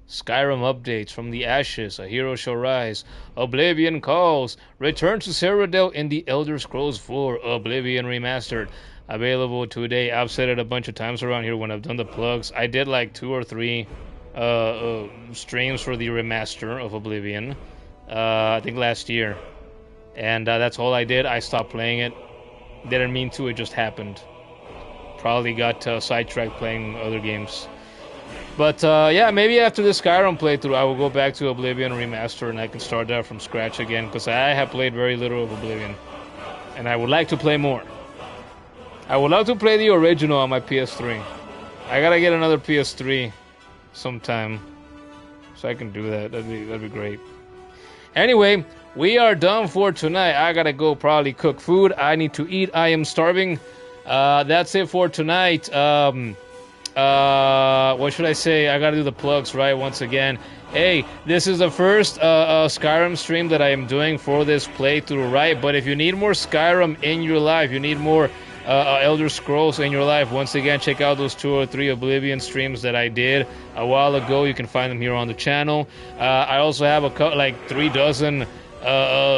Skyrim updates: from the ashes, a hero shall rise. Oblivion calls. Return to Cyrodiil in the Elder Scrolls 4 Oblivion Remastered. Available today. I've said it a bunch of times around here when I've done the plugs. I did like 2 or 3 streams for the remaster of Oblivion. I think last year. And that's all I did. I stopped playing it. Didn't mean to, it just happened. Probably got sidetracked playing other games. But yeah, maybe after this Skyrim playthrough, I will go back to Oblivion Remaster and I can start that from scratch again, because I have played very little of Oblivion. And I would like to play more. I would love to play the original on my PS3. I gotta get another PS3 sometime, so I can do that. That'd be great. Anyway, we are done for tonight. I gotta go probably cook food. I need to eat. I am starving. That's it for tonight. What should I say? I gotta do the plugs, right? Once again. Hey, this is the first Skyrim stream that I am doing for this playthrough, right? But if you need more Skyrim in your life, you need more Elder Scrolls in your life, once again, check out those 2 or 3 Oblivion streams that I did a while ago. You can find them here on the channel. I also have like 3 dozen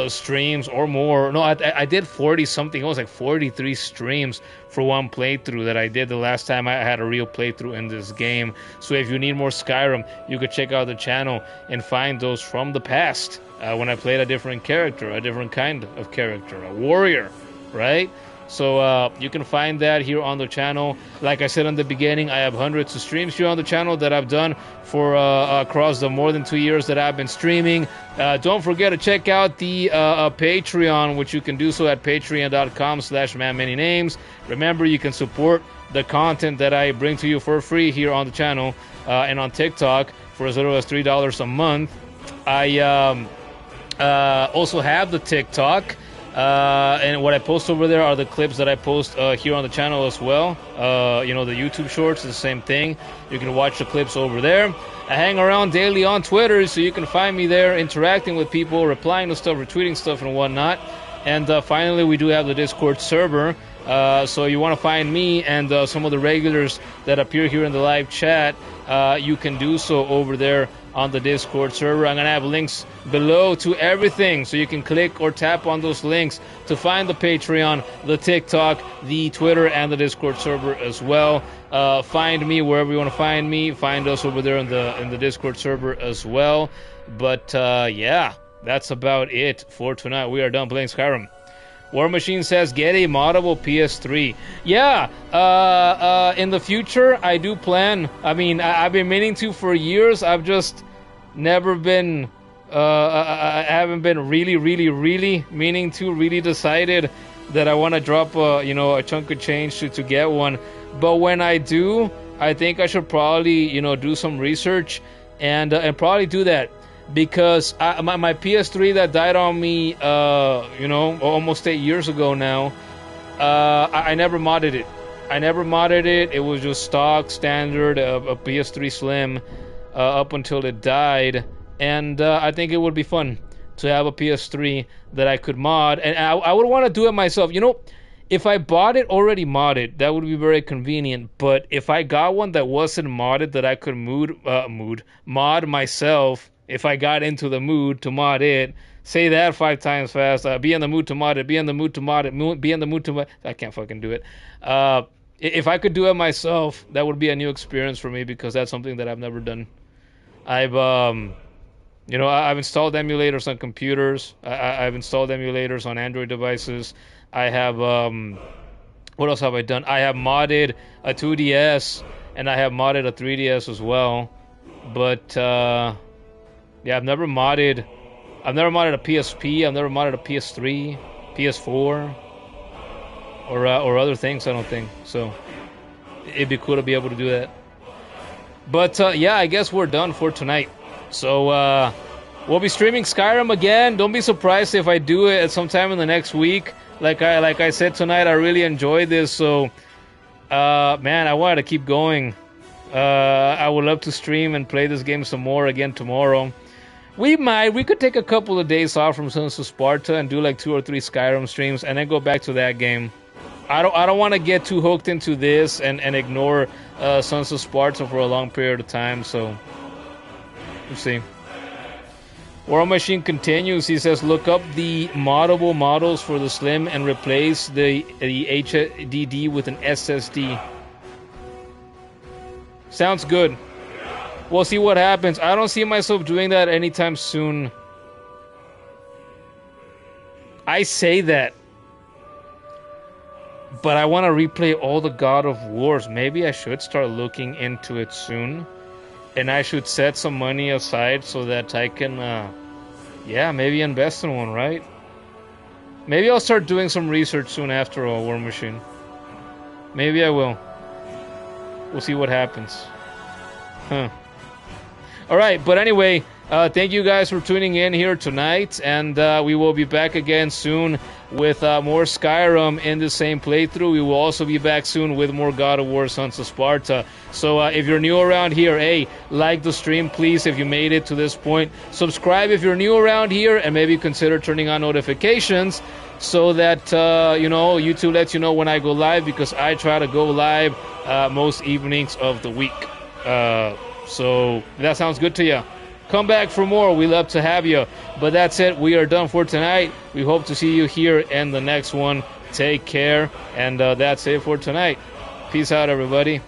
streams or more. No, I did 40 something. It was like 43 streams for one playthrough that I did the last time I had a real playthrough in this game. So if you need more Skyrim, you could check out the channel and find those from the past, when I played a different character, a different kind of character, a warrior, right? So you can find that here on the channel. Like I said in the beginning, I have hundreds of streams here on the channel that I've done for across the more than 2 years that I've been streaming. Don't forget to check out the Patreon, which you can do so at patreon.com/manmanynames. Remember, you can support the content that I bring to you for free here on the channel and on TikTok for as little as $3 a month. I also have the TikTok. And what I post over there are the clips that I post here on the channel as well. You know, the YouTube shorts is the same thing. You can watch the clips over there. I hang around daily on Twitter, so you can find me there interacting with people, replying to stuff, retweeting stuff, and whatnot. And finally, we do have the Discord server. So you want to find me and some of the regulars that appear here in the live chat, you can do so over there on the Discord server. I'm going to have links below to everything, so you can click or tap on those links to find the Patreon, the TikTok, the Twitter, and the Discord server as well. Find me wherever you want to find me. Find us over there in the Discord server as well. But yeah, that's about it for tonight. We are done playing Skyrim. War Machine says, get a moddable PS3. Yeah, in the future, I do plan. I mean, I've been meaning to for years. I've just never been, I haven't been really meaning to, really decided that I want to drop, you know, a chunk of change to get one. But when I do, I think I should probably, you know, do some research and probably do that. Because my PS3 that died on me, you know, almost 8 years ago now, I never modded it. It was just stock, standard, a PS3 Slim, up until it died. And I think it would be fun to have a PS3 that I could mod. And I would want to do it myself. You know, if I bought it already modded, that would be very convenient. But if I got one that wasn't modded, that I could mod myself, if I got into the mood to mod it, say that 5 times fast, be in the mood to mod it, be in the mood to mod it, be in the mood to mod it. I can't fucking do it. If I could do it myself, that would be a new experience for me, because that's something that I've never done. I've, you know, I've installed emulators on computers. I've installed emulators on Android devices. I have, what else have I done? I have modded a 2DS, and I have modded a 3DS as well. But, yeah, I've never modded a PSP, I've never modded a PS3, PS4, or other things, I don't think. So it'd be cool to be able to do that. But yeah, I guess we're done for tonight. So we'll be streaming Skyrim again. Don't be surprised if I do it at some time in the next week. Like I said tonight, I really enjoyed this, so man, I wanted to keep going. I would love to stream and play this game some more again tomorrow. We could take a couple of days off from Sons of Sparta and do like 2 or 3 Skyrim streams and then go back to that game. I don't want to get too hooked into this and ignore Sons of Sparta for a long period of time. So we'll see. War Machine continues. He says, look up the moddable models for the Slim and replace the HDD with an SSD. Sounds good. We'll see what happens. I don't see myself doing that anytime soon. I say that, but I want to replay all the God of Wars. Maybe I should start looking into it soon. And I should set some money aside so that I can, yeah, maybe invest in one, right? Maybe I'll start doing some research soon after all, War Machine. Maybe I will. We'll see what happens. Huh. Alright, but anyway, thank you guys for tuning in here tonight, and we will be back again soon with more Skyrim in the same playthrough. We will also be back soon with more God of War Sons of Sparta. So if you're new around here, hey, like the stream, please, if you made it to this point. Subscribe if you're new around here, and maybe consider turning on notifications so that, you know, YouTube lets you know when I go live, because I try to go live most evenings of the week. So if that sounds good to you, come back for more. We love to have you. But that's it. We are done for tonight. We hope to see you here in the next one. Take care. And that's it for tonight. Peace out, everybody.